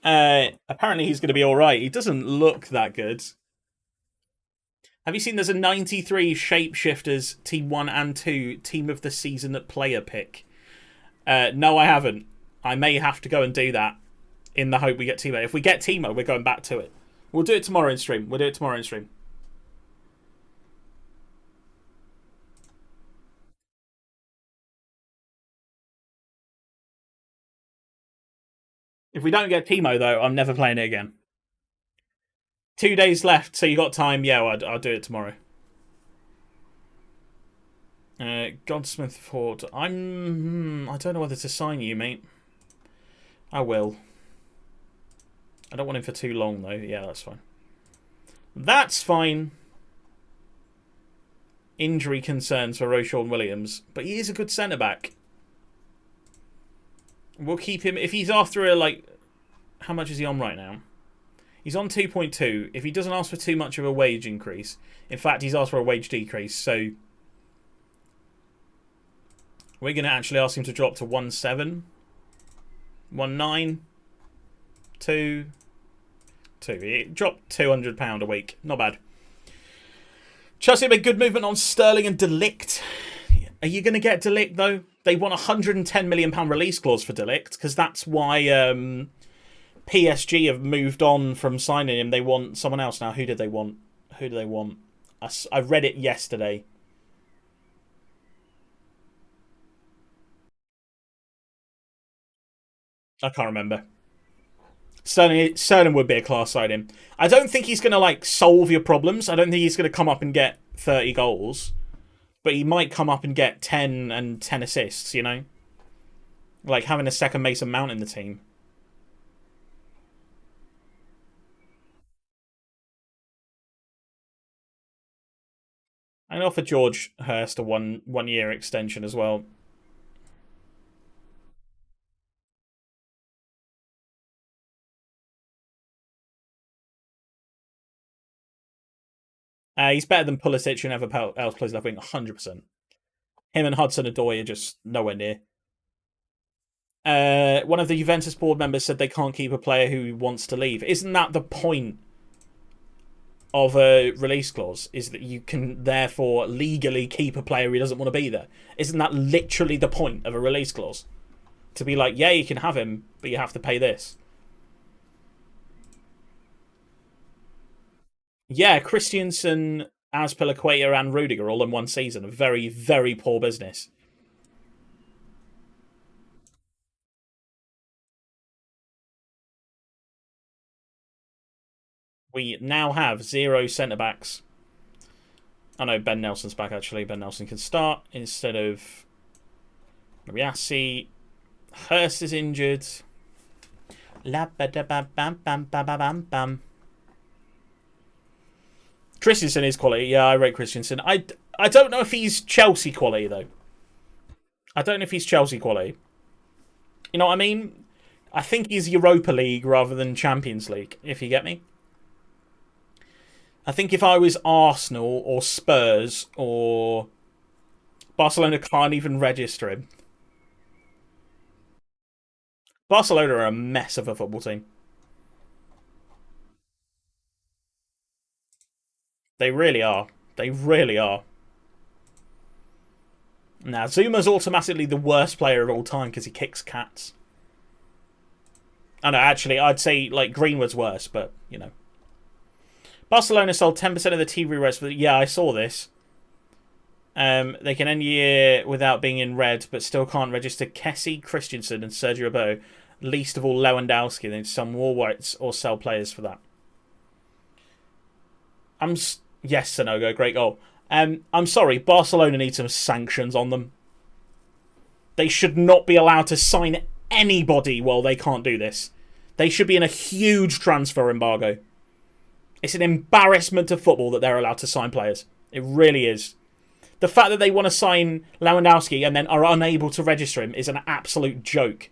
Apparently he's going to be alright. He doesn't look that good. Have you seen there's a 93 Shapeshifters Team 1 and 2 Team of the Season player pick? No, I haven't. I may have to go and do that in the hope we get Timo. If we get Timo, we're going back to it. We'll do it tomorrow in stream. If we don't get Timo, though, I'm never playing it again. 2 days left, so you got time. Yeah, I'll do it tomorrow. Godsmith Ford. I don't know whether to sign you, mate. I will. I don't want him for too long, though. Yeah, that's fine. That's fine. Injury concerns for Roshan Williams, but he is a good centre-back. We'll keep him. If he's after a, like... How much is he on right now? He's on 2.2. If he doesn't ask for too much of a wage increase... In fact, he's asked for a wage decrease, so... We're going to actually ask him to drop to 1.7. 1.9. 2. He dropped £200 a week. Not bad. Chelsea made good movement on Sterling and De Ligt. Are you going to get De Ligt, though? They want a £110 million release clause for De Ligt, because that's why PSG have moved on from signing him. They want someone else now. Who did they want? I read it yesterday. I can't remember. Sterling would be a class signing. I don't think he's going to like solve your problems. I don't think he's going to come up and get 30 goals. But he might come up and get 10 and 10 assists, you know? Like having a second Mason Mount in the team. And offer George Hurst a one year extension as well. He's better than Pulisic, who never else plays left wing, 100%. Him and Hudson-Odoi are just nowhere near. One of the Juventus board members said they can't keep a player who wants to leave. Isn't that the point of a release clause? Is that you can therefore legally keep a player who doesn't want to be there? Isn't that literally the point of a release clause? To be like, yeah, you can have him, but you have to pay this. Yeah, Christiansen, Azpilicueta and Rudiger all in one season. A very, very poor business. We now have 0 centre-backs. I know Ben Nelson's back, actually. Ben Nelson can start instead of Riassi. Hurst is injured. La ba da ba bam bam ba ba bam bam. Christensen is quality. Yeah, I rate Christensen. I don't know if he's Chelsea quality, though. I don't know if he's Chelsea quality. You know what I mean? I think he's Europa League rather than Champions League, if you get me. I think if I was Arsenal or Spurs or Barcelona, can't even register him. Barcelona are a mess of a football team. They really are. They really are. Now, Zuma's automatically the worst player of all time because he kicks cats. I know, actually, I'd say, like, Greenwood's worse, but, you know. Barcelona sold 10% of the TV rights for... Yeah, I saw this. They can end year without being in red, but still can't register Kessie, Christensen, and Sergio Roberto. Least of all Lewandowski. They need some more rights or sell players for that. Yes, Sonogo, great goal. I'm sorry, Barcelona need some sanctions on them. They should not be allowed to sign anybody while they can't do this. They should be in a huge transfer embargo. It's an embarrassment to football that they're allowed to sign players. It really is. The fact that they want to sign Lewandowski and then are unable to register him is an absolute joke.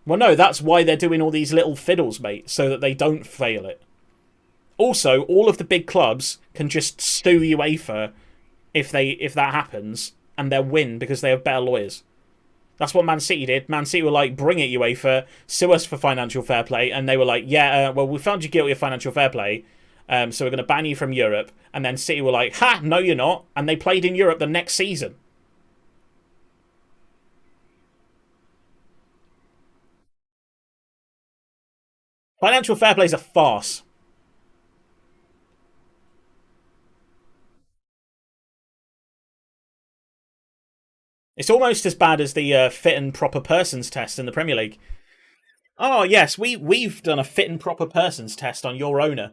Well, no, that's why they're doing all these little fiddles, mate, so that they don't fail it. Also, all of the big clubs can just sue UEFA if that happens, and they'll win because they have better lawyers. That's what Man City did. Man City were like, bring it, UEFA, sue us for financial fair play. And they were like, yeah, well, we found you guilty of financial fair play, so we're going to ban you from Europe. And then City were like, ha, no, you're not. And they played in Europe the next season. Financial fair play is a farce. It's almost as bad as the fit and proper persons test in the Premier League. Oh, yes, we've done a fit and proper persons test on your owner.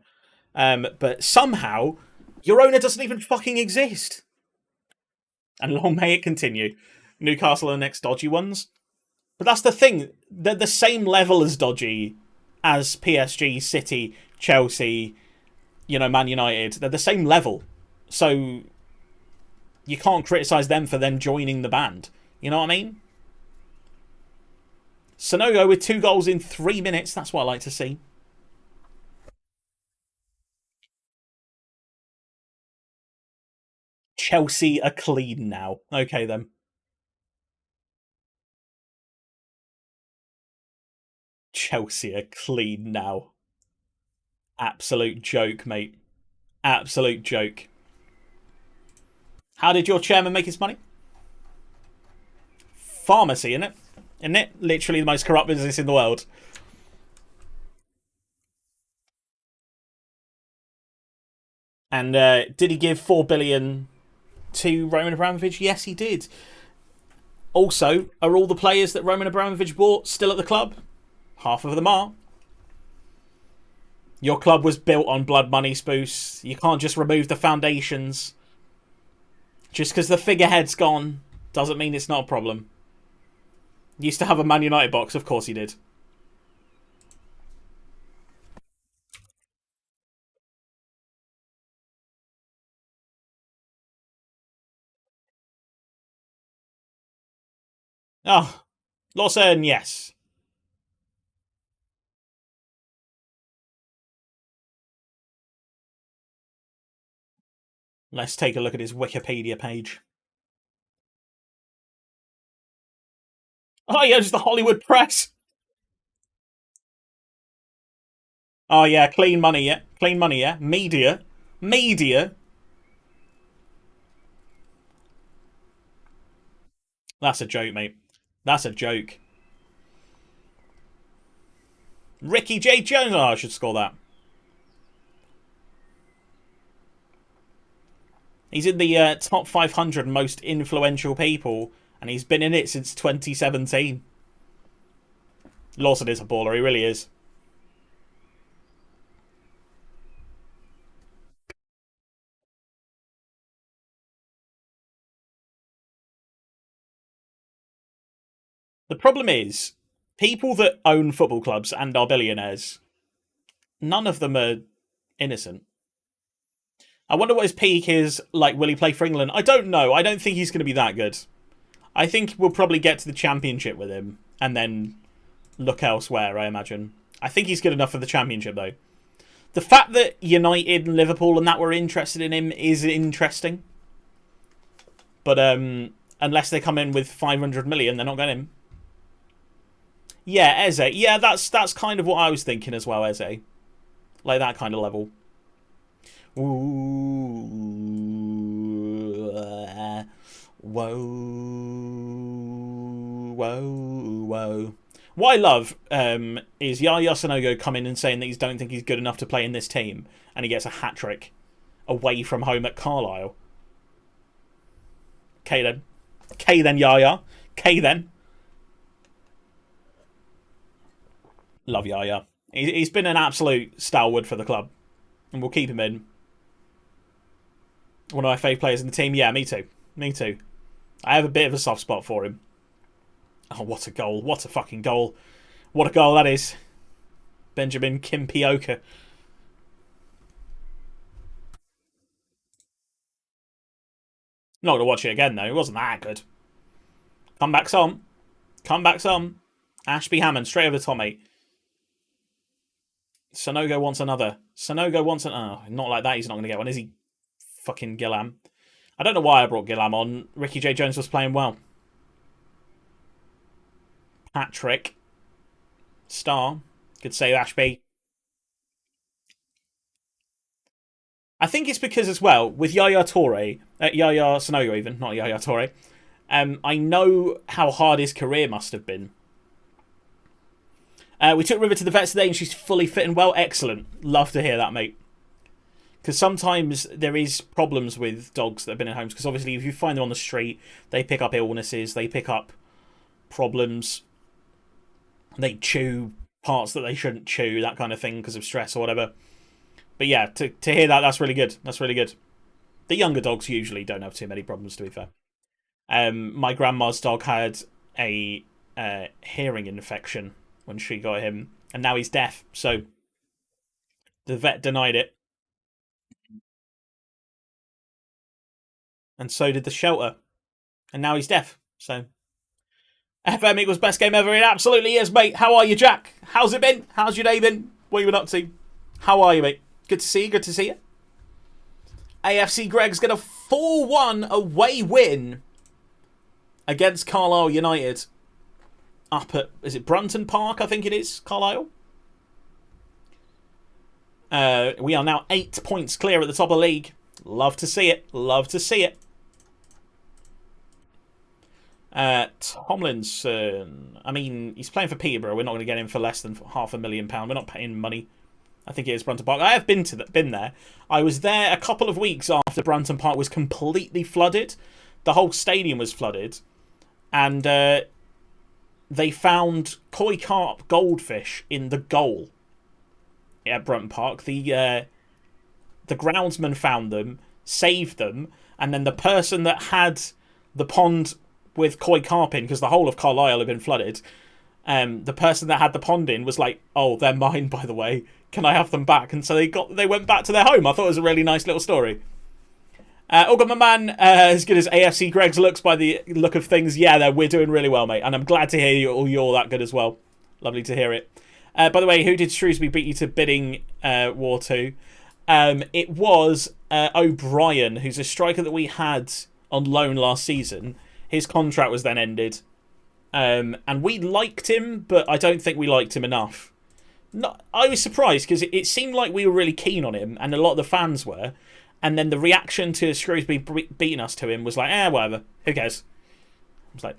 But somehow, your owner doesn't even fucking exist. And long may it continue. Newcastle are the next dodgy ones. But that's the thing. They're the same level as dodgy as PSG, City, Chelsea, Man United. They're the same level. So you can't criticise them for then joining the band. You know what I mean? Sonogo with 2 goals in 3 minutes. That's what I like to see. Chelsea are clean now. Okay, then. Chelsea are clean now. Absolute joke, mate. Absolute joke. How did your chairman make his money? Pharmacy, isn't it? Isn't it? Literally the most corrupt business in the world. And did he give $4 billion to Roman Abramovich? Yes, he did. Also, are all the players that Roman Abramovich bought still at the club? Half of them are. Your club was built on blood money, Spoos. You can't just remove the foundations. Just because the figurehead's gone doesn't mean it's not a problem. Used to have a Man United box, of course he did. Oh, Lawson, yes. Let's take a look at his Wikipedia page. Oh, yeah, just the Hollywood press. Oh, yeah, clean money, yeah. Clean money, yeah. Media. Media. That's a joke, mate. That's a joke. Ricky J. Jones. Oh, I should score that. He's in the top 500 most influential people, and he's been in it since 2017. Lawson is a baller, he really is. The problem is, people that own football clubs and are billionaires, none of them are innocent. I wonder what his peak is. Like, will he play for England? I don't know. I don't think he's going to be that good. I think we'll probably get to the Championship with him and then look elsewhere, I imagine. I think he's good enough for the Championship, though. The fact that United and Liverpool and that were interested in him is interesting. But unless they come in with 500 million, they're not getting him. Yeah, Eze. Yeah, that's kind of what I was thinking as well, Eze. Like that kind of level. Ooh, whoa, whoa. What I love is Yaya Sanogo coming and saying that he don't think he's good enough to play in this team, and he gets a hat trick away from home at Carlisle. K then, Yaya. K then. Love Yaya. He's been an absolute stalwart for the club, and we'll keep him in. One of my favourite players in the team. Yeah, me too. Me too. I have a bit of a soft spot for him. Oh, what a goal. What a fucking goal. What a goal that is. Benjamin Kimpioka. Not going to watch it again, though. It wasn't that good. Come back some. Come back some. Ashby Hammond, straight over the top, mate. Sanogo wants another. Sanogo wants an... Oh, not like that. He's not going to get one, is he? Fucking Gillam. I don't know why I brought Gillam on. Ricky J. Jones was playing well. Patrick. Star. Good save, Ashby. I think it's because as well, with Yaya Toure, Yaya Sanogo even, not Yaya Toure, I know how hard his career must have been. We took River to the vets today and she's fully fit and well. Excellent. Love to hear that, mate. Because sometimes there is problems with dogs that have been in homes. Because obviously if you find them on the street, they pick up illnesses, they pick up problems. They chew parts that they shouldn't chew, that kind of thing because of stress or whatever. But yeah, to hear that, that's really good. That's really good. The younger dogs usually don't have too many problems, to be fair. My grandma's dog had a hearing infection when she got him, and now he's deaf. So the vet denied it. And so did the shelter. And now he's deaf. So FM equals best game ever. It absolutely is, mate. How are you, Jack? How's it been? How's your day been? What have you been up to? How are you, mate? Good to see you. Good to see you. AFC Greggs get a 4-1 away win against Carlisle United. Up at, is it Brunton Park, I think it is, Carlisle? We are now 8 points clear at the top of the league. Love to see it. Love to see it. Tomlinson. I mean, he's playing for Peterborough. We're not going to get him for less than £500,000. We're not paying money. I think it is Brunton Park. I have been there. I was there a couple of weeks after Brunton Park was completely flooded. The whole stadium was flooded. And they found koi carp goldfish in the goal at Brunton Park. The groundsman found them, saved them, and then the person that had the pond with koi carp in, because the whole of Carlisle had been flooded, the person that had the pond in was like, "Oh, they're mine, by the way. Can I have them back?" And so they went back to their home. I thought it was a really nice little story. Olga, my man, as good as AFC Greggs looks by the look of things, yeah, we're doing really well, mate. And I'm glad to hear you're that good as well. Lovely to hear it. By the way, who did Shrewsbury beat you to bidding war to? It was O'Brien, who's a striker that we had on loan last season. His contract was then ended. And we liked him, but I don't think we liked him enough. I was surprised because it seemed like we were really keen on him, and a lot of the fans were. And then the reaction to Shrewsbury beating us to him was like, whatever, who cares? I was like,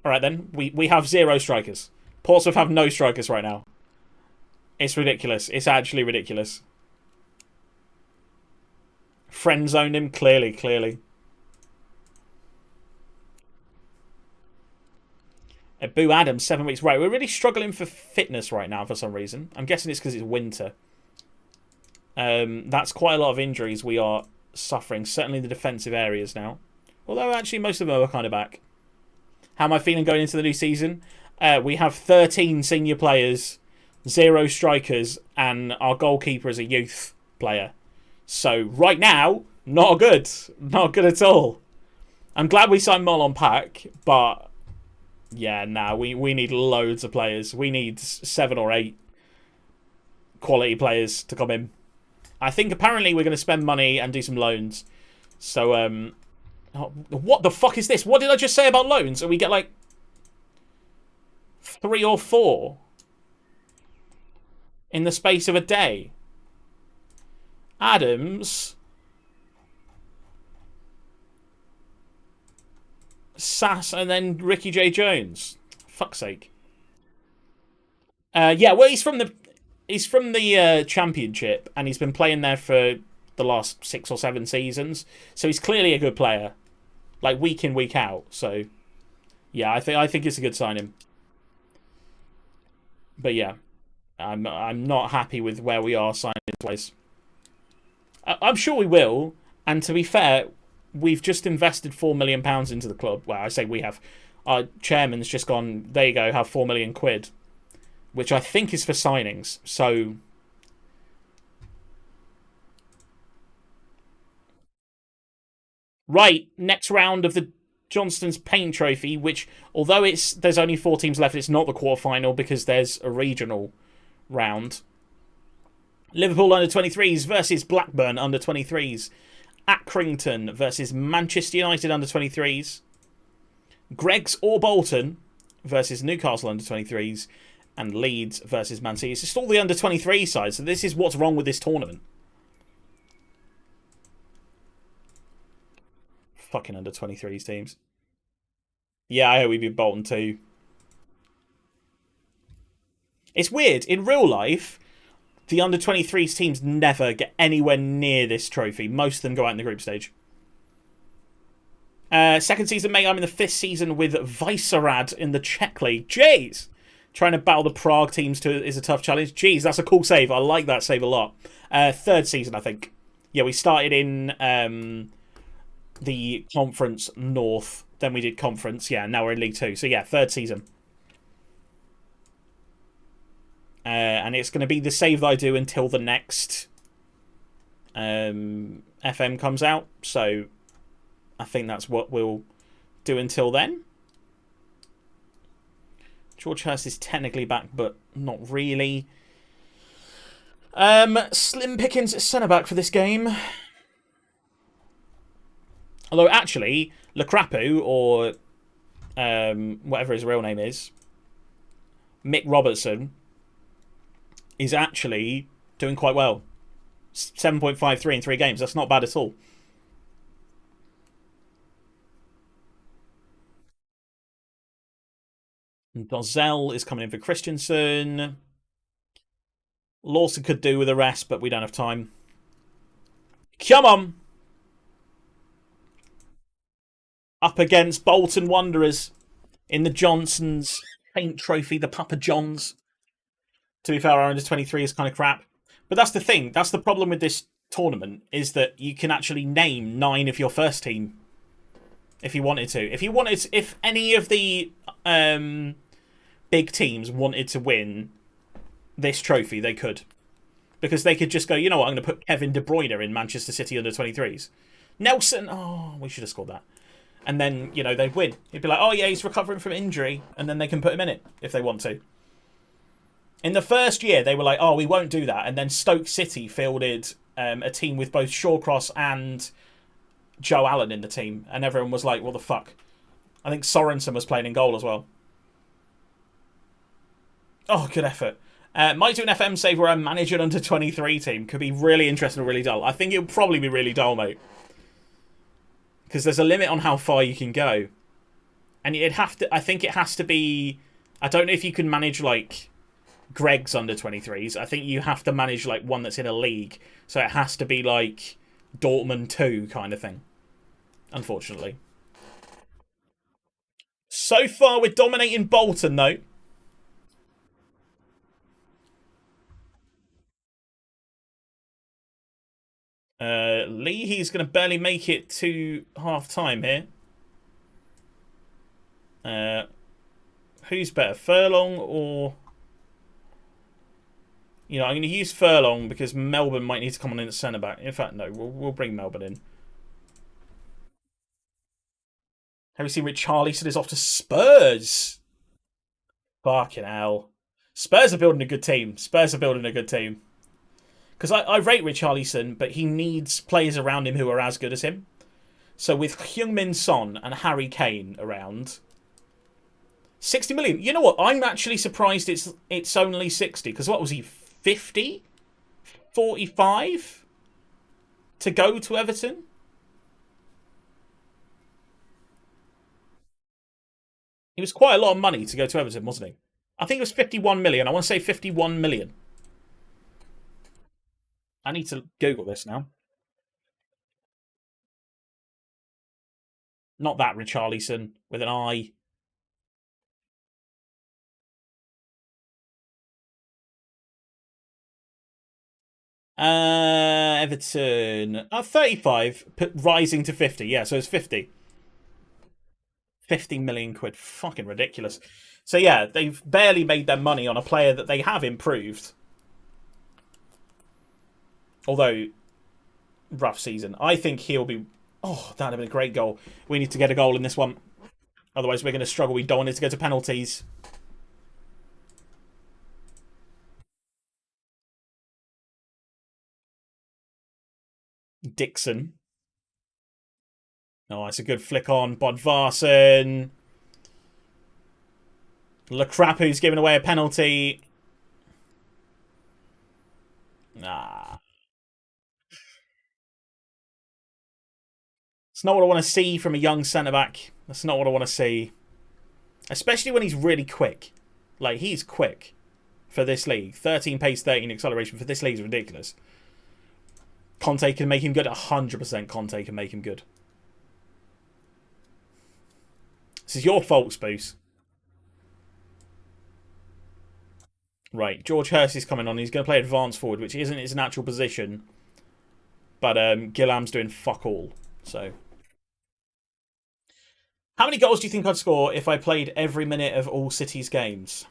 all right then, we have 0 strikers. Portsmouth have no strikers right now. It's ridiculous. It's actually ridiculous. Friend zoned him, clearly. Boo Adams, 7 weeks. Right, we're really struggling for fitness right now for some reason. I'm guessing it's because it's winter. That's quite a lot of injuries we are suffering, certainly in the defensive areas now. Although, actually, most of them are kind of back. How am I feeling going into the new season? We have 13 senior players, 0 strikers, and our goalkeeper is a youth player. So, right now, not good. Not good at all. I'm glad we signed Marlon Pack, but yeah, we need loads of players. We need 7 or 8 quality players to come in. I think apparently we're going to spend money and do some loans. So, what the fuck is this? What did I just say about loans? And we get like 3 or 4 in the space of a day. Adams, Sass, and then Ricky J. Jones. Fuck's sake. Yeah, well, he's from the Championship, and he's been playing there for the last 6 or 7 seasons. So he's clearly a good player, like week in, week out. So yeah, I think it's a good signing. But yeah, I'm not happy with where we are signing wise. I'm sure we will. And to be fair, we've just invested £4 million into the club. Well, I say we have. Our chairman's just gone, there you go, have £4 million, which I think is for signings. So right, next round of the Johnston's Paint Trophy, which although there's only 4 teams left, it's not the quarterfinal because there's a regional round. Liverpool under-23s versus Blackburn under-23s. Accrington versus Manchester United under-23s. Greggs or Bolton versus Newcastle under-23s. And Leeds versus Man City. It's just all the under-23 sides, so this is what's wrong with this tournament. Fucking under-23s teams. Yeah, I hope we beat Bolton too. It's weird. In real life, the under-23s teams never get anywhere near this trophy. Most of them go out in the group stage. Second season, mate. I'm in the 5th season with Viserad in the Czech League. Jeez! Trying to battle the Prague teams is a tough challenge. Jeez, that's a cool save. I like that save a lot. 3rd season, I think. Yeah, we started in the Conference North. Then we did Conference. Yeah, now we're in League 2. So yeah, 3rd season. And it's going to be the save that I do until the next FM comes out. So I think that's what we'll do until then. George Hurst is technically back, but not really. Slim pickings at centre-back for this game. Although, actually, Lukrapu, or whatever his real name is, Mick Robertson, is actually doing quite well. 7.53 in 3 games. That's not bad at all. Dozell is coming in for Christensen. Lawson could do with a rest, but we don't have time. Come on! Up against Bolton Wanderers in the Johnson's Paint Trophy, the Papa Johns. To be fair, our under-23 is kind of crap. But that's the thing. That's the problem with this tournament, is that you can actually name 9 of your first team if you wanted to. If any of the big teams wanted to win this trophy, they could. Because they could just go, you know what, I'm going to put Kevin De Bruyne in Manchester City under-23s. Nelson, oh, we should have scored that. And then, you know, they'd win. It'd be like, oh yeah, he's recovering from injury. And then they can put him in it if they want to. In the first year, they were like, oh, we won't do that. And then Stoke City fielded a team with both Shawcross and Joe Allen in the team. And everyone was like, what the fuck? I think Sorensen was playing in goal as well. Oh, good effort. Might do an FM save where I manage an under-23 team. Could be really interesting or really dull. I think it'll probably be really dull, mate. Because there's a limit on how far you can go. And I think it has to be... I don't know if you can manage, like, Greggs under-23s. I think you have to manage, like, one that's in a league. So it has to be, like, Dortmund 2 kind of thing. Unfortunately. So far, we're dominating Bolton, though. Lee, he's going to barely make it to half-time here. Who's better, Furlong or... You know, I'm going to use Furlong because Melbourne might need to come on in at centre-back. In fact, no, we'll bring Melbourne in. Have you seen Richarlison is off to Spurs? Fucking hell. Spurs are building a good team. Because I rate Richarlison, but he needs players around him who are as good as him. So with Heung-min Son and Harry Kane around, 60 million. You know what? I'm actually surprised it's only 60. Because what was he, 50? 45? To go to Everton? It was quite a lot of money to go to Everton, wasn't he? I think it was 51 million. I want to say 51 million. I need to Google this now. Not that Richarlison with an I. Everton. 35, rising to 50. Yeah, so it's 50. 50 million quid. Fucking ridiculous. So yeah, they've barely made their money on a player that they have improved. Although, rough season. I think he'll be... Oh, that'd have been a great goal. We need to get a goal in this one. Otherwise, we're going to struggle. We don't want it to go to penalties. Dixon. Oh, it's a good flick on. Bodvarsson. Lukrapu's giving away a penalty. Nah. It's not what I want to see from a young centre-back. That's not what I want to see. Especially when he's really quick. Like, he's quick for this league. 13 pace, 13 acceleration for this league is ridiculous. Conte can make him good. 100% Conte can make him good. This is your fault, Spoos. Right, George Hurst is coming on. He's going to play advanced forward, which isn't his natural position. But Gillam's doing fuck all. So, how many goals do you think I'd score if I played every minute of all City's games?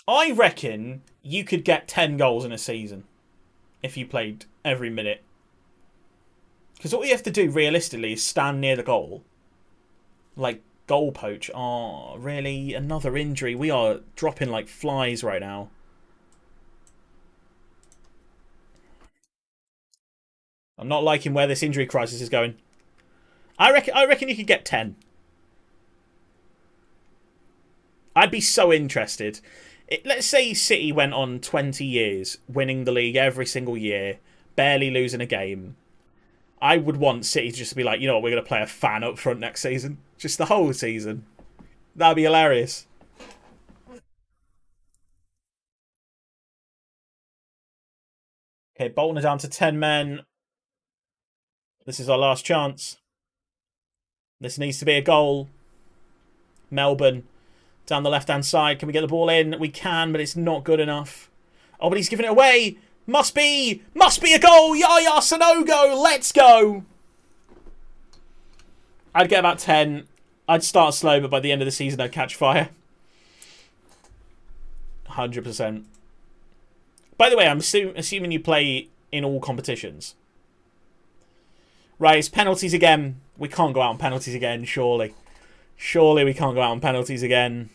I reckon you could get 10 goals in a season if you played every minute. Because all you have to do, realistically, is stand near the goal. Like, goal poach. Oh, really? Another injury. We are dropping like flies right now. I'm not liking where this injury crisis is going. I reckon you could get 10. I'd be so interested. Let's say City went on 20 years, winning the league every single year, barely losing a game. I would want City to just be like, you know what, we're going to play a fan up front next season. Just the whole season. That'd be hilarious. Okay, Bolton are down to 10 men. This is our last chance. This needs to be a goal. Melbourne down the left-hand side. Can we get the ball in? We can, but it's not good enough. Oh, but he's giving it away. Must be a goal. Yaya Sanogo. Let's go. I'd get about 10. I'd start slow, but by the end of the season, I'd catch fire. 100%. By the way, I'm assuming you play in all competitions. Right, it's penalties again. We can't go out on penalties again, surely. Surely we can't go out on penalties again.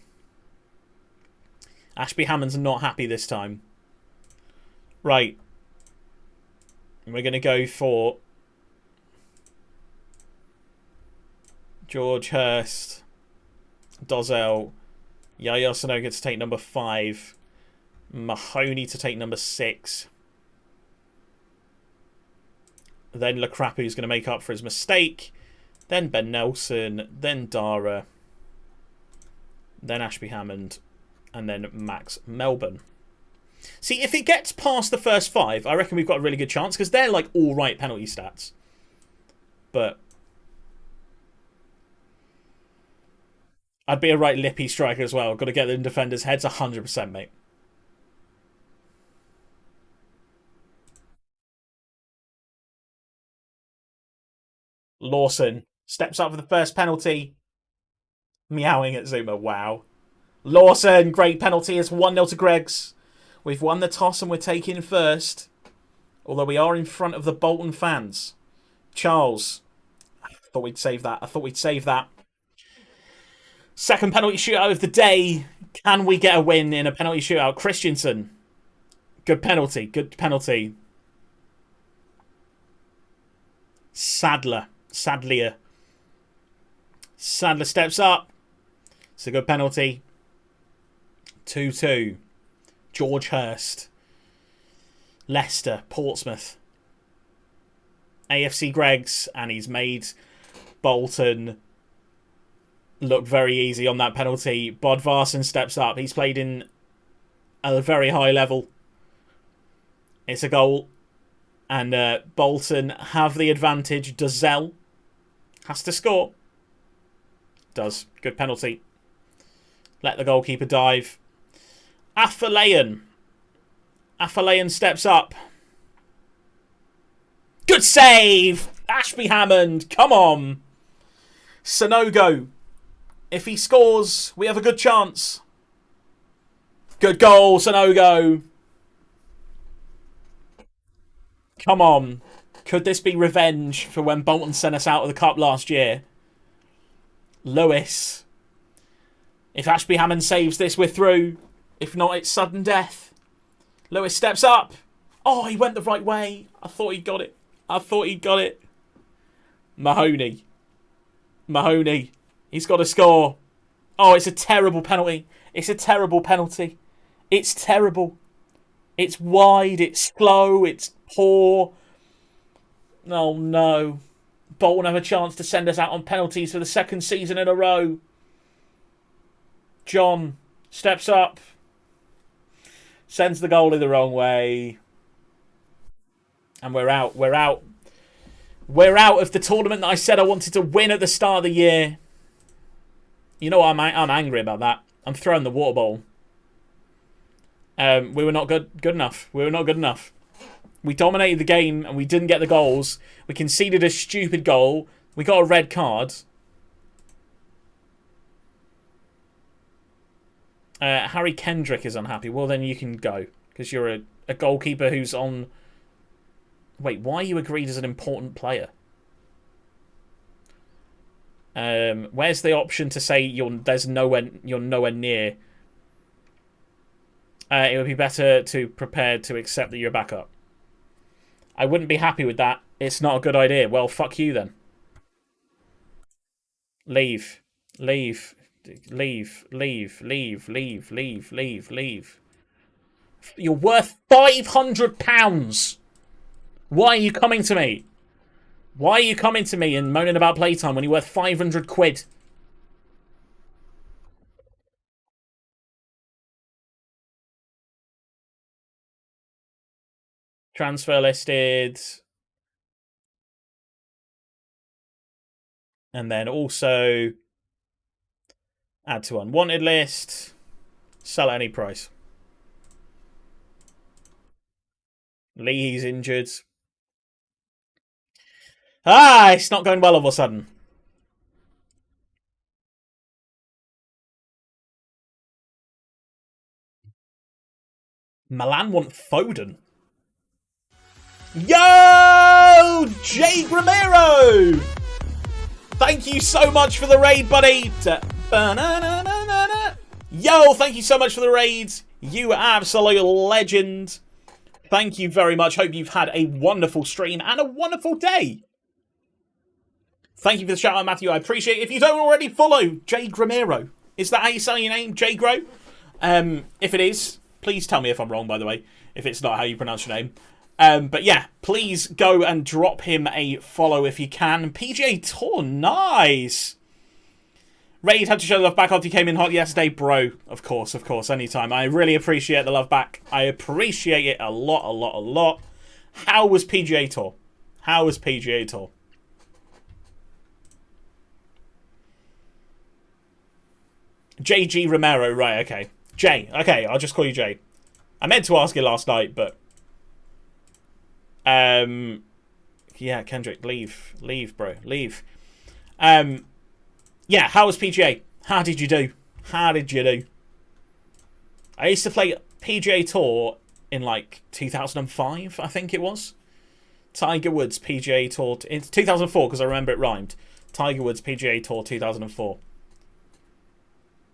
Ashby Hammond's not happy this time. Right. We're going to go for George Hurst, Dozzell, Yaya Sanogo to take number 5, Mahoney to take number 6. Then Lukrapu's going to make up for his mistake. Then Ben Nelson. Then Dara. Then Ashby Hammond. And then Max Melbourne. See, if it gets past the first 5, I reckon we've got a really good chance. Because they're like alright penalty stats. But I'd be a right lippy striker as well. Got to get the defenders' heads 100%, mate. Lawson steps up for the first penalty. Meowing at Zuma. Wow. Lawson, great penalty. It's 1-0 to Greggs. We've won the toss and we're taking first. Although we are in front of the Bolton fans. Charles. I thought we'd save that. Second penalty shootout of the day. Can we get a win in a penalty shootout? Christensen. Good penalty. Sadlier. Sadler steps up. It's a good penalty. 2-2. George Hurst. Leicester, Portsmouth. AFC Greggs, and he's made Bolton look very easy on that penalty. Bodvarsson steps up. He's played in at a very high level. It's a goal. And Bolton have the advantage. Dozell has to score. Does. Good penalty. Let the goalkeeper dive. Afolayan. Afolayan steps up. Good save! Ashby Hammond, come on. Sanogo. If he scores, we have a good chance. Good goal, Sanogo. Come on. Could this be revenge for when Bolton sent us out of the cup last year? Lewis. If Ashby Hammond saves this, we're through. If not, it's sudden death. Lewis steps up. Oh, he went the right way. I thought he'd got it. Mahoney. He's got to score. Oh, it's a terrible penalty. It's terrible. It's wide. It's slow. It's poor. Oh, no. Bolton have a chance to send us out on penalties for the second season in a row. John steps up. Sends the goalie the wrong way. And we're out. We're out of the tournament that I said I wanted to win at the start of the year. You know what? I'm angry about that. I'm throwing the water bottle. We were not good enough. We dominated the game and we didn't get the goals. We conceded a stupid goal. We got a red card. Harry Kendrick is unhappy. Well, then you can go. Because you're a goalkeeper who's on... Wait, why are you agreed as an important player? Where's the option to say you're nowhere near? It would be better to prepare to accept that you're back up. I wouldn't be happy with that. It's not a good idea. Well, fuck you then. Leave. You're worth £500. Why are you coming to me? Why are you coming to me and moaning about playtime when you're worth 500 quid? Transfer listed. And then also add to unwanted list. Sell at any price. Lee's injured. It's not going well all of a sudden. Milan want Foden. Yo! Jay Romero! Thank you so much for the raid, buddy. Yo, thank you so much for the raids. You absolute legend. Thank you very much. Hope you've had a wonderful stream and a wonderful day. Thank you for the shout out, Matthew. I appreciate it. If you don't already follow Jay Romero, is that how you say your name, Jay Gro? If it is, please tell me if I'm wrong, by the way, if it's not how you pronounce your name. But yeah, please go and drop him a follow if you can. PGA Tour, nice. Raid had to show the love back after you came in hot yesterday, bro. Of course, anytime. I really appreciate the love back. I appreciate it a lot. How was PGA Tour? JG Romero, right, okay. Jay, okay, I'll just call you Jay. I meant to ask you last night, but... yeah, Kendrick, leave, bro, leave. Yeah, how was PGA? How did you do? I used to play PGA Tour in like 2005, I think it was. Tiger Woods PGA Tour in 2004 because I remember it rhymed. Tiger Woods PGA Tour 2004.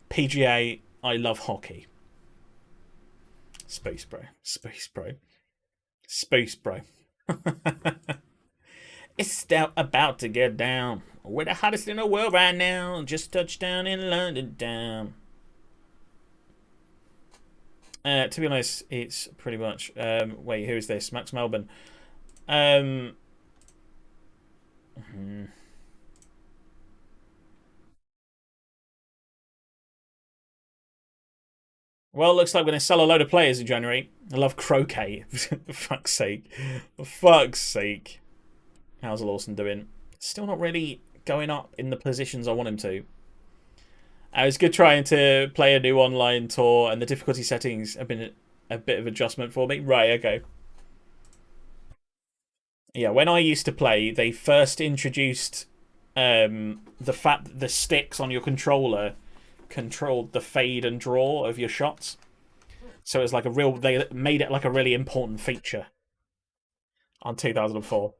PGA, I love hockey. Space bro. It's still about to get down. We're the hottest in the world right now. Just touched down in London town. To be honest, it's pretty much. Wait, who is this? Max Melbourne. Hmm. Well, looks like we're going to sell a load of players in January. I love croquet. For fuck's sake. For fuck's sake. How's Lawson doing? Still not really going up in the positions I want him to. I was good trying to play a new online tour, and the difficulty settings have been a bit of adjustment for me. Right, okay. Yeah, when I used to play, they first introduced the fact that the sticks on your controller controlled the fade and draw of your shots. So it was like they made it like a really important feature on 2004.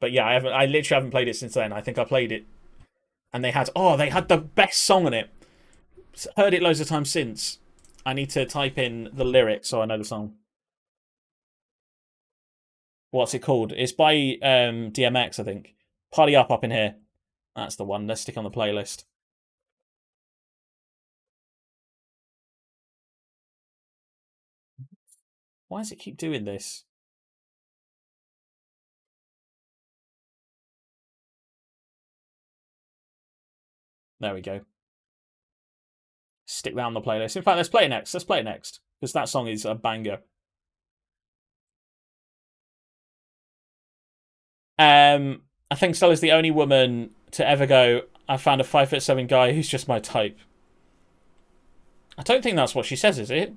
But yeah, I literally haven't played it since then. I think I played it, and they had the best song on it. Heard it loads of times since. I need to type in the lyrics so I know the song. What's it called? It's by DMX, I think. Party up in here. That's the one. Let's stick on the playlist. Why does it keep doing this? There we go. Stick that on the playlist. In fact, let's play it next. Let's play it next. Because that song is a banger. I think Stella's the only woman to ever go, I found a 5'7" guy who's just my type. I don't think that's what she says, is it?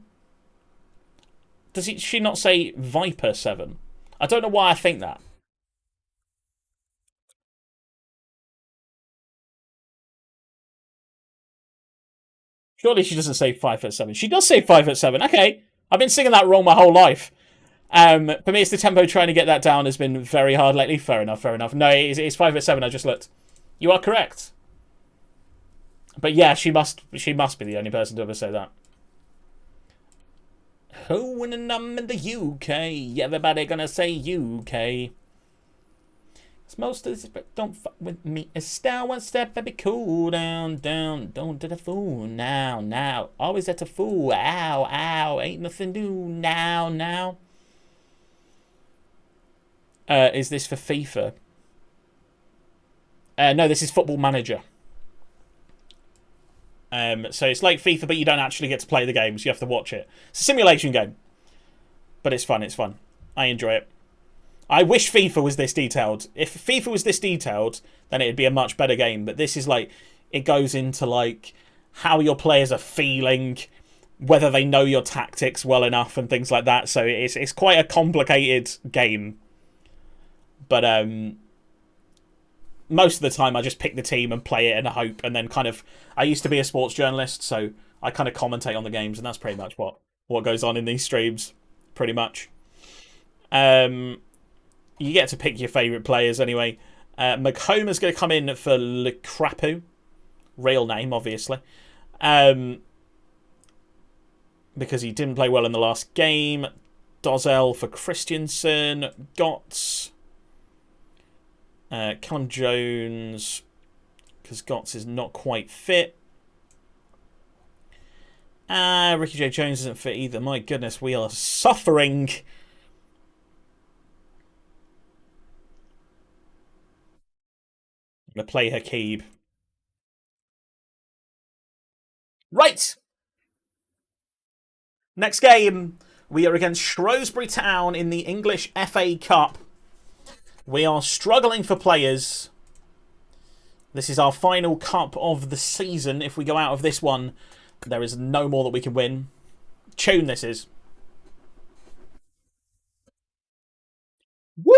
Does she not say Viper 7? I don't know why I think that. Surely she doesn't say 5'7". She does say 5'7". Okay, I've been singing that wrong my whole life. For me, it's the tempo. Trying to get that down has been very hard lately. Fair enough, fair enough. No, it's 5'7". I just looked. You are correct. But yeah, she must be the only person to ever say that. Oh, when I'm in the UK, everybody gonna say UK. Most of this, don't fuck with me. Estelle, one step, baby, cool down, down. Don't do the fool now, now. Always at the fool. Ow, ow. Ain't nothing new now, now. Is this for FIFA? No, this is Football Manager. So it's like FIFA, but you don't actually get to play the games. You have to watch it. It's a simulation game. But it's fun, it's fun. I enjoy it. I wish FIFA was this detailed. If FIFA was this detailed, then it'd be a much better game. But this is like, it goes into like how your players are feeling, whether they know your tactics well enough and things like that. So it's quite a complicated game. But most of the time I just pick the team and play it and hope. And then kind of, I used to be a sports journalist, so I kind of commentate on the games. And that's pretty much what goes on in these streams. Pretty much. You get to pick your favourite players anyway. McHomer's going to come in for Lukaku. Real name, obviously. Because he didn't play well in the last game. Dozel for Christensen. Gotts. Callum Jones. Because Gotts is not quite fit. Ricky J. Jones isn't fit either. My goodness, we are suffering. I'm going to play Hakeeb. Right! Next game, we are against Shrewsbury Town in the English FA Cup. We are struggling for players. This is our final cup of the season. If we go out of this one, there is no more that we can win. Tune this is. Woo!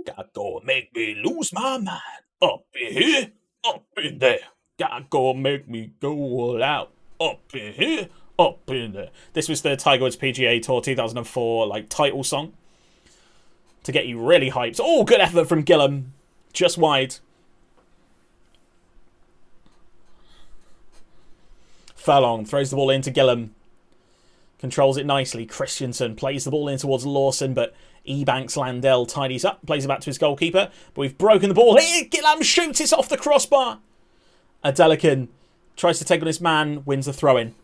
Gotta go make me lose my mind. Up in here, up in there. Gotta go make me go all out. Up in here, up in there. This was the Tiger Woods PGA Tour 2004 like title song. To get you really hyped. Oh, good effort from Gillam. Just wide. Furlong throws the ball into Gillam. Controls it nicely. Christensen plays the ball in towards Lawson, but Ebanks Landell tidies up, plays it back to his goalkeeper. But we've broken the ball here. Gillam shoots, it's off the crossbar. Adelican tries to take on his man, wins the throw-in.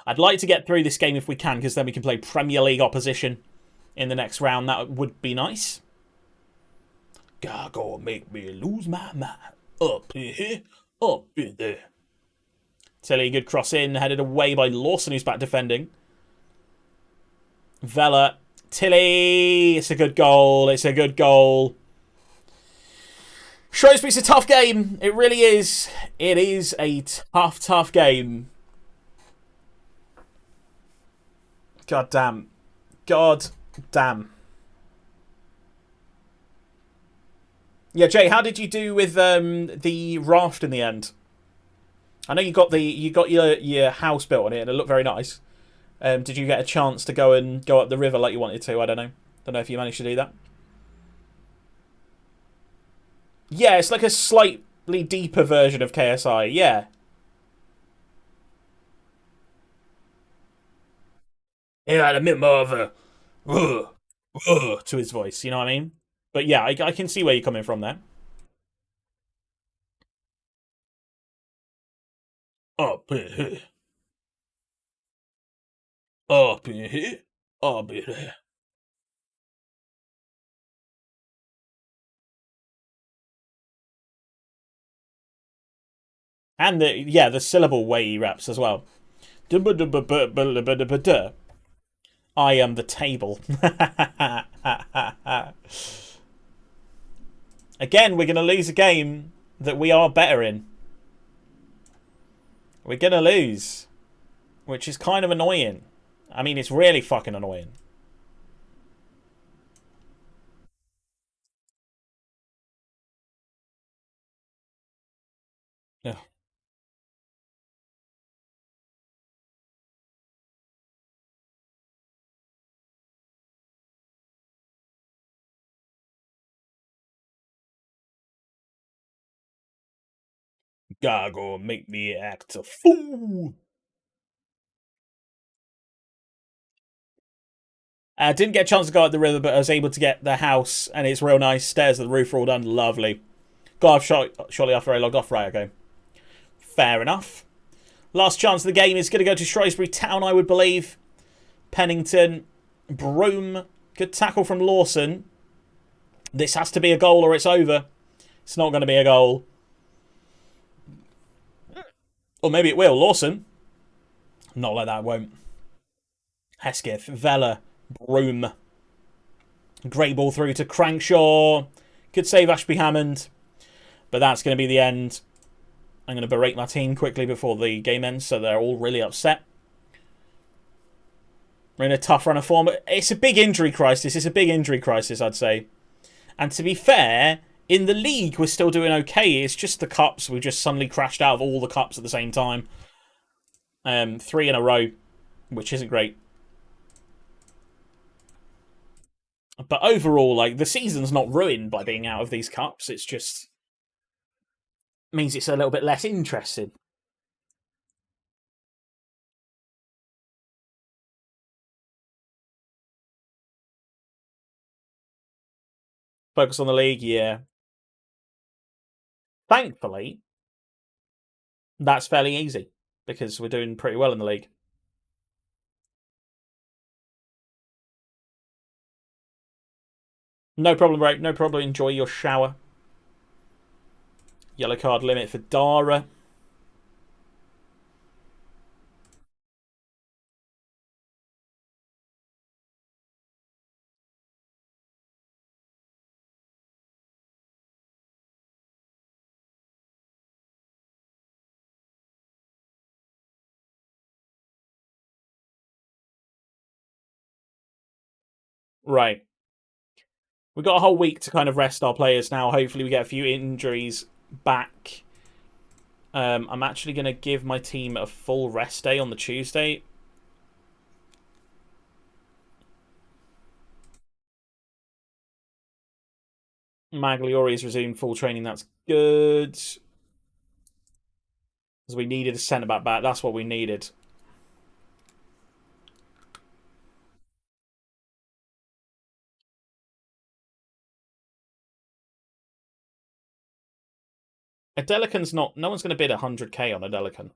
I'd like to get through this game if we can, because then we can play Premier League opposition in the next round. That would be nice. God, gonna make me lose my mind. Up here, up in there. Tilly, good cross in, headed away by Lawson, who's back defending. Vela, Tilly, it's a good goal, it's a good goal. Shrewsbury's a tough game, it really is. It is a tough, tough game. God damn. God damn. Yeah, Jay, how did you do with the raft in the end? I know you got your house built on it and it looked very nice. Did you get a chance to go up the river like you wanted to? I don't know. Don't know if you managed to do that. Yeah, it's like a slightly deeper version of KSI. Yeah. It had a bit more of a to his voice. You know what I mean? But yeah, I can see where you're coming from there. Up in here. Up in here. Up in here. And the syllable way he raps as well. I am the table. Again, we're going to lose a game that we are better in. We're going to lose. Which is kind of annoying. I mean, it's really fucking annoying. Ugh. Gago make me act a fool. Didn't get a chance to go up the river, but I was able to get the house, and it's real nice. Stairs to the roof are all done. Lovely. Got off shortly after I logged off. Right, okay. Fair enough. Last chance of the game is going to go to Shrewsbury Town, I would believe. Pennington. Broome. Good tackle from Lawson. This has to be a goal or it's over. It's not going to be a goal. Or maybe it will. Lawson. Not like that, it won't. Hesketh. Vela. Broome. Great ball through to Crankshaw. Could save Ashby Hammond. But that's going to be the end. I'm going to berate my team quickly before the game ends, so they're all really upset. We're in a tough run of form. It's a big injury crisis. It's a big injury crisis, I'd say. And to be fair, in the league, we're still doing okay. It's just the cups. We just suddenly crashed out of all the cups at the same time. 3 in a row, which isn't great. But overall, like, the season's not ruined by being out of these cups. It's just means it's a little bit less interesting. Focus on the league, yeah. Thankfully, that's fairly easy because we're doing pretty well in the league. No problem, bro. No problem. Enjoy your shower. Yellow card limit for Dara. Right. We've got a whole week to kind of rest our players now. Hopefully we get a few injuries back. I'm actually going to give my team a full rest day on the Tuesday. Magliori has resumed full training. That's good. Because we needed a centre-back back. That's what we needed. Adelican's not... No one's going to bid 100k on Adelican.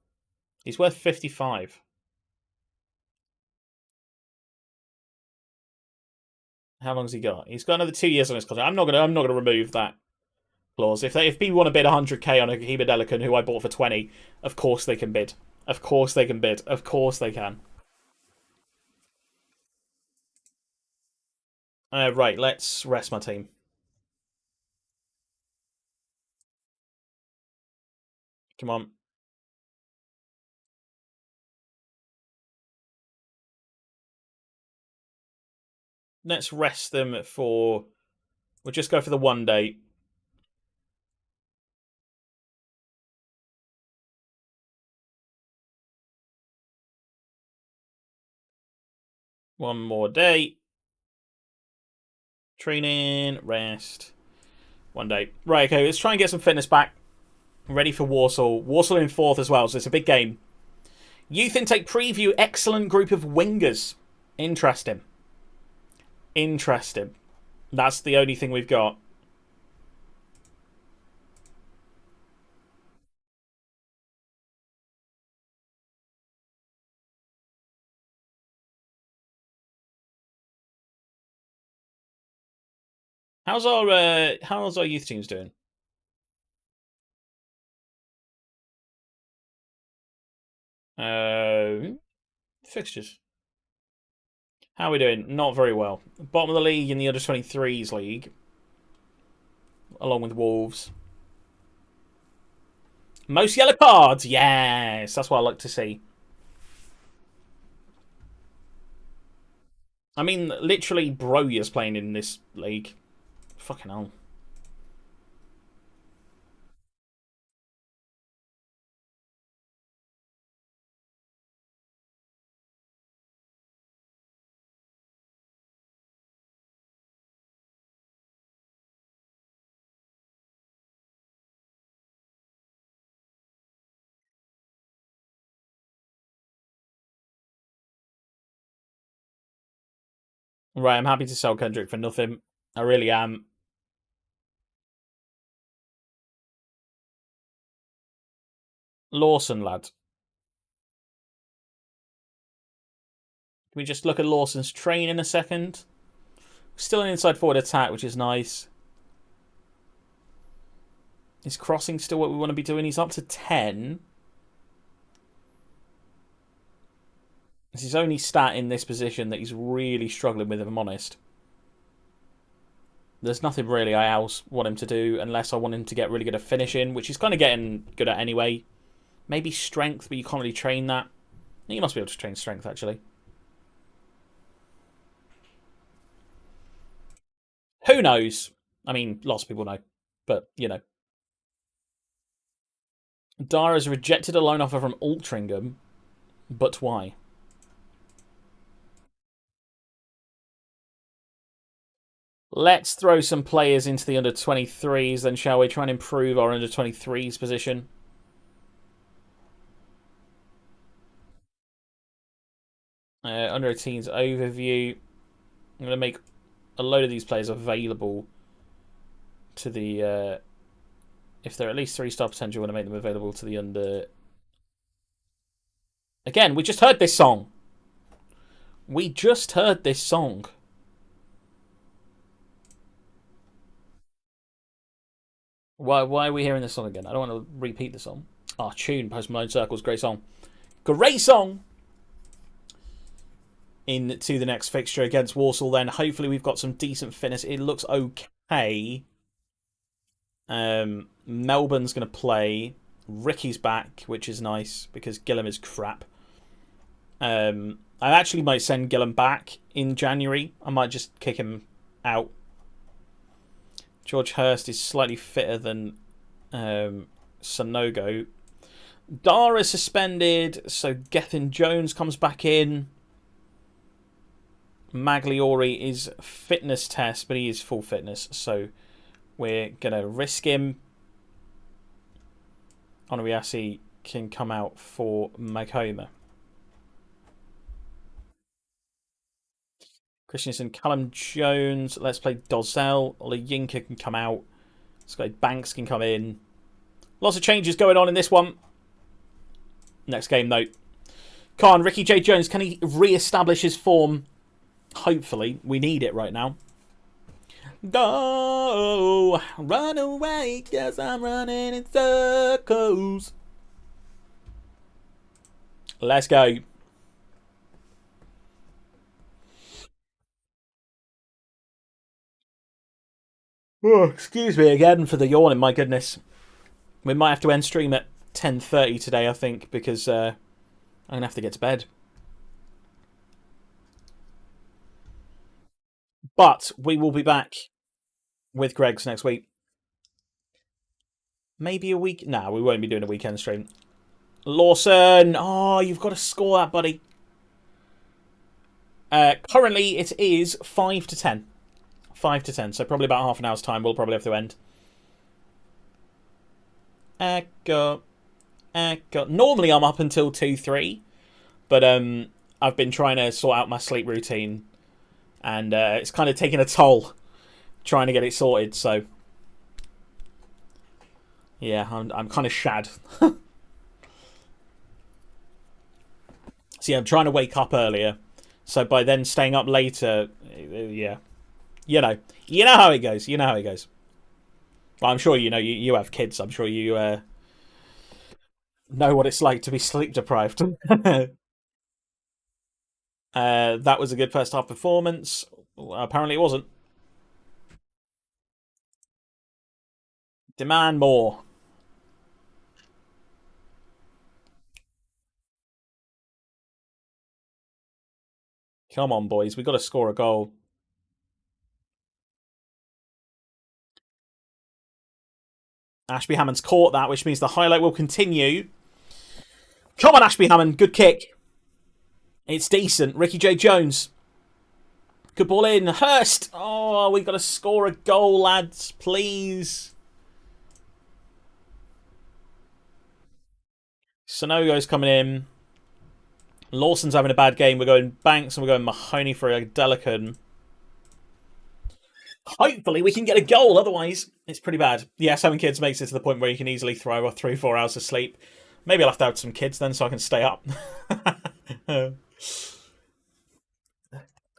He's worth 55. How long's he got? He's got another 2 years on his contract. I'm not gonna remove that clause. If people want to bid 100k on a Heba Delican who I bought for 20, of course they can bid. Of course they can bid. Of course they can. Right, let's rest my team. Come on. Let's rest them for... We'll just go for the 1 day. One more day. Training, rest. 1 day. Right, okay, let's try and get some fitness back. Ready for Warsaw. Warsaw in 4th as well, so it's a big game. Youth intake preview. Excellent group of wingers. Interesting. Interesting. That's the only thing we've got. How's our youth teams doing? Fixtures. How are we doing? Not very well. Bottom of the league in the under-23s league, along with Wolves. Most yellow cards, yes, that's what I like to see. I mean, literally, Broya's playing in this league. Fucking hell. Right, I'm happy to sell Kendrick for nothing. I really am. Lawson, lad. Can we just look at Lawson's train in a second? Still an inside forward attack, which is nice. Is crossing still what we want to be doing? He's up to 10. This is only stat in this position that he's really struggling with, if I'm honest. There's nothing really I else want him to do unless I want him to get really good at finishing, which he's kind of getting good at anyway. Maybe strength, but you can't really train that. You must be able to train strength, actually. Who knows? I mean, lots of people know. But, you know. Dara's rejected a loan offer from Altrincham. But why? Let's throw some players into the under-23s, then, shall we? Try and improve our under-23s position. Under-18s overview. I'm going to make a load of these players available to the... if they're at least 3-star potential, I want to make them available to the under... Again, we just heard this song. We just heard this song. Why are we hearing this song again? I don't want to repeat the song. Ah, tune, Post Malone Circles, great song. Great song! Into the next fixture against Walsall then. Hopefully we've got some decent fitness. It looks okay. Melbourne's going to play. Ricky's back, which is nice because Gillam is crap. I actually might send Gillam back in January. I might just kick him out. George Hurst is slightly fitter than Sanogo. Dara suspended, so Gethin Jones comes back in. Magliori is fitness test, but he is full fitness, so We're going to risk him. Onuiasi can come out for Makoma. Christensen, Callum Jones. Let's play Dozel. Olayinka can come out. Scotty Banks can come in. Lots of changes going on in this one. Next game, though. Khan, Ricky J. Jones, can he re-establish his form? Hopefully. We need it right now. Go! Run away, cause I'm running in circles. Let's go. Oh, excuse me again for the yawning, my goodness. We might have to end stream at 10:30 today, I think, because I'm going to have to get to bed. But we will be back with Greggs next week. Maybe a week. No, we won't be doing a weekend stream. Lawson! Oh, you've got to score that, buddy. Currently, it is 5 to 10. 5 to 10, so probably about half an hour's time. We'll probably have to end. Echo. Normally, I'm up until 2, 3. But I've been trying to sort out my sleep routine. And it's kind of taking a toll trying to get it sorted, so... Yeah, I'm kind of shad. See, I'm trying to wake up earlier. So by then staying up later, yeah. You know how it goes. You know how it goes. Well, I'm sure you know, you have kids. I'm sure you know what it's like to be sleep deprived. That was a good first half performance. Well, apparently it wasn't. Demand more. Come on, boys. We've got to score a goal. Ashby Hammond's caught that, which means the highlight will continue. Come on, Ashby Hammond. Good kick. It's decent. Ricky J. Jones. Good ball in. Hurst. Oh, we've got to score a goal, lads. Please. Sonogo's coming in. Lawson's having a bad game. We're going Banks and we're going Mahoney for a Delican. Hopefully we can get a goal. Otherwise, it's pretty bad. Yeah, 7 kids makes it to the point where you can easily throw off 3-4 hours of sleep. Maybe I'll have to have some kids then so I can stay up.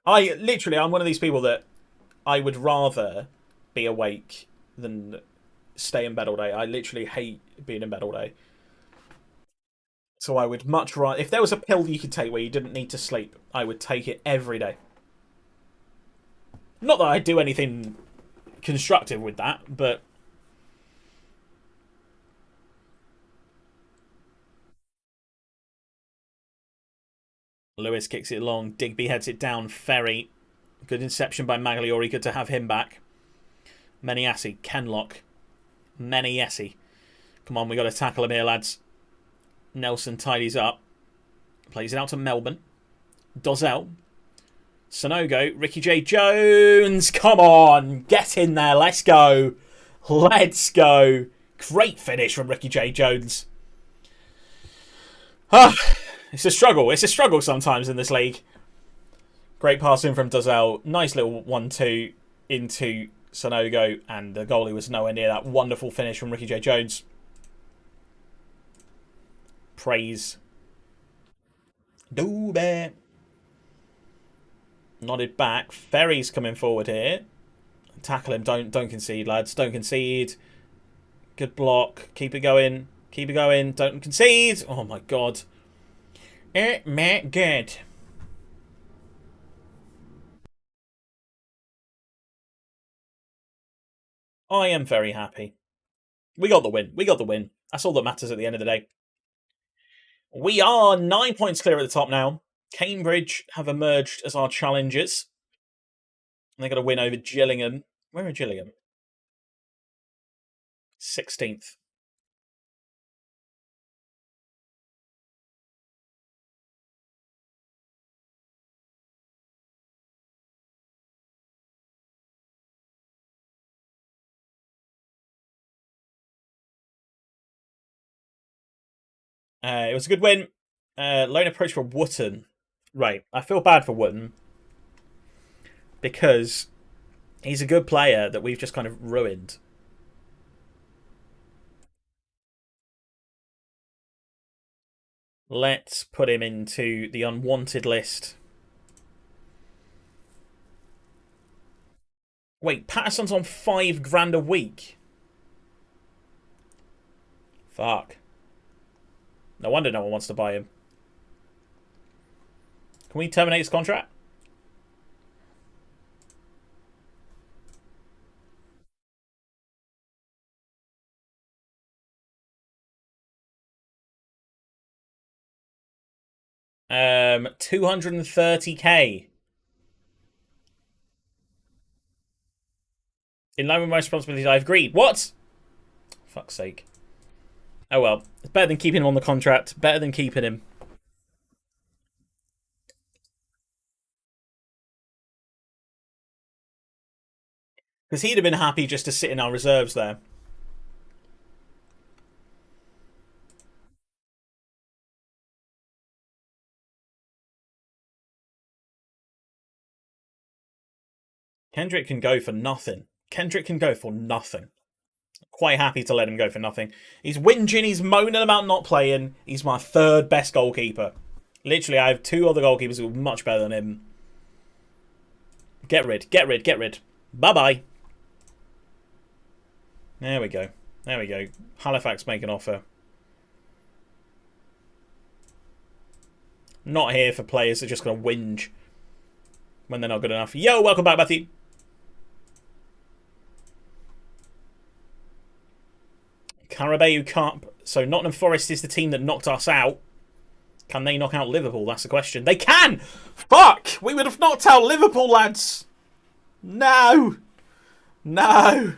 I'm one of these people that I would rather be awake than stay in bed all day. I literally hate being in bed all day. So I would much rather... If there was a pill you could take where you didn't need to sleep, I would take it every day. Not that I do anything constructive with that, but... Lewis kicks it along. Digby heads it down. Ferry. Good inception by Magliori. Good to have him back. Meniassi. Kenlock. Meniassi. Come on, we got to tackle him here, lads. Nelson tidies up. Plays it out to Melbourne. Dozel. Sonogo. Ricky J. Jones. Come on. Get in there. Let's go. Let's go. Great finish from Ricky J. Jones. It's a struggle. It's a struggle sometimes in this league. Great passing from Dozel. Nice little 1-2 into Sonogo. And the goalie was nowhere near that wonderful finish from Ricky J. Jones. Praise. Dube. Nodded back. Ferry's coming forward here. Tackle him. Don't concede, lads. Don't concede. Good block. Keep it going. Keep it going. Don't concede. Oh, my God. Good. I am very happy. We got the win. We got the win. That's all that matters at the end of the day. We are 9 points clear at the top now. Cambridge have emerged as our challengers. And they got a win over Gillingham. Where are Gillingham? 16th. It was a good win. Loan approach for Wootton. Right, I feel bad for Wootton because he's a good player that we've just kind of ruined. Let's put him into the unwanted list. Wait, Patterson's on £5 grand a week. Fuck. No wonder no one wants to buy him. Can we terminate his contract? $230k. In line with my responsibilities, I've agreed. What? Fuck's sake. Oh well. It's better than keeping him on the contract. Better than keeping him. Because he'd have been happy just to sit in our reserves there. Kendrick can go for nothing. Kendrick can go for nothing. Quite happy to let him go for nothing. He's whinging, he's moaning about not playing. He's my third best goalkeeper. Literally, I have two other goalkeepers who are much better than him. Get rid, get rid, get rid. Bye-bye. There we go. There we go. Halifax make an offer. Not here for players that are just going to whinge when they're not good enough. Yo, welcome back, Matthew. Carabao Cup. So Nottingham Forest is the team that knocked us out. Can they knock out Liverpool? That's the question. They can! Fuck! We would have knocked out Liverpool, lads! No! No!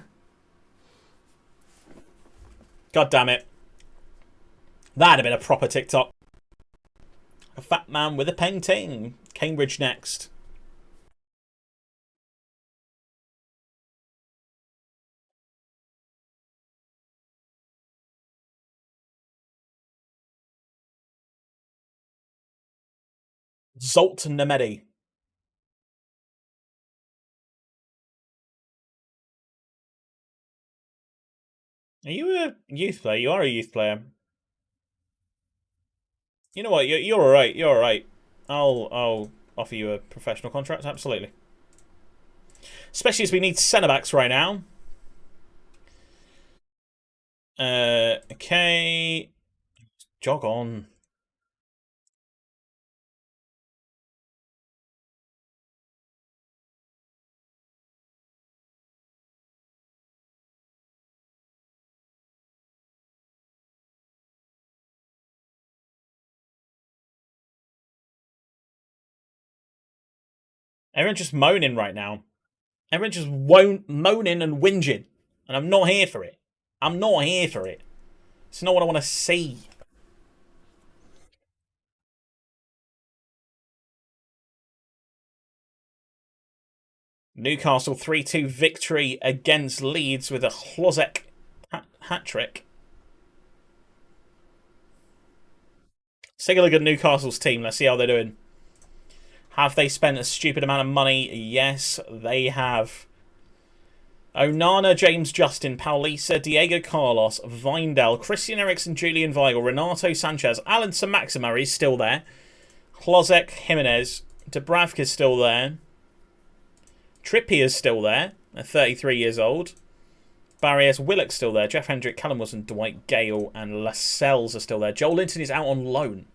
God damn it. That'd have been a proper TikTok. A fat man with a painting. Cambridge next. Zolt Nemedi. Are you a youth player? You are a youth player. You know what? You're all right. You're all right. I'll offer you a professional contract. Absolutely. Especially as we need centre backs right now. Okay. Jog on. Everyone's just moaning right now. Everyone's just moaning and whinging. And I'm not here for it. I'm not here for it. It's not what I want to see. Newcastle 3-2 victory against Leeds with a Hlozek hat-trick. Let's take a look at Newcastle's team. Let's see how they're doing. Have they spent a stupid amount of money? Yes, they have. Onana, James Justin, Paulista, Diego Carlos, Vindel, Christian Eriksen, Julian Weigl, Renato Sanchez, Alan Saint-Maximin is still there. Hlozek, Jimenez, Dubravka's still there. Trippier's still there, at 33 years old. Barrios Willock's still there. Jeff Hendrick, Callum Wilson, Dwight Gale, and Lascelles are still there. Joel Linton is out on loan.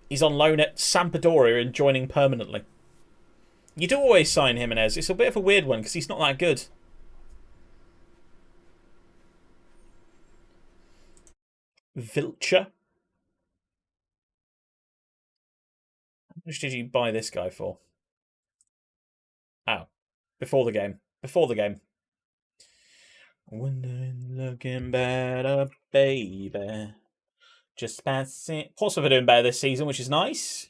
He's on loan at Sampdoria and joining permanently. You do always sign Jimenez. It's a bit of a weird one because he's not that good. Vilcher. How much did you buy this guy for? Oh. Before the game. Before the game. Wondering, looking better, baby. Just passing. Portsmouth are doing better this season, which is nice.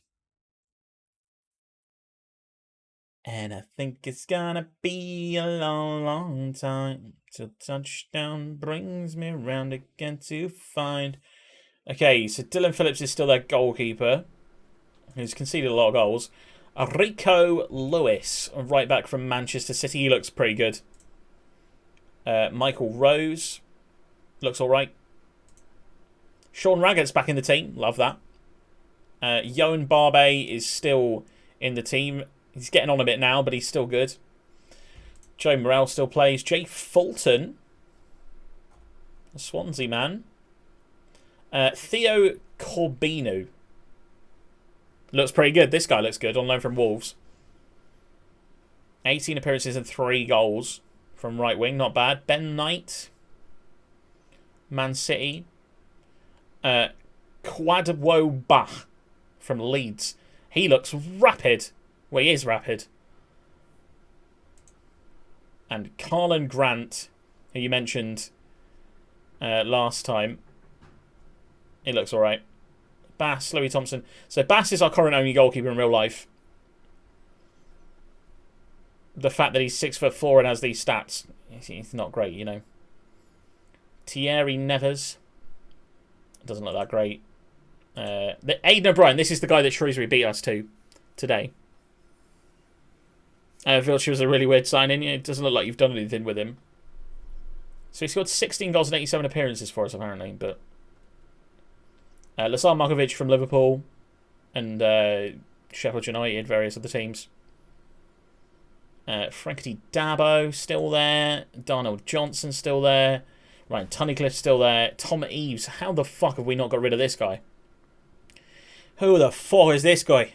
And I think it's gonna be a long, long time till touchdown brings me round again to find Okay, so Dylan Phillips is still their goalkeeper, who's conceded a lot of goals. Rico Lewis, right back from Manchester City. He looks pretty good. Michael Rose looks all right. Sean Raggett's back in the team. Love that. Yoan Barbe is still in the team. He's getting on a bit now, but he's still good. Joe Morrell still plays. Jay Fulton, the Swansea man. Theo Corbino. Looks pretty good. This guy looks good on loan from Wolves. 18 appearances and 3 goals from right wing. Not bad. Ben Knight. Man City. Kwadwo Bah from Leeds. He looks rapid. Well, he is rapid. And Carlin Grant, who you mentioned last time. He looks alright. Bass, Louis Thompson. So Bass is our current only goalkeeper in real life. The fact that he's 6'4" and has these stats, he's not great, you know. Thierry Nevers. Doesn't look that great. Aidan O'Brien, this is the guy that Shrewsbury beat us to today. Vilch was a really weird signing. It doesn't look like you've done anything with him. So he scored 16 goals and 87 appearances for us, apparently. But Lazar Markovic from Liverpool and Sheffield United, various other teams. Frankie Dabo still there. Darnell Johnson still there. Ryan Tunnicliffe still there. Tom Eaves. How the fuck have we not got rid of this guy? Who the fuck is this guy?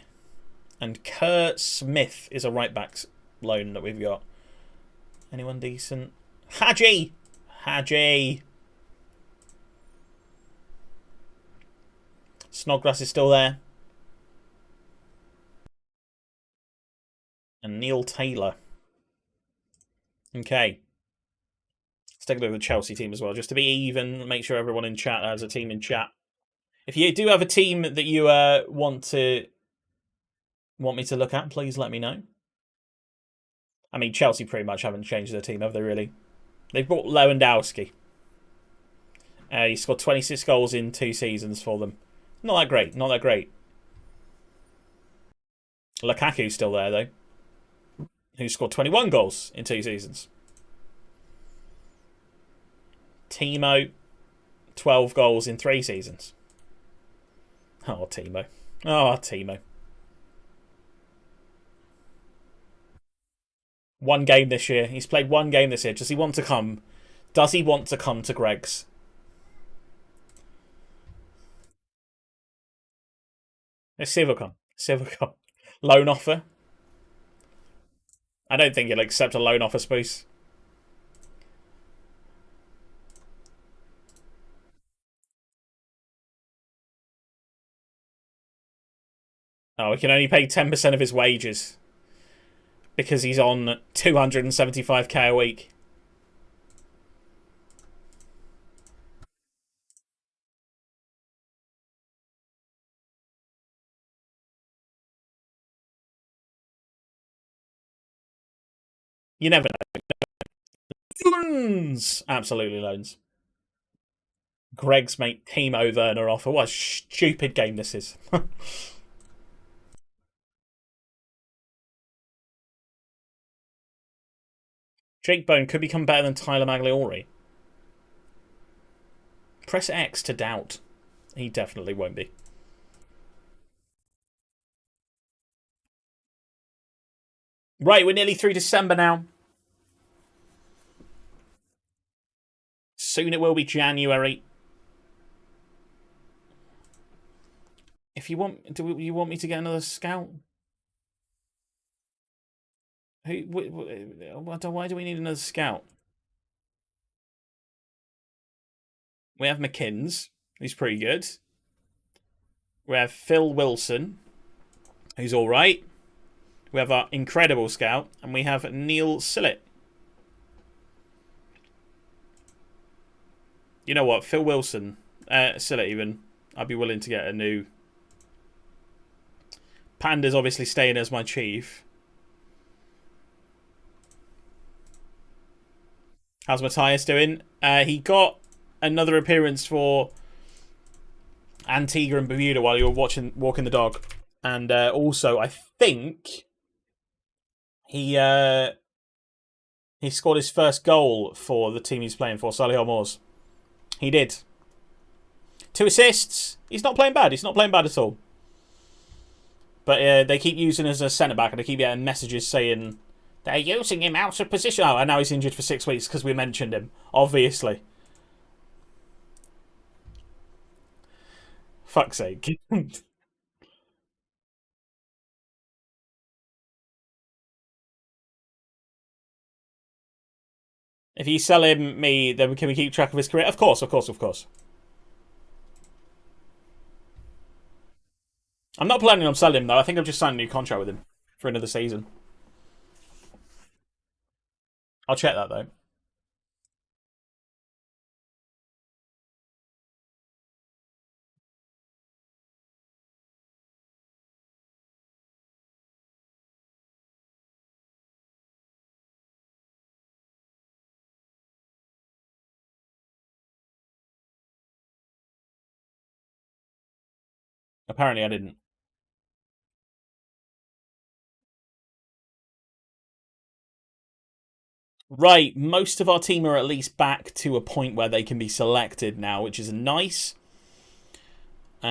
And Kurt Smith is a right back loan that we've got. Anyone decent? Hadji! Snodgrass is still there. And Neil Taylor. Okay. Let's take a look at the Chelsea team as well, just to be even. Make sure everyone in chat has a team in chat. If you do have a team that you want me to look at, please let me know. I mean, Chelsea pretty much haven't changed their team, have they really? They've bought Lewandowski. He scored 26 goals in 2 seasons for them. Not that great, not that great. Lukaku's still there, though. Who scored 21 goals in 2 seasons. Timo, 12 goals in 3 seasons. Oh, Timo. Oh, Timo. 1 game this year. He's played 1 game this year. Does he want to come? Does he want to come to Greggs? Let's see if he'll come. See if he'll come. Loan offer. I don't think he'll accept a loan offer, Spoose. Oh, we can only pay 10% of his wages. Because he's on 275k a week. You never know. Loans! Absolutely loans. Greg's mate Timo Werner offer. What a stupid game this is. Jake Bone could become better than Tyler Magliori. Press X to doubt. He definitely won't be. Right, we're nearly through December now. Soon it will be January. If you want, do you want me to get another scout? Why do we need another scout? We have McKinns, who's pretty good. We have Phil Wilson, who's all right. We have our incredible scout, and we have Neil Sillett. You know what? Phil Wilson, Sillett even, I'd be willing to get a new. Panda's obviously staying as my chief. How's Matthias doing? He got another appearance for Antigua and Bermuda while you were walking the dog. And also, I think he he scored his first goal for the team he's playing for, Solihull Moors. He did. 2 assists. He's not playing bad. He's not playing bad at all. But they keep using him as a centre-back, and I keep getting messages saying they're using him out of position. Oh, and now he's injured for 6 weeks because we mentioned him, obviously. Fuck's sake. If you sell him me, then can we keep track of his career? Of course, of course, of course. I'm not planning on selling him, though. I think I've just signed a new contract with him for another season. I'll check that, though. Apparently, I didn't. Right, most of our team are at least back to a point where they can be selected now, which is nice. So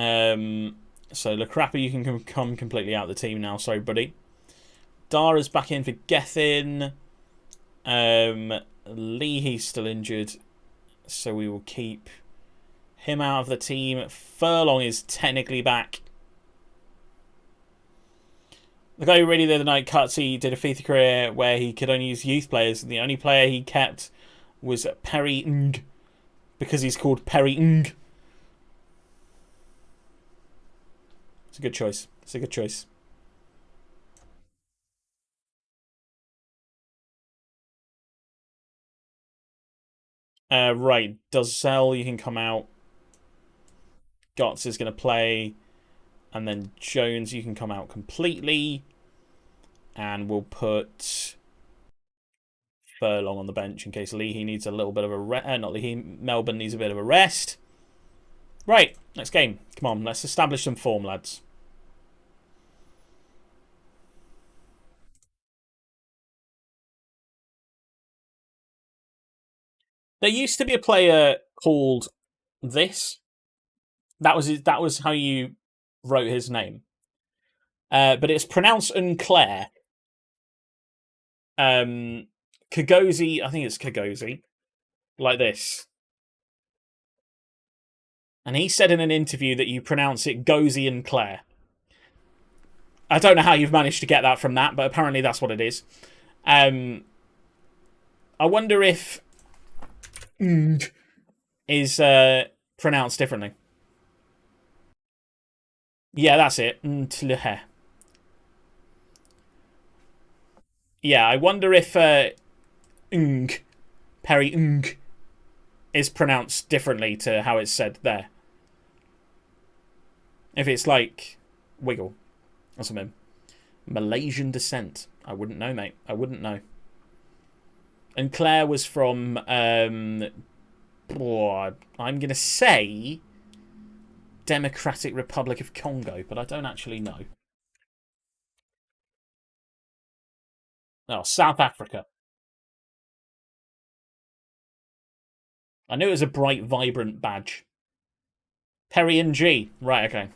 Lacrappa, you can come completely out of the team now. Sorry, buddy. Dara's back in for Gethin. Leahy's still injured, so we will keep him out of the team. Furlong is technically back. The guy who really the other night, Cutsy, did a FIFA career where he could only use youth players. And the only player he kept was Perry Ng, because he's called Perry Ng. It's a good choice. It's a good choice. Right, Dozzell, you can come out. Gotts is going to play. And then Jones, you can come out completely. And we'll put Furlong on the bench in case Leahy needs a little bit of a rest. Not Leahy, Melbourne needs a bit of a rest. Right, next game. Come on, let's establish some form, lads. There used to be a player called this. That was how you wrote his name. But it's pronounced Unclair. Kagozi, I think it's Kagozi. Like this. And he said in an interview that you pronounce it Gozy and Claire. I don't know how you've managed to get that from that, but apparently that's what it is. I wonder if is pronounced differently. Yeah, that's it. Yeah, I wonder if Perry is pronounced differently to how it's said there. If it's like Wiggle or something. Malaysian descent. I wouldn't know, mate. I wouldn't know. And Claire was from, I'm going to say Democratic Republic of Congo, but I don't actually know. Oh, South Africa. I knew it was a bright, vibrant badge. Perry and G. Right, okay.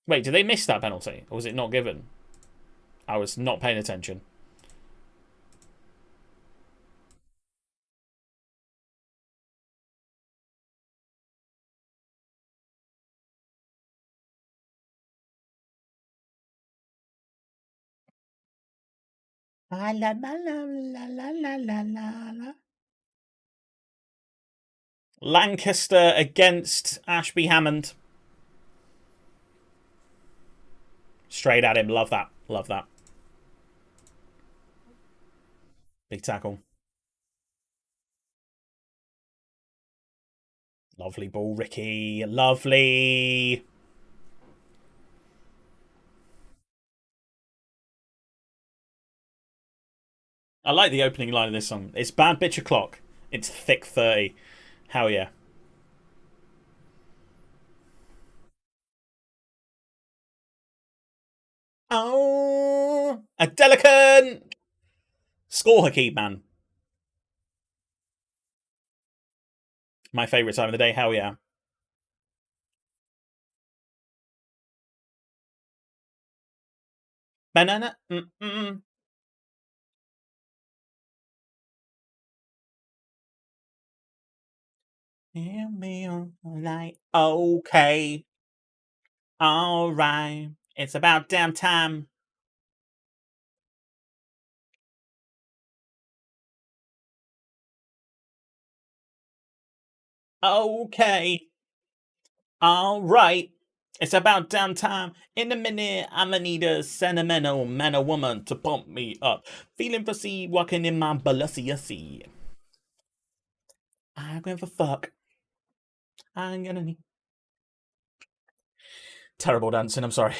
Wait, did they miss that penalty? Or was it not given? I was not paying attention. La la la la la la la la. Lancaster against Ashby Hammond. Straight at him. Love that. Love that. Big tackle. Lovely ball, Ricky. Lovely. I like the opening line of this song. It's bad bitch o'clock. It's thick 30. Hell yeah. Oh, a delicate score Hakeem, man. My favourite time of the day. Hell yeah. Banana. Mm-mm. Hear me all night. Okay. All right. It's about damn time. Okay. All right. It's about damn time. In a minute, I'ma need a sentimental man or woman to pump me up. Feeling fussy, walking in my Balenciaga. I'm going for fuck. I'm gonna need. Terrible dancing, I'm sorry.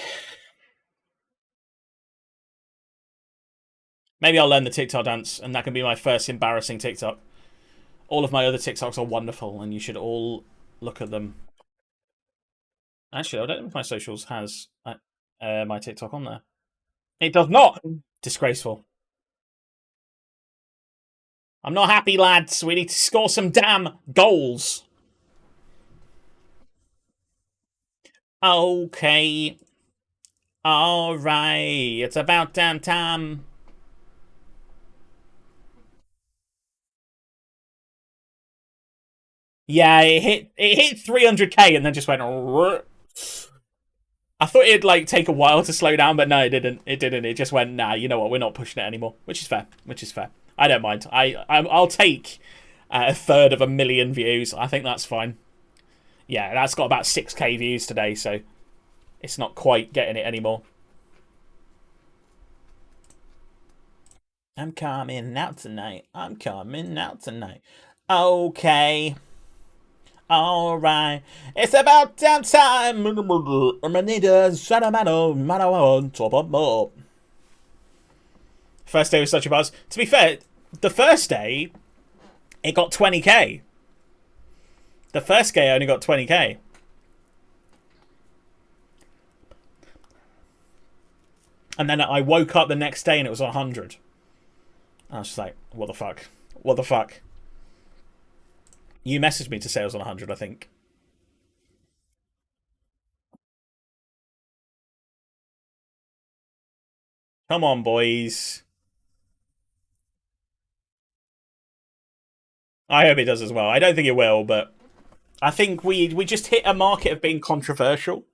Maybe I'll learn the TikTok dance, and that can be my first embarrassing TikTok. All of my other TikToks are wonderful, and you should all look at them. Actually, I don't know if my socials has my TikTok on there. It does not. Disgraceful. I'm not happy, lads. We need to score some damn goals. Okay. Alright. It's about damn time. Yeah, it hit 300k and then just went. I thought it'd like take a while to slow down, but no, it didn't. It didn't. It just went. Nah, you know what? We're not pushing it anymore, which is fair. Which is fair. I don't mind. I'll take a third of a million views. I think that's fine. Yeah, that's got about 6k views today, so it's not quite getting it anymore. I'm coming out tonight. I'm coming out tonight. Okay. Alright. It's about damn time. First day was such a buzz. To be fair, the first day, it got 20k. The first day only got 20k. And then I woke up the next day and it was 100. I was just like, what the fuck? What the fuck? You messaged me to say it was on 100, I think. Come on, boys. I hope it does as well. I don't think it will, but I think we just hit a market of being controversial.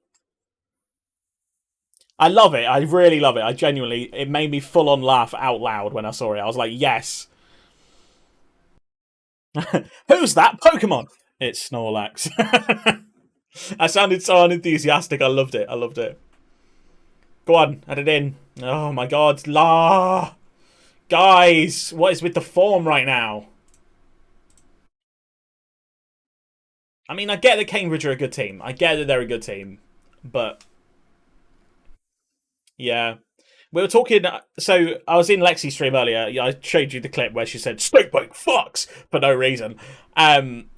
I love it. I really love it. I genuinely, it made me full on laugh out loud when I saw it. I was like, yes. Who's that Pokemon? It's Snorlax. I sounded so unenthusiastic. I loved it. I loved it. Go on, add it in. Oh my god. La. Guys, what is with the form right now? I mean, I get that Cambridge are a good team. I get that they're a good team. But, yeah. We were talking. So I was in Lexi's stream earlier. I showed you the clip where she said "Snakebite fucks" for no reason. But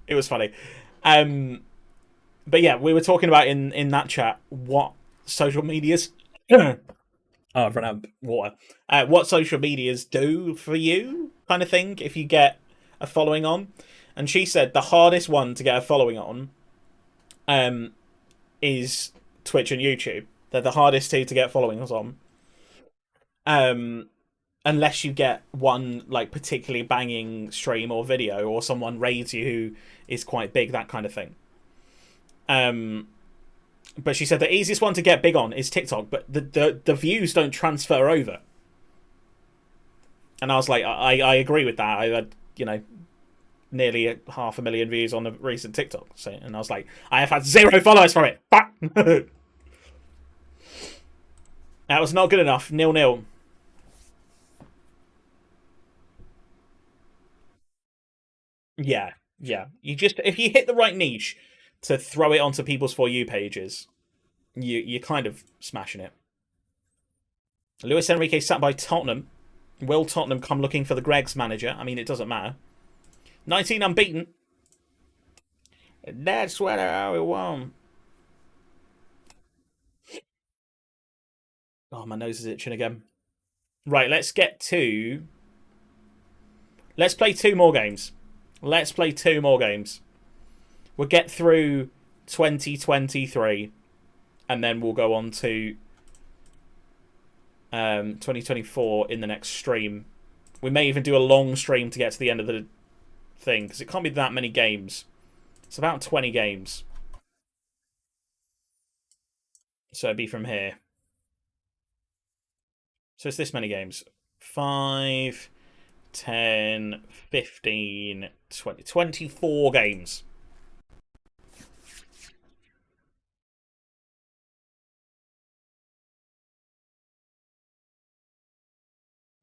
it was funny. But yeah, we were talking about in that chat what social medias. Oh, I've run out of water. What social medias do for you, kind of thing, if you get a following on. And she said the hardest one to get a following on, is Twitch and YouTube. They're the hardest two to get followings on. Unless you get one like particularly banging stream or video, or someone raids you who is quite big, that kind of thing. But she said the easiest one to get big on is TikTok, but the views don't transfer over. And I was like, I agree with that. I had, nearly 500,000 views on a recent TikTok. So, and I was like, I have had 0 followers from it. Fuck. That was not good enough. 0-0. Yeah, yeah. You just, if you hit the right niche to throw it onto people's For You pages, you're kind of smashing it. Luis Enrique sat by Tottenham. Will Tottenham come looking for the Greggs manager? I mean, it doesn't matter. 19 unbeaten. That's what I want. Oh, my nose is itching again. Right, let's get to... Let's play 2 more games. Let's play 2 more games. We'll get through 2023. And then we'll go on to 2024 in the next stream. We may even do a long stream to get to the end of the thing, because it can't be that many games. It's about 20 games. So it'd be from here. So it's this many games. 5, 10, 15, 20, 24 games.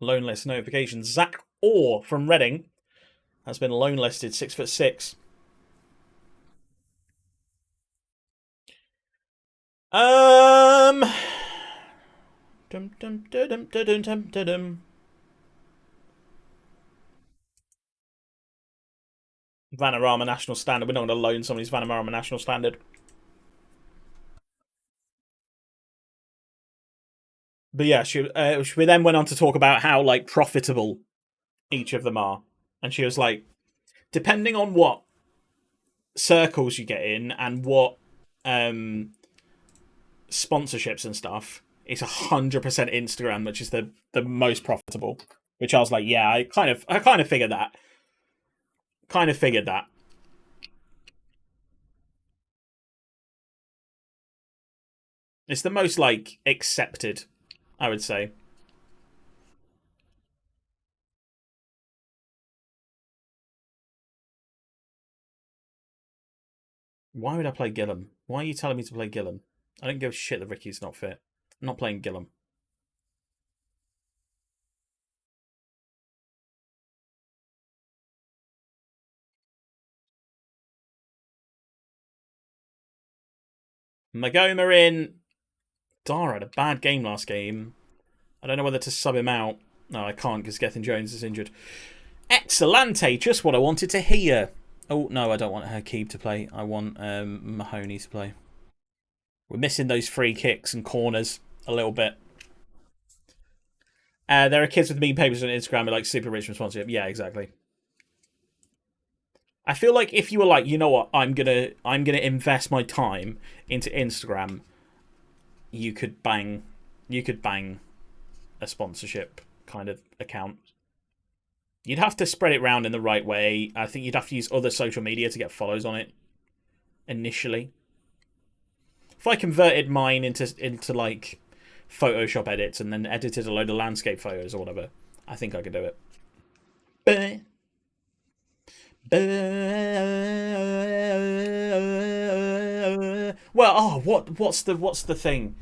Loan list notifications. Zach Orr from Reading has been loan listed, 6'6". Vanarama National Standard. We're not going to loan somebody's Vanarama National Standard. But yeah, she then went on to talk about how like profitable each of them are, and she was like, depending on what circles you get in and what sponsorships and stuff, it's 100% Instagram, which is the most profitable. Which I was like, yeah, I kind of figured that. Kind of figured that. It's the most like accepted, I would say. Why would I play Gillum? Why are you telling me to play Gillum? I don't give a shit that Ricky's not fit. I'm not playing Gillum. Magoma in. Dara had a bad game last game. I don't know whether to sub him out. No, I can't because Gethin Jones is injured. Excellente, just what I wanted to hear. Oh, no, I don't want Hakeeb to play. I want Mahoney to play. We're missing those free kicks and corners a little bit. There are kids with meme papers on Instagram who like super rich from sponsorship. Yeah, exactly. I feel like if you were like, you know what, I'm gonna invest my time into Instagram, you could bang a sponsorship kind of account. You'd have to spread it around in the right way. I think you'd have to use other social media to get follows on it initially. If I converted mine into like Photoshop edits and then edited a load of landscape photos or whatever, I think I could do it. Well, oh, what's the thing?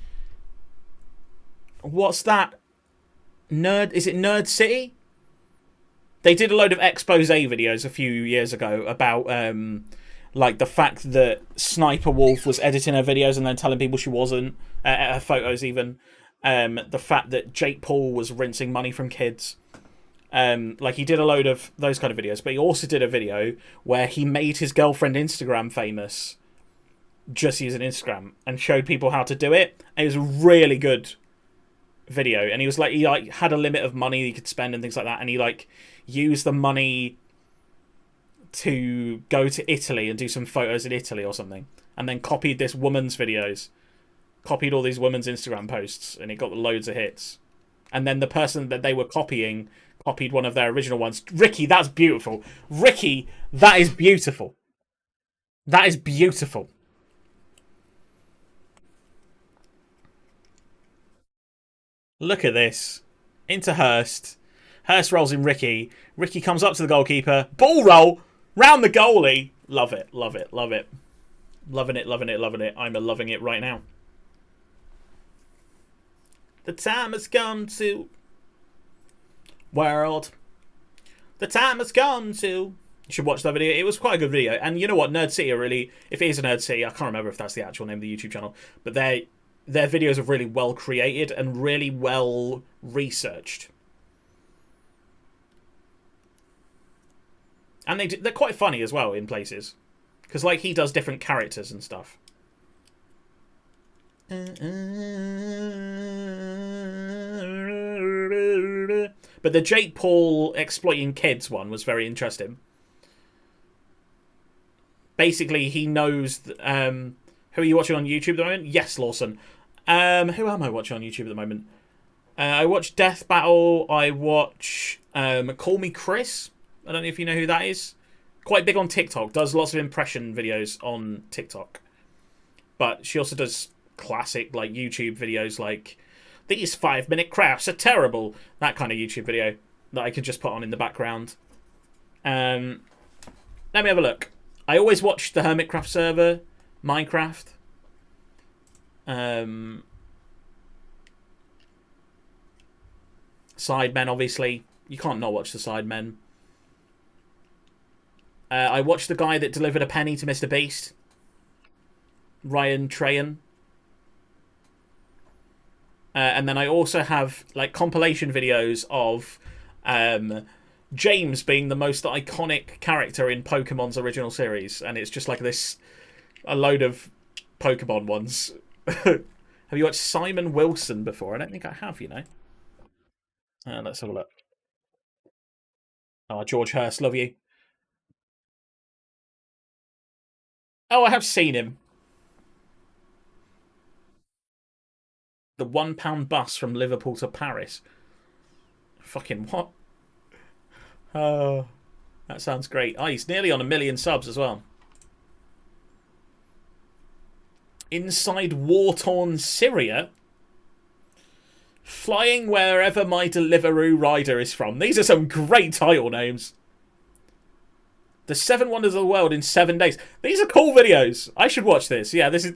What's that? Nerd? Is it Nerd City? They did a load of expose videos a few years ago about like the fact that Sniper Wolf was editing her videos and then telling people she wasn't, her photos even. The fact that Jake Paul was rinsing money from kids. Like he did a load of those kind of videos, but he also did a video where he made his girlfriend Instagram famous just using Instagram and showed people how to do it. And it was a really good video, and he had a limit of money he could spend and things like that, and he like used the money to go to Italy and do some photos in Italy or something, and then copied this woman's videos, copied all these women's Instagram posts, and it got loads of hits. And then the person that they were copying copied one of their original ones. Ricky, that's beautiful. Ricky, that is beautiful. That is beautiful. Look at this. Into Hurst. Hurst rolls in Ricky. Ricky comes up to the goalkeeper. Ball roll. Round the goalie. Love it. Love it. Love it. Loving it. Loving it. Loving it. I'm loving it right now. The time has come to... World. The time has come to... You should watch that video. It was quite a good video. And you know what? Nerd City are really... If it is a Nerd City, I can't remember if that's the actual name of the YouTube channel. But their videos are really well created and really well researched. And they're quite funny as well in places. Because like he does different characters and stuff. But the Jake Paul exploiting kids one was very interesting. Basically, he knows. Who are you watching on YouTube at the moment? Yes, Lawson. Who am I watching on YouTube at the moment? I watch Death Battle. I watch Call Me Chris. I don't know if you know who that is. Quite big on TikTok. Does lots of impression videos on TikTok. But she also does classic like YouTube videos like these 5-minute crafts are terrible. That kind of YouTube video that I can just put on in the background. Let me have a look. I always watch the Hermitcraft server, Minecraft. Sidemen, obviously. You can't not watch the Sidemen. I watched the guy that delivered a penny to Mr. Beast. Ryan Trahan. And then I also have like compilation videos of James being the most iconic character in Pokemon's original series. And it's just like a load of Pokemon ones. Have you watched Simon Wilson before? I don't think I have, you know. Let's have a look. Oh, George Hurst, love you. Oh, I have seen him. The £1 bus from Liverpool to Paris. Fucking what? Oh, that sounds great. Oh, he's nearly on 1 million subs as well. Inside war-torn Syria. Flying wherever my Deliveroo rider is from. These are some great title names. The 7 Wonders of the World in 7 days. These are cool videos. I should watch this. Yeah, those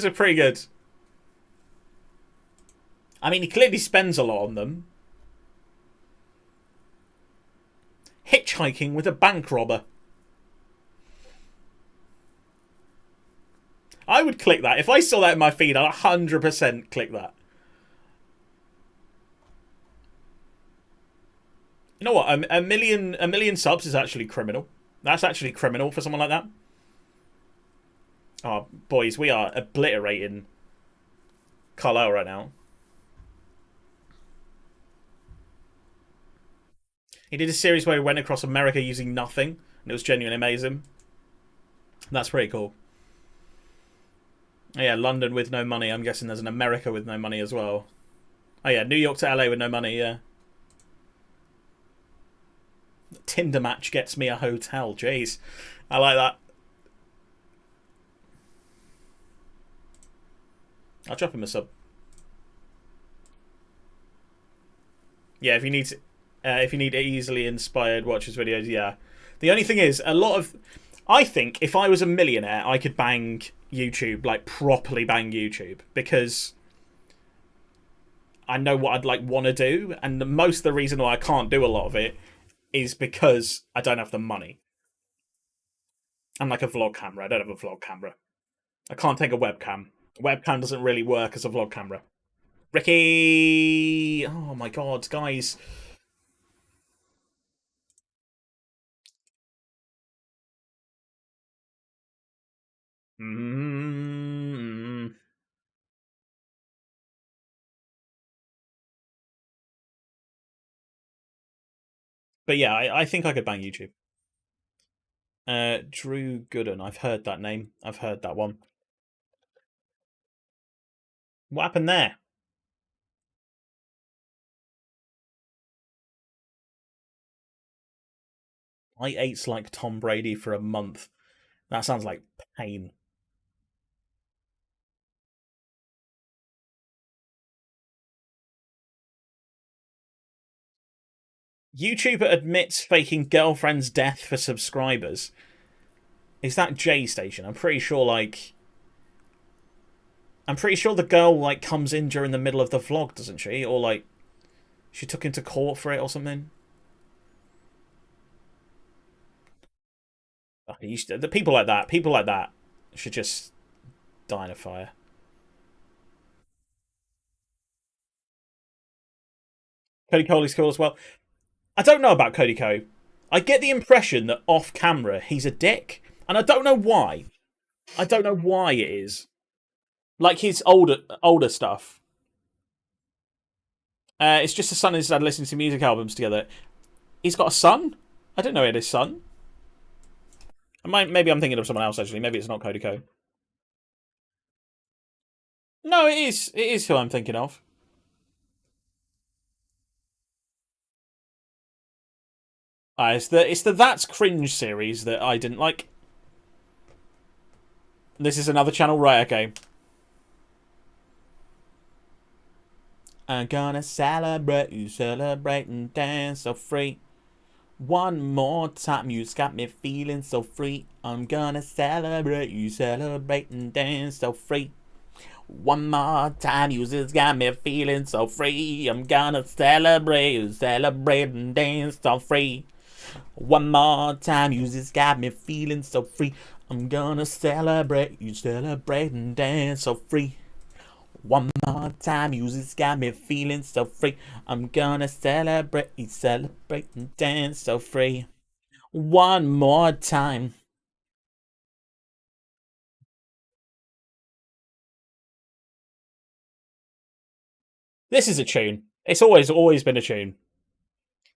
are pretty good. I mean, he clearly spends a lot on them. Hitchhiking with a bank robber. I would click that. If I saw that in my feed, I'd 100% click that. You know what? A million subs is actually criminal. That's actually criminal for someone like that. Oh, boys, we are obliterating Carlisle right now. He did a series where he went across America using nothing, and it was genuinely amazing. That's pretty cool. Oh, yeah, London with no money. I'm guessing there's an America with no money as well. Oh yeah, New York to LA with no money, yeah. Tinder match gets me a hotel. Jeez. I like that. I'll drop him a sub. Yeah, if you need easily inspired watchers videos, yeah. The only thing is, I think if I was a millionaire, I could bang YouTube, like properly bang YouTube, because I know what I'd want to do, and most of the reason why I can't do a lot of it is because I don't have the money. I'm like a vlog camera. I don't have a vlog camera. I can't take a webcam. A webcam doesn't really work as a vlog camera. Ricky! Oh my god, guys. But yeah, I think I could bang YouTube. Drew Gooden. I've heard that name. I've heard that one. What happened there? I ate like Tom Brady for a month. That sounds like pain. YouTuber admits faking girlfriend's death for subscribers. Is that J Station? I'm pretty sure the girl like comes in during the middle of the vlog, doesn't she? Or like she took him to court for it or something. The people like that should just die in a fire. Cody Coley's cool as well. I don't know about Cody Cole. I get the impression that off camera he's a dick, and I don't know why. I don't know why it is. Like his older stuff. It's just a son and his dad listening to music albums together. He's got a son? I didn't know he had a son. Maybe I'm thinking of someone else, actually. Maybe it's not Cody Co. No, it is. It is who I'm thinking of. It's the That's Cringe series that I didn't like. This is another channel, right? Okay. I'm gonna celebrate you, celebrate and dance so free. One more time, you've got me feeling so free. I'm gonna celebrate you, celebrate and dance so free. One more time, you just got me feeling so free. I'm gonna celebrate you, celebrate and dance so free. One more time, you just got me feeling so free. I'm gonna celebrate you, celebrate and dance so free. One more time, you just got me feeling so free. I'm gonna celebrate you, celebrate and dance so free. One more time. This is a tune. It's always been a tune.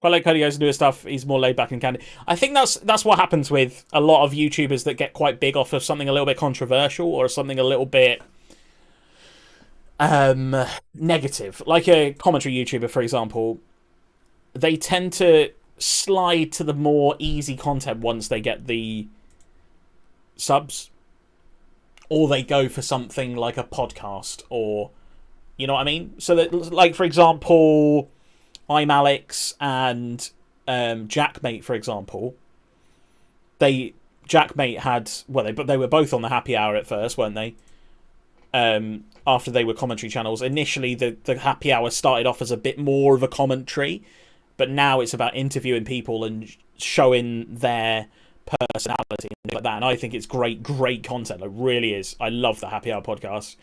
Quite like Cody goes newer stuff. He's more laid back and candid. I think that's what happens with a lot of YouTubers that get quite big off of something a little bit controversial or something a little bit negative. Like a commentary YouTuber, for example, they tend to slide to the more easy content once they get the subs, or they go for something like a podcast, or you know what I mean. So that, like for example, I'm Alex and Jackmate, for example. Jackmate had but they were both on the happy hour at first, weren't they? After they were commentary channels, initially the happy hour started off as a bit more of a commentary, but now it's about interviewing people and showing their personality and things like that. And I think it's great content. It really is. I love the happy hour podcast.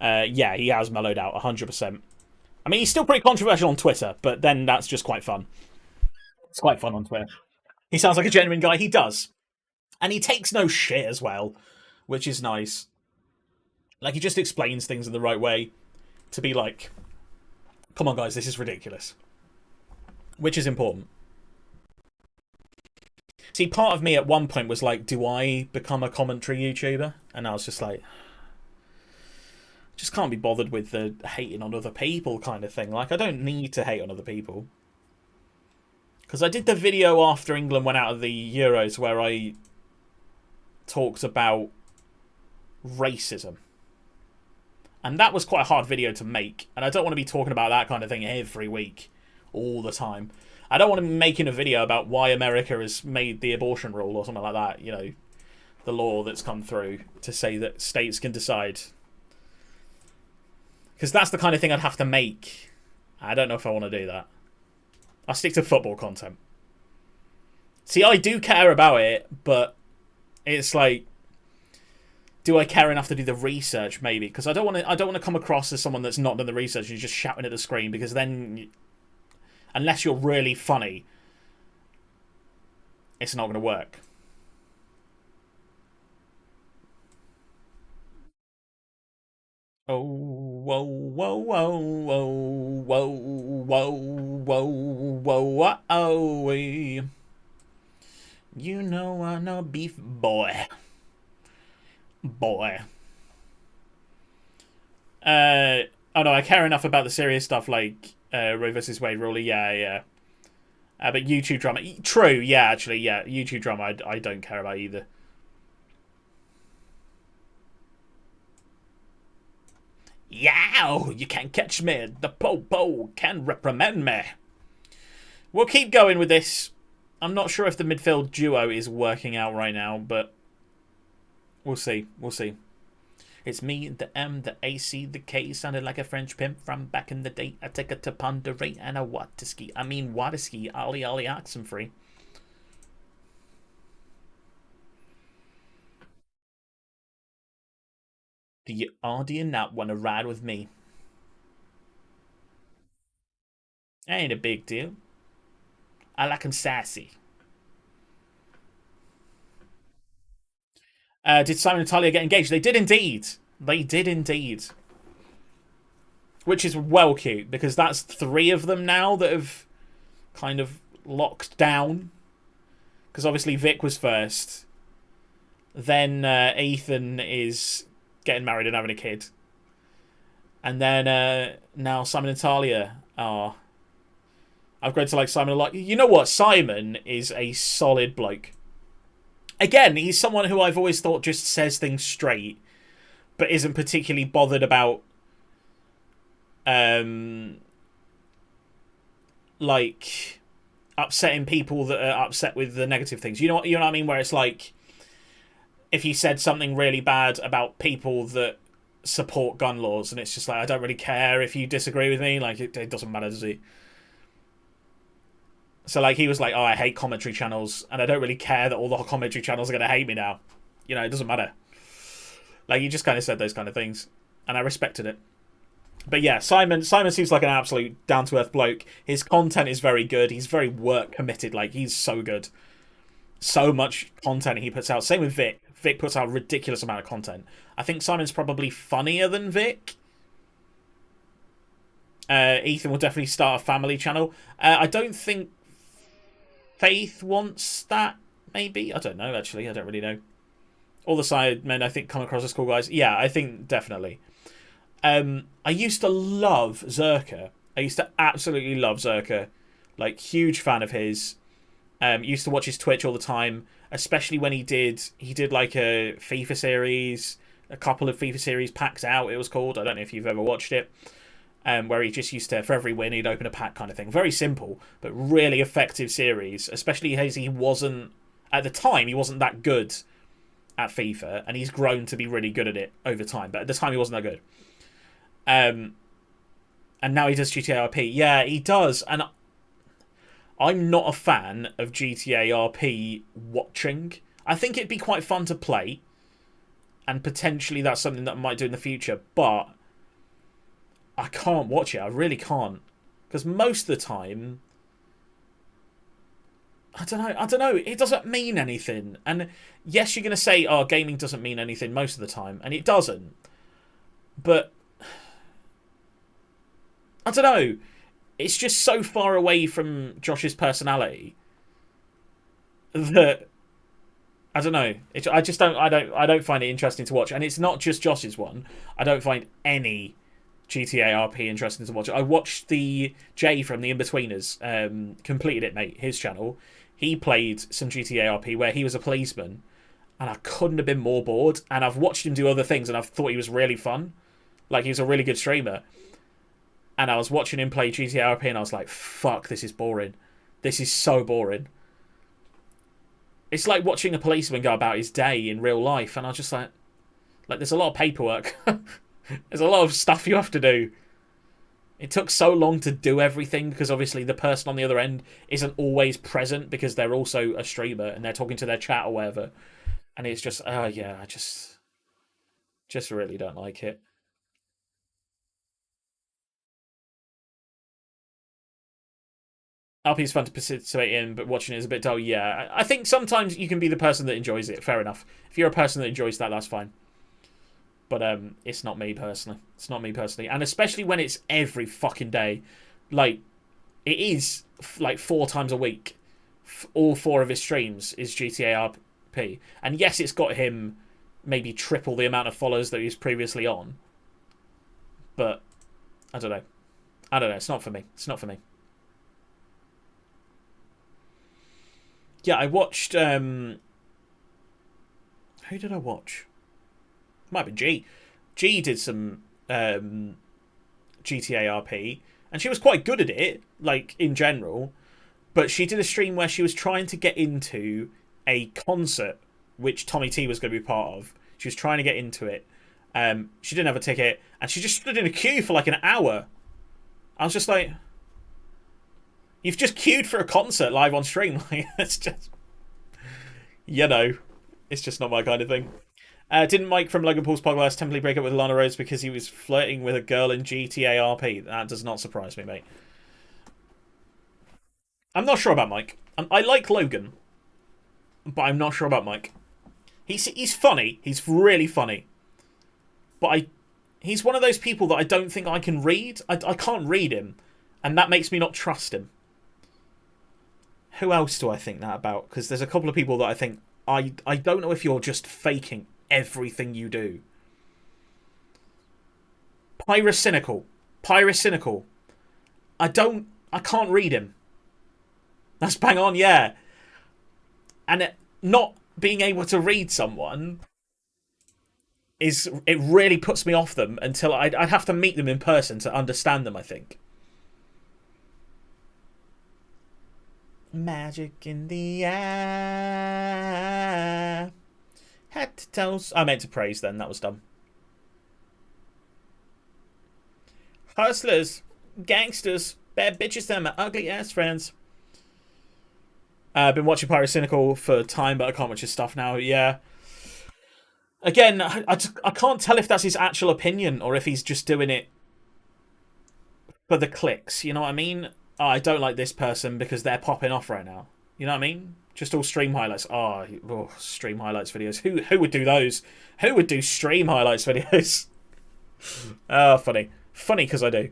Yeah, he has mellowed out 100%. I mean, he's still pretty controversial on Twitter, but then that's just quite fun. It's quite fun on Twitter. He sounds like a genuine guy. He does. And he takes no shit as well, which is nice. Like, he just explains things in the right way to be like, come on, guys, this is ridiculous. Which is important. See, part of me at one point was like, do I become a commentary YouTuber? And I was just like, just can't be bothered with the hating on other people kind of thing. Like, I don't need to hate on other people. Because I did the video after England went out of the Euros where I talked about racism. And that was quite a hard video to make. And I don't want to be talking about that kind of thing every week, all the time. I don't want to be making a video about why America has made the abortion rule or something like that. You know, the law that's come through to say that states can decide. Because that's the kind of thing I'd have to make. I don't know if I want to do that. I'll stick to football content. See, I do care about it, but it's like, do I care enough to do the research? Maybe, because I don't want to come across as someone that's not done the research and you're just shouting at the screen. Because then, unless you're really funny, it's not going to work. Oh, whoa, whoa, whoa, whoa, whoa, whoa, whoa, whoa, whoa, you know I'm a beef boy. Boy. Oh no, I care enough about the serious stuff like Roe vs. Wade ruling. Yeah. But YouTube drama. True, yeah, actually, yeah. YouTube drama I don't care about either. Yow! You can't catch me. The po-po can reprimand me. We'll keep going with this. I'm not sure if the midfield duo is working out right now, but we'll see. We'll see. It's me, the M, the AC, the K. Sounded like a French pimp from back in the day. I take it to Ponderay and a Waterski. I mean Waterski. Ollie Ollie Oxenfree. Do you not want to ride with me? Ain't a big deal. I like him sassy. Did Simon and Talia get engaged? They did indeed. They did indeed. Which is well cute, because that's 3 of them now that have kind of locked down. Because obviously Vic was first. Then Ethan is getting married and having a kid. And then now Simon and Talia are... I've grown to like Simon a lot. You know what? Simon is a solid bloke. Again, he's someone who I've always thought just says things straight, but isn't particularly bothered about like upsetting people that are upset with the negative things. You know what I mean? Where it's like, if you said something really bad about people that support gun laws, and it's just like, I don't really care if you disagree with me. Like, it doesn't matter, does it? So like, he was like, oh, I hate commentary channels, and I don't really care that all the commentary channels are going to hate me now. You know, it doesn't matter. Like, he just kind of said those kind of things, and I respected it. But yeah, Simon seems like an absolute down-to-earth bloke. His content is very good. He's very work-committed. Like, he's so good. So much content he puts out. Same with Vic. Vic puts out a ridiculous amount of content. I think Simon's probably funnier than Vic. Ethan will definitely start a family channel. I don't think Faith wants that, maybe? I don't know, actually. I don't really know. All the side men, I think, come across as cool guys. Yeah, I think definitely. I used to love Zerka. I used to absolutely love Zerka. Like, huge fan of his. Used to watch his Twitch all the time, especially when he did like a FIFA series, a couple of FIFA series packs out, it was called. I don't know if you've ever watched it. Where he just used to, for every win, he'd open a pack kind of thing. Very simple, but really effective series, especially as he wasn't, at the time, he wasn't that good at FIFA, and he's grown to be really good at it over time, but at the time he wasn't that good. And now he does GTA RP. Yeah, he does, and I'm not a fan of GTA RP watching. I think it'd be quite fun to play, and potentially that's something that I might do in the future, but I can't watch it. I really can't. Because most of the time, I don't know. It doesn't mean anything. And yes, you're going to say, oh, gaming doesn't mean anything most of the time. And it doesn't. But I don't know. It's just so far away from Josh's personality that I don't know. I just don't. I don't find it interesting to watch. And it's not just Josh's one. I don't find any GTA RP interesting to watch. I watched the Jay from the Inbetweeners, completed it, mate. His channel. He played some GTA RP where he was a policeman, and I couldn't have been more bored. And I've watched him do other things, and I've thought he was really fun. Like, he was a really good streamer. And I was watching him play GTA RP, and I was like, fuck, this is boring. This is so boring. It's like watching a policeman go about his day in real life, and I was just like, there's a lot of paperwork. There's a lot of stuff you have to do. It took so long to do everything because obviously the person on the other end isn't always present because they're also a streamer and they're talking to their chat or whatever. And it's just, yeah, I just really don't like it. RP is fun to participate in, but watching it is a bit dull. Yeah, I think sometimes you can be the person that enjoys it. Fair enough. If you're a person that enjoys that, that's fine. But it's not me personally. It's not me personally. And especially when it's every fucking day. Like, it is like 4 times a week. All 4 of his streams is GTA RP. And yes, it's got him maybe triple the amount of followers that he was previously on. But, I don't know. I don't know. It's not for me. It's not for me. Yeah, I watched... who did I watch? Might be G. G did some GTA RP, and she was quite good at it, like, in general. But she did a stream where she was trying to get into a concert, which Tommy T was going to be part of. She was trying to get into it. She didn't have a ticket, and she just stood in a queue for like an hour. I was just like, you've just queued for a concert live on stream. Like, it's just, you know, it's just not my kind of thing. Didn't Mike from Logan Paul's podcast temporarily break up with Lana Rhodes because he was flirting with a girl in GTA RP? That does not surprise me, mate. I'm not sure about Mike. I like Logan, but I'm not sure about Mike. He's funny. He's really funny. but he's one of those people that I don't think I can read. I can't read him, and that makes me not trust him. Who else do I think that about? Because there's a couple of people that I think, I don't know if you're just faking everything you do. Pyrocynical. I can't read him. That's bang on, yeah. And not being able to read someone it really puts me off them until I'd have to meet them in person to understand them, I think. Magic in the eye. Head to toes. I meant to praise then, that was dumb. Hustlers, gangsters, bad bitches, them my ugly ass friends. I've been watching Pyrocynical for time, but I can't watch his stuff now. Yeah. Again, I can't tell if that's his actual opinion or if he's just doing it for the clicks. You know what I mean? Oh, I don't like this person because they're popping off right now. You know what I mean? Just all stream highlights. Oh, stream highlights videos. Who would do those? Who would do stream highlights videos? Oh, funny. Funny because I do.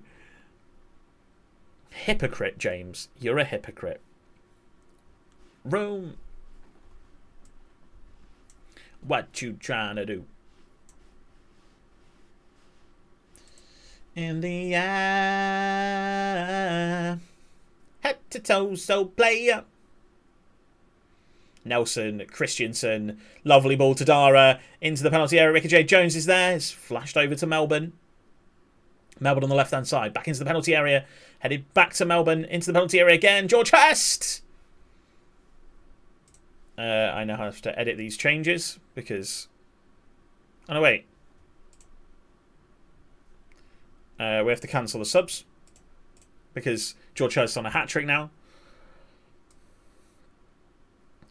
Hypocrite, James. You're a hypocrite. Room. What you trying to do? In the eye. Head to toe, so player. Nelson, Christensen, lovely ball to Dara, into the penalty area. Ricky J. Jones is there. It's flashed over to Melbourne. Melbourne on the left-hand side. Back into the penalty area. Headed back to Melbourne. Into the penalty area again. George Hurst! I now have to edit these changes because... Oh, no, wait. We have to cancel the subs because George Hurst is on a hat-trick now.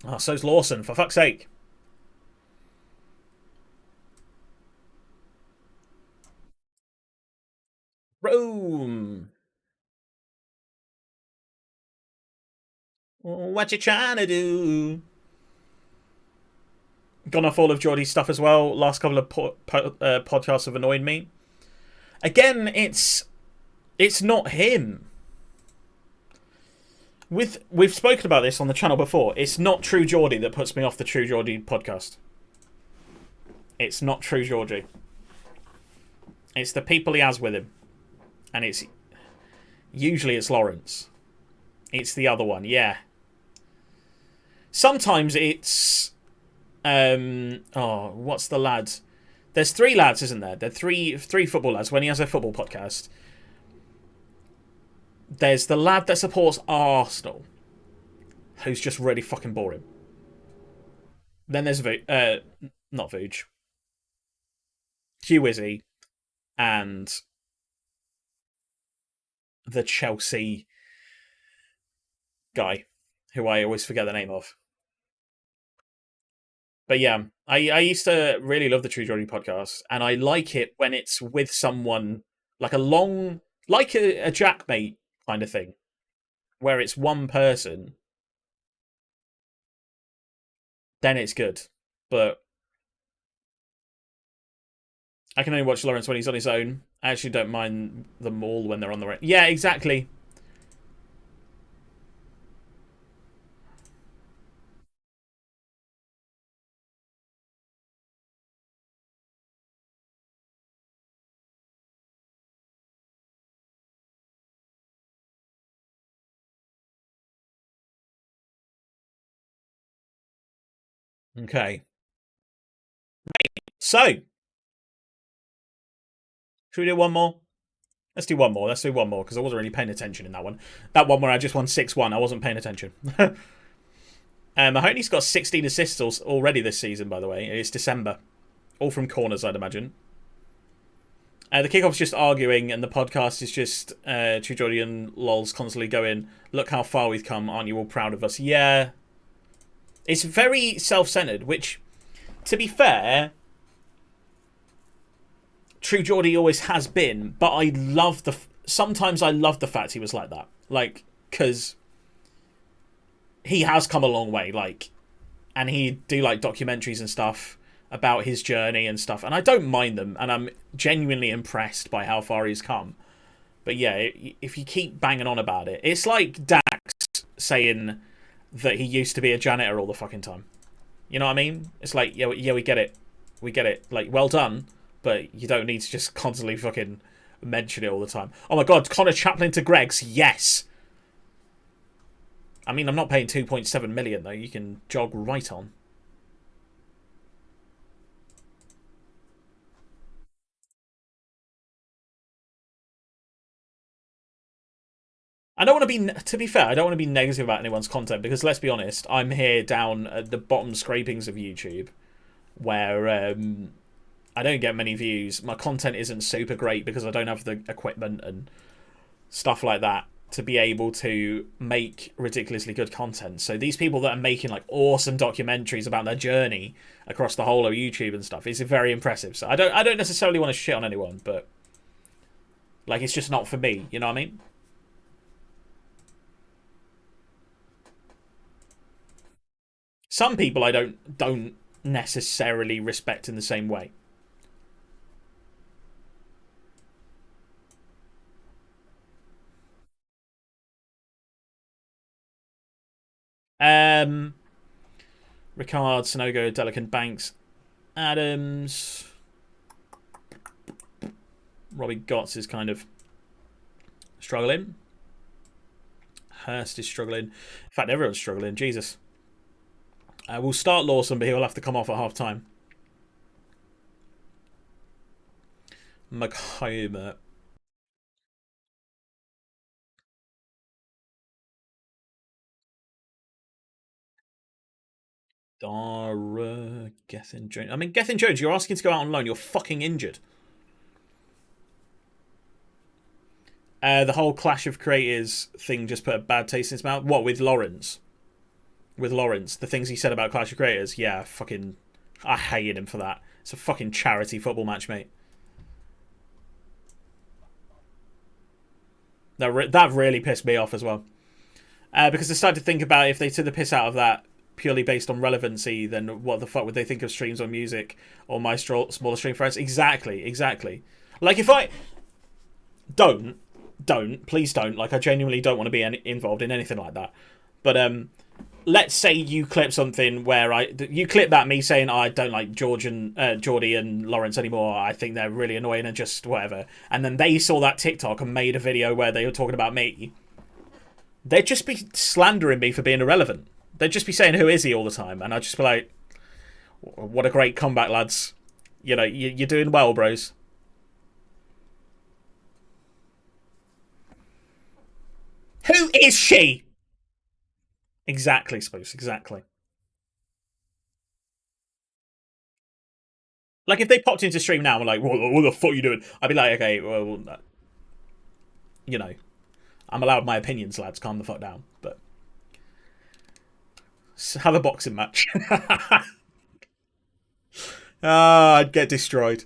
Oh, so's Lawson, for fuck's sake. Rome. What you trying to do? Gone off all of Geordie's stuff as well. Last couple of podcasts have annoyed me. Again, it's not him. We've spoken about this on the channel before. It's not True Geordie that puts me off the True Geordie podcast. It's not True Geordie. It's the people he has with him. And usually it's Lawrence. It's the other one, yeah. Sometimes it's what's the lad? There's 3 lads, isn't there? There are three football lads when he has a football podcast. There's the lad that supports Arsenal, who's just really fucking boring. Then there's not Vooch, Hugh Wizzy, and the Chelsea guy, who I always forget the name of. But yeah, I used to really love the True Geordie podcast, and I like it when it's with someone like a Jackmate kind of thing, where it's one person. Then it's good, but I can only watch Lawrence when he's on his own. I actually don't mind them all when they're on the right. Yeah, exactly. Okay. So, should we do one more? Let's do one more. Let's do one more because I wasn't really paying attention in that one. That one where I just won 6-1, I wasn't paying attention. Mahoney's got 16 assists already this season, by the way. It's December. All from corners, I'd imagine. The kickoff's just arguing, and the podcast is just True Geordie and Lols constantly going, look how far we've come, aren't you all proud of us? Yeah. It's very self-centered, which, to be fair, True Geordie always has been, but sometimes I love the fact he was like that. Like, because he has come a long way, like, and he'd do, like, documentaries and stuff about his journey and stuff, and I don't mind them, and I'm genuinely impressed by how far he's come. But yeah, if you keep banging on about it, it's like Dax saying that he used to be a janitor all the fucking time. You know what I mean? It's like, yeah, we get it. We get it. Like, well done, but you don't need to just constantly fucking mention it all the time. Oh my god, Connor Chaplin to Greggs, yes! I mean, I'm not paying 2.7 million, though. You can jog right on. I don't want to be, to be fair, I don't want to be negative about anyone's content, because let's be honest, I'm here down at the bottom scrapings of YouTube, where I don't get many views. My content isn't super great because I don't have the equipment and stuff like that to be able to make ridiculously good content. So these people that are making like awesome documentaries about their journey across the whole of YouTube and stuff is very impressive. So I don't necessarily want to shit on anyone, but like, it's just not for me, you know what I mean? Some people I don't necessarily respect in the same way. Um, Ricard, Sonogo, Delican, Banks, Adams, Robbie Gotts is kind of struggling. Hurst is struggling. In fact, everyone's struggling. Jesus. We'll start Lawson, but he'll have to come off at half time. McHomer. Dara Gethin Jones. I mean, Gethin Jones, you're asking to go out on loan. You're fucking injured. The whole Clash of Creators thing just put a bad taste in his mouth. What, with Lawrence? With Lawrence, the things he said about Clash of Creators, yeah, fucking, I hated him for that. It's a fucking charity football match, mate. That really pissed me off as well. Because I started to think about if they took the piss out of that purely based on relevancy, then what the fuck would they think of streams on music or my smaller stream friends? Exactly. Like, if I please don't. Like, I genuinely don't want to be involved in anything like that. But let's say you clip something where you clip that me saying I don't like Geordie and Lawrence anymore. I think they're really annoying and just whatever. And then they saw that TikTok and made a video where they were talking about me. They'd just be slandering me for being irrelevant. They'd just be saying, who is he all the time? And I'd just be like, what a great comeback, lads. You know, you're doing well, bros. Who is she? Exactly, Spooks, exactly. Like, if they popped into stream now and were like, what the fuck are you doing? I'd be like, okay, well, you know, I'm allowed my opinions, lads. Calm the fuck down. But have a boxing match. I'd get destroyed.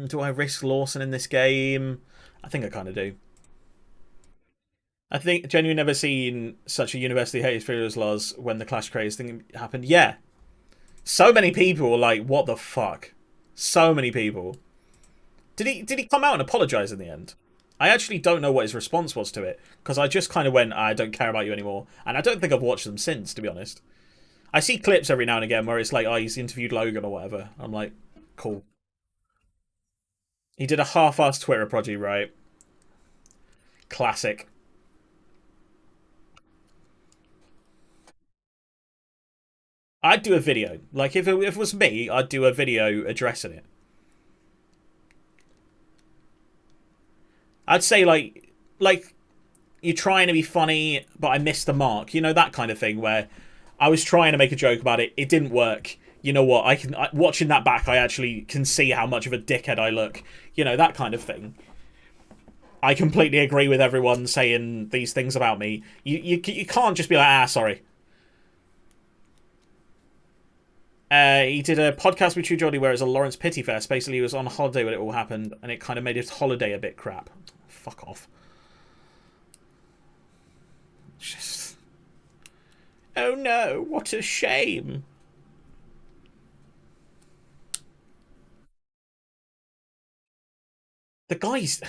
Do I risk Lawson in this game? I think I kind of do. I think genuinely never seen such a universally hated figure as Loz when the Clash Craze thing happened. Yeah. So many people were like, what the fuck? So many people. Did he come out and apologise in the end? I actually don't know what his response was to it, because I just kind of went, I don't care about you anymore. And I don't think I've watched them since, to be honest. I see clips every now and again where it's like, oh, he's interviewed Logan or whatever. I'm like, cool. He did a half-assed Twitter project, right? Classic. I'd do a video. Like, if it was me, I'd do a video addressing it. I'd say, like you're trying to be funny, but I missed the mark. You know, that kind of thing where I was trying to make a joke about it. It didn't work. You know what? Watching that back, I actually can see how much of a dickhead I look. You know, that kind of thing. I completely agree with everyone saying these things about me. You can't just be like, sorry. He did a podcast with True Geordie where it was a Lawrence Pity Fest. Basically, he was on holiday when it all happened, and it kind of made his holiday a bit crap. Fuck off. Just... Oh no, what a shame. The guy's...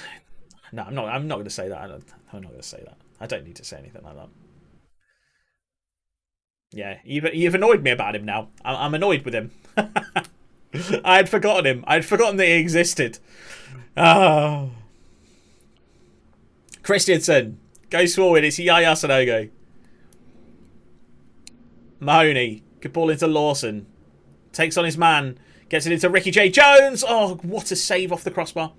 No, I'm not going to say that. I'm not going to say that. I don't need to say anything like that. Yeah, you've annoyed me about him now. I'm annoyed with him. I had forgotten him. I had forgotten that he existed. Oh. Christensen goes forward. It's Yaya Sanogo. Mahoney. Good ball into Lawson. Takes on his man. Gets it into Ricky J. Jones. Oh, what a save off the crossbar.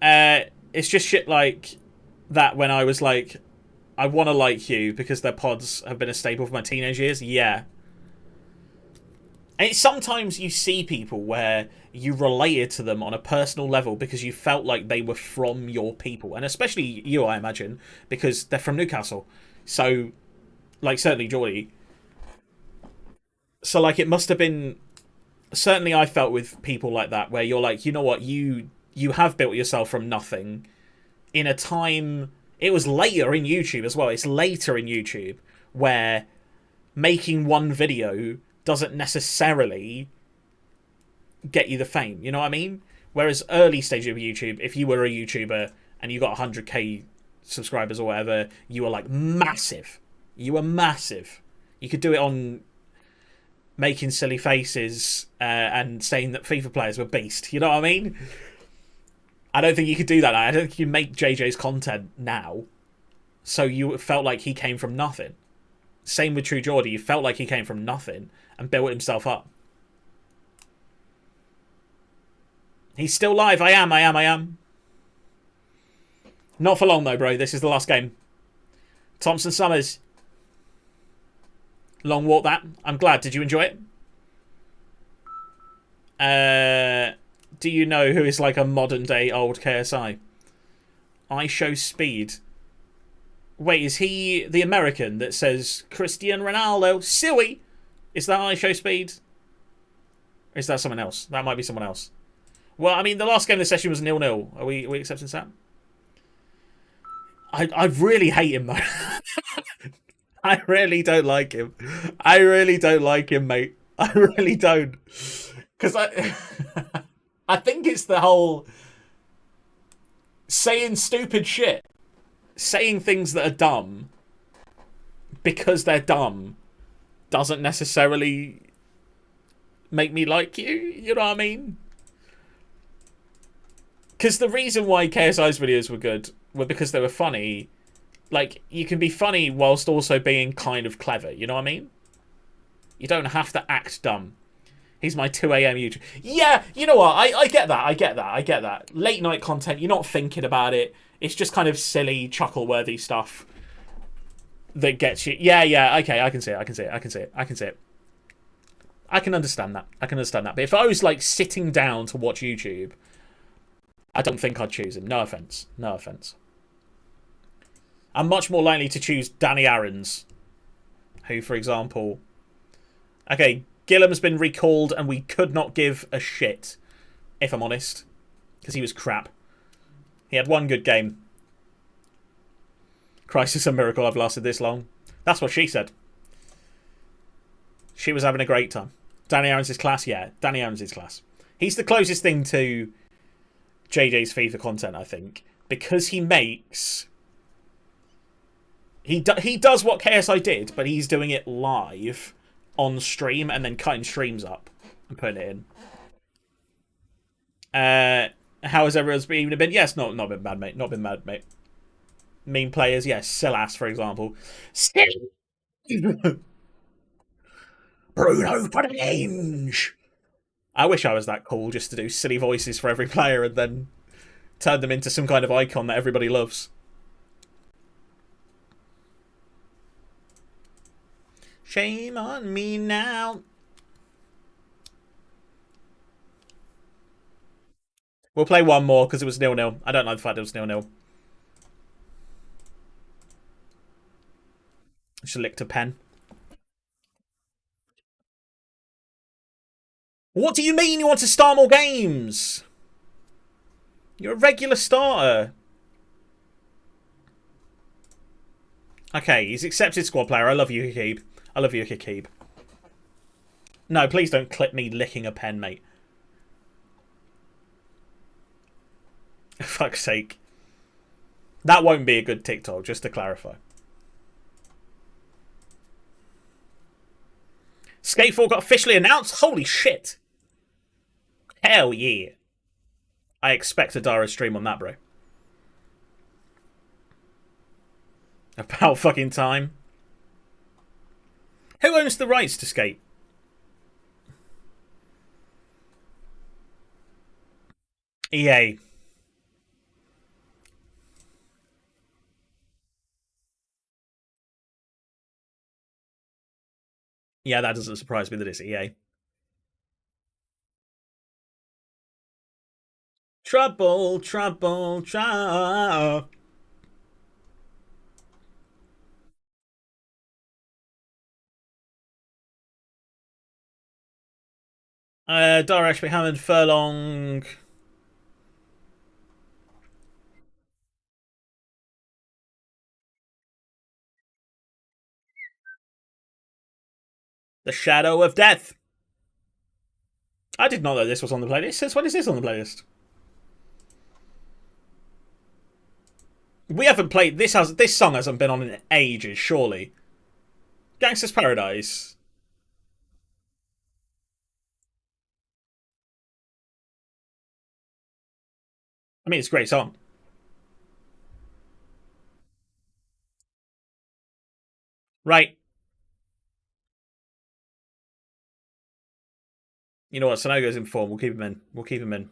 It's just shit like that when I was like, I want to like you because their pods have been a staple for my teenage years. Yeah. And it's sometimes you see people where you related to them on a personal level because you felt like they were from your people. And especially you, I imagine, because they're from Newcastle. So, like, certainly Geordie. So, like, it must have been... Certainly I felt with people like that where you're like, you know what, you have built yourself from nothing in a time... It was later in YouTube as well. It's later in YouTube where making one video doesn't necessarily get you the fame. You know what I mean? Whereas early stage of YouTube, if you were a YouTuber and you got 100k subscribers or whatever, you were like massive. You were massive. You could do it on making silly faces and saying that FIFA players were beast. You know what I mean? I don't think you could do that. I don't think you make JJ's content now. So you felt like he came from nothing. Same with True Geordie. You felt like he came from nothing and built himself up. He's still live. I am. Not for long, though, bro. This is the last game. Thompson Summers. Long walk, that. I'm glad. Did you enjoy it? Do you know who is like a modern-day old KSI? I show speed. Wait, is he the American that says Cristiano Ronaldo? Silly! Is that I show speed? Or is that someone else? That might be someone else. Well, I mean, the last game of the session was 0-0. Are we accepting that? I really hate him, though. I really don't like him. I really don't like him, mate. I really don't. Because I think it's the whole saying stupid shit. Saying things that are dumb because they're dumb doesn't necessarily make me like you. You know what I mean? Because the reason why KSI's videos were good were because they were funny. Like, you can be funny whilst also being kind of clever. You know what I mean? You don't have to act dumb. He's my 2 a.m. YouTube. Yeah, you know what? I get that. I get that. Late night content, you're not thinking about it. It's just kind of silly, chuckle-worthy stuff that gets you. Yeah, okay, I can see it. I can see it. I can understand that. But if I was, like, sitting down to watch YouTube, I don't think I'd choose him. No offense. I'm much more likely to choose Danny Aarons, who, for example... Okay, Gillam's been recalled, and we could not give a shit, if I'm honest, because he was crap. He had one good game. Christ, it's a miracle I've lasted this long. That's what she said. She was having a great time. Danny Aarons is class? Yeah, Danny Aarons is class. He's the closest thing to JJ's FIFA content, I think, because he makes... He does what KSI did, but he's doing it live on stream and then cutting streams up and putting it in. How has everyone's been? Yes, not been bad, mate. Not been bad, mate. Meme players, yes. Silas, for example. Bruno Fernandes. I wish I was that cool just to do silly voices for every player and then turn them into some kind of icon that everybody loves. Shame on me now. We'll play one more because it was 0-0. I don't like the fact it was 0-0. Just licked a pen. What do you mean you want to start more games? You're a regular starter. Okay, he's accepted squad player. I love you, Hakib. I love you, Hakib. No, please don't clip me licking a pen, mate. For fuck's sake. That won't be a good TikTok, just to clarify. Skate 4 got officially announced? Holy shit. Hell yeah. I expect a Dara stream on that, bro. About fucking time. Who owns the rights to Skate? EA. Yeah, that doesn't surprise me that it's EA. Trouble, trouble, trouble. Dara Ashby Hammond, Furlong. The Shadow of Death. I did not know this was on the playlist. Since when is this on the playlist? We haven't played this. This song hasn't been on in ages, surely. Gangsta's Paradise. I mean, it's a great song. Right. You know what? Sonogo's in form. We'll keep him in. We'll keep him in.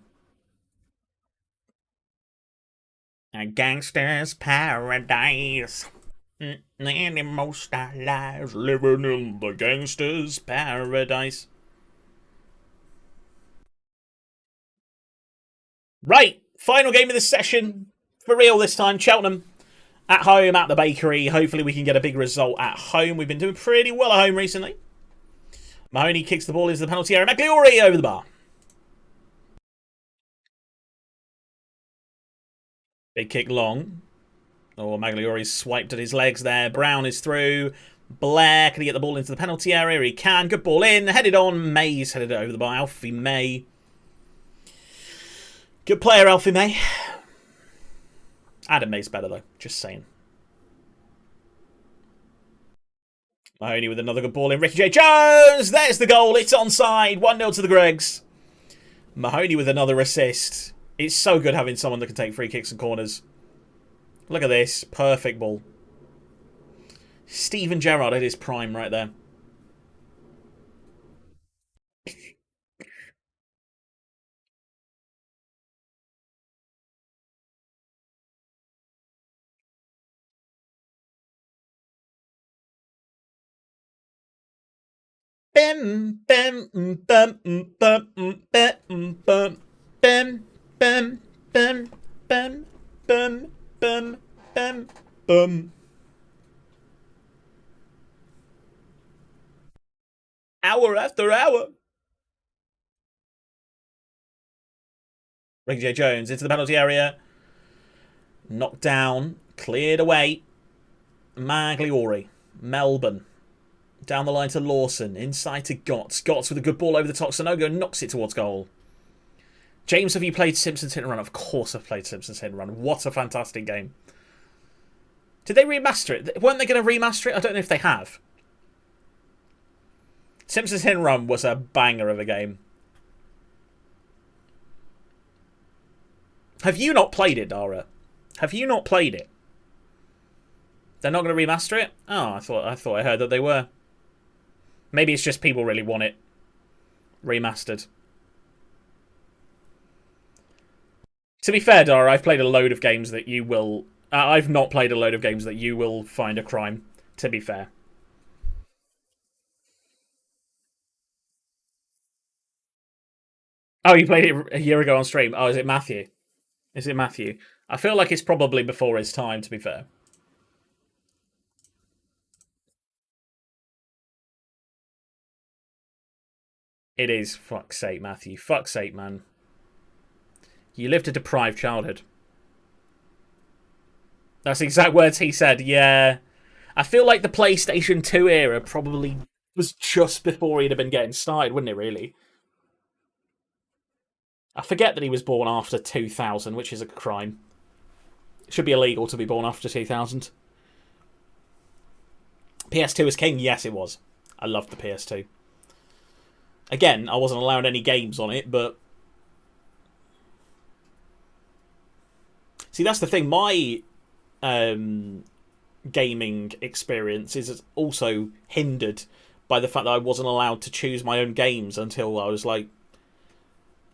A gangster's paradise. Any most our lives living in the gangster's paradise. Right. Final game of the session. For real this time. Cheltenham. At home, at the bakery. Hopefully we can get a big result at home. We've been doing pretty well at home recently. Mahoney kicks the ball into the penalty area. Magliori over the bar. Big kick long. Oh, Magliori's swiped at his legs there. Brown is through. Blair, can he get the ball into the penalty area? He can. Good ball in. Headed on. May's headed it over the bar. Alfie May. Good player, Alfie May. Adam May's better, though. Just saying. Mahoney with another good ball in. Ricky J. Jones! There's the goal. It's onside. 1-0 to the Greggs. Mahoney with another assist. It's so good having someone that can take free kicks and corners. Look at this. Perfect ball. Steven Gerrard at his prime right there. Bim, bim, bum, bum, bum, bum, bum, bim, bim, bim, bim, bim, bim, bim, bum. Hour after hour. Ricky J. Jones into the penalty area. Knocked down. Cleared away. Magliori. Melbourne. Down the line to Lawson. Inside to Gotts. Gotts with a good ball over the top. Sonogo knocks it towards goal. James, have you played Simpsons Hit and Run? Of course I've played Simpsons Hit and Run. What a fantastic game. Did they remaster it? Weren't they going to remaster it? I don't know if they have. Simpsons Hit and Run was a banger of a game. Have you not played it, Dara? Have you not played it? They're not going to remaster it? Oh, I thought I heard that they were. Maybe it's just people really want it remastered. To be fair, Dara, I've played a load of games that you will... I've not played a load of games that you will find a crime, to be fair. Oh, you played it a year ago on stream. Oh, is it Matthew? Is it Matthew? I feel like it's probably before his time, to be fair. It is. Fuck's sake, Matthew. Fuck's sake, man. You lived a deprived childhood. That's the exact words he said, yeah. I feel like the PlayStation 2 era probably was just before he'd have been getting started, wouldn't it, really? I forget that he was born after 2000, which is a crime. It should be illegal to be born after 2000. PS2 was king? Yes, it was. I loved the PS2. Again, I wasn't allowed any games on it, but... See, that's the thing. My gaming experience is also hindered by the fact that I wasn't allowed to choose my own games until I was, like,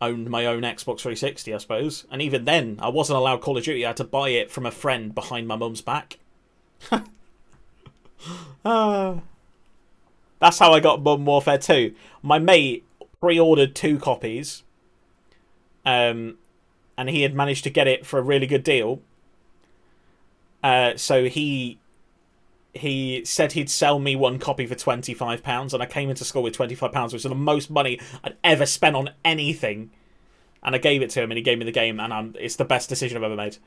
owned my own Xbox 360, I suppose. And even then, I wasn't allowed Call of Duty. I had to buy it from a friend behind my mum's back. That's how I got Modern Warfare 2. My mate pre-ordered 2 copies, and he had managed to get it for a really good deal. So he said he'd sell me 1 copy for £25, and I came into school with £25, which is the most money I'd ever spent on anything. And I gave it to him, and he gave me the game, and it's the best decision I've ever made.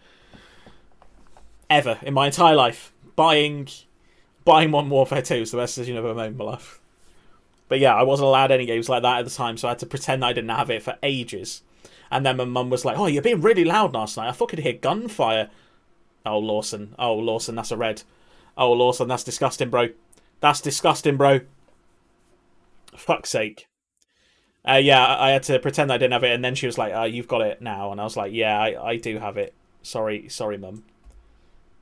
Ever. In my entire life. Buying Modern Warfare 2 is the best decision I've ever made in my life. But yeah, I wasn't allowed any games like that at the time, so I had to pretend that I didn't have it for ages. And then my mum was like, "Oh, you're being really loud last night. I thought I could hear gunfire." Oh, Lawson. Oh, Lawson, that's a red. Oh, Lawson, that's disgusting, bro. That's disgusting, bro. Fuck's sake. Yeah, I had to pretend I didn't have it, and then she was like, "You've got it now." And I was like, "Yeah, I do have it. Sorry, mum."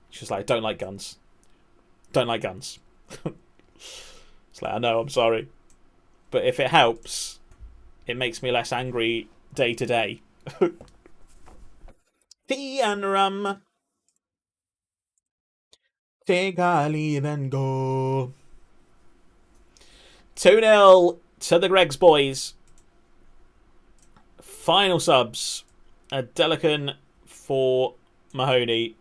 She was like, "Don't like guns. Don't like guns." It's like, I know, I'm sorry. But if it helps, it makes me less angry day to day. Tea and rum. Take a leave and go. 2-0 to the Greggs boys. Final subs. A Delican for Mahoney.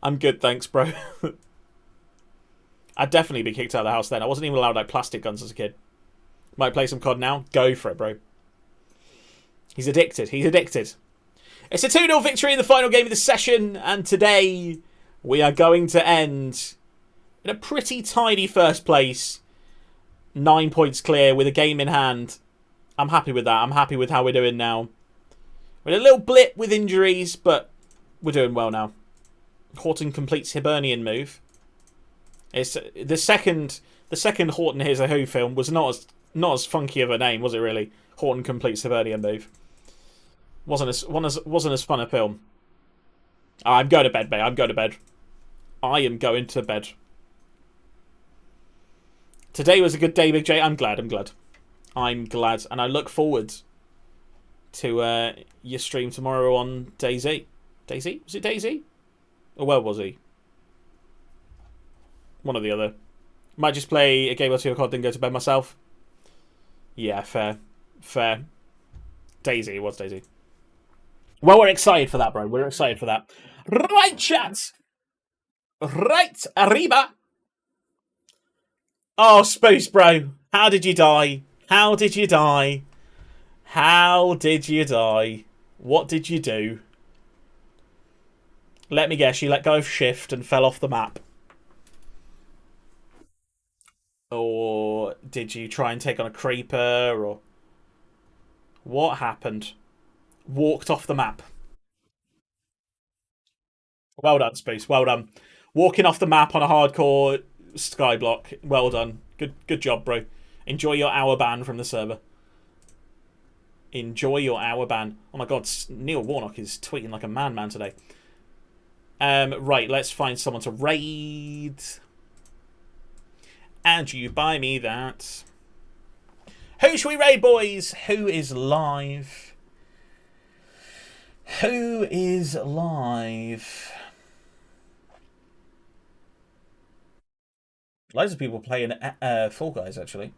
I'm good, thanks, bro. I'd definitely be kicked out of the house then. I wasn't even allowed like plastic guns as a kid. Might play some COD now. Go for it, bro. He's addicted. He's addicted. It's a 2-0 victory in the final game of the session, and today we are going to end in a pretty tidy first place. 9 points clear with a game in hand. I'm happy with that. I'm happy with how we're doing now. We're in a little blip with injuries, but we're doing well now. Horton completes Hibernian move. It's the second Horton Hears a Who film was not as funky of a name, was it really? Horton completes Hibernian move. Wasn't as fun a film. I'm going to bed, mate. I'm going to bed. I am going to bed. Today was a good day, Big J. I'm glad. And I look forward to your stream tomorrow on DayZ. DayZ? Was it DayZ? Or where was he? One or the other. Might just play a game or two of COD, then go to bed myself. Yeah, fair. DayZ, it was DayZ. Well, we're excited for that, bro. We're excited for that. Right, chat. Right, arriba. Oh, Spoose, bro. How did you die? How did you die? How did you die? What did you do? Let me guess, you let go of shift and fell off the map. Or did you try and take on a creeper? Or what happened? Walked off the map. Well done, Spoose. Well done. Walking off the map on a hardcore skyblock. Well done. Good job, bro. Enjoy your hour ban from the server. Enjoy your hour ban. Oh my god, Neil Warnock is tweeting like a man today. Right, let's find someone to raid. And you buy me that. Who should we raid, boys? Who is live? Who is live? Loads of people playing Fall Guys, actually.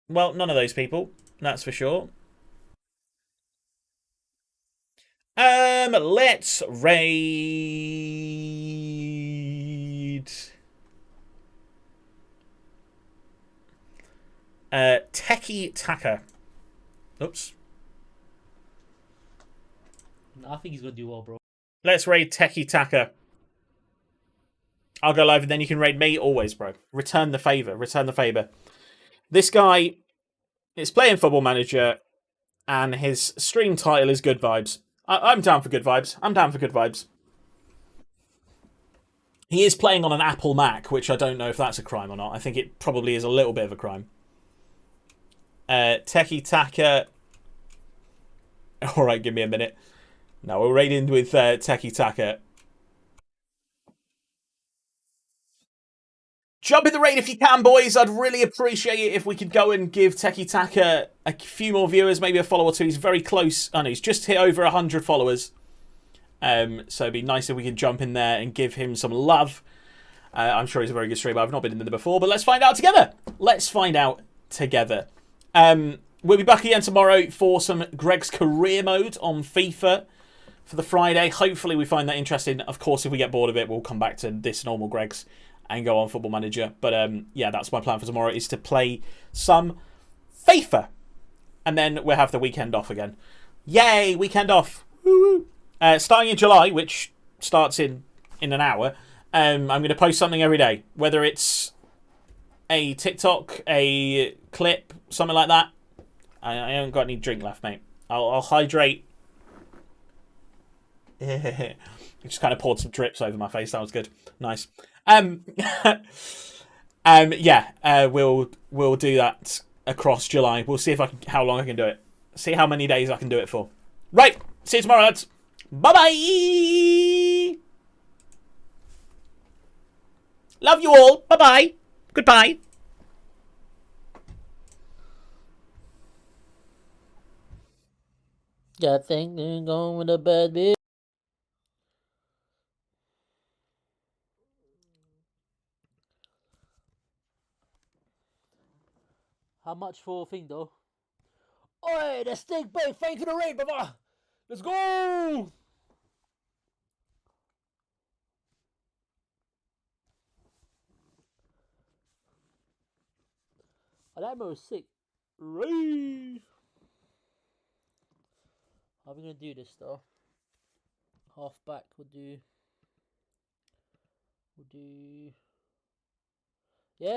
Well, none of those people, that's for sure. Let's raid. Techie Taka. Oops. I think he's gonna do well, bro. Let's raid Techie Taka. I'll go live and then you can raid me. Always, bro. Return the favour. Return the favour. This guy is playing Football Manager and his stream title is Good Vibes. I'm down for good vibes. I'm down for good vibes. He is playing on an Apple Mac, which I don't know if that's a crime or not. I think it probably is a little bit of a crime. Techie Taka. Alright, give me a minute. No, we're raiding with Techie Taka. Jump in the raid if you can, boys. I'd really appreciate it if we could go and give Techie Taka a few more viewers, maybe a follow or two. He's very close. I know he's just hit over 100 followers. So it'd be nice if we could jump in there and give him some love. I'm sure he's a very good streamer. I've not been in there before, but let's find out together. Let's find out together. We'll be back again tomorrow for some Greg's career mode on FIFA for the Friday. Hopefully we find that interesting. Of course, if we get bored of it, we'll come back to this normal Greg's and go on Football Manager. But yeah, that's my plan for tomorrow, is to play some FIFA. And then we'll have the weekend off again. Yay, weekend off. Woo-woo. Starting in July, which starts in an hour, I'm going to post something every day. Whether it's a TikTok, a clip, something like that. I haven't got any drink left, mate. I'll hydrate. Just kind of poured some drips over my face. That was good. Nice. Yeah, we'll do that across July. We'll see how long I can do it. See how many days I can do it for. Right. See you tomorrow, lads. Bye-bye. Love you all. Bye-bye. Goodbye. Got things going with a bad bitch. How much for a thing, though? Oi, the steak bake, thank you for the raid, brother. Let's go. Oh, that was sick. Raid. How are we gonna do this though? Half back, we'll do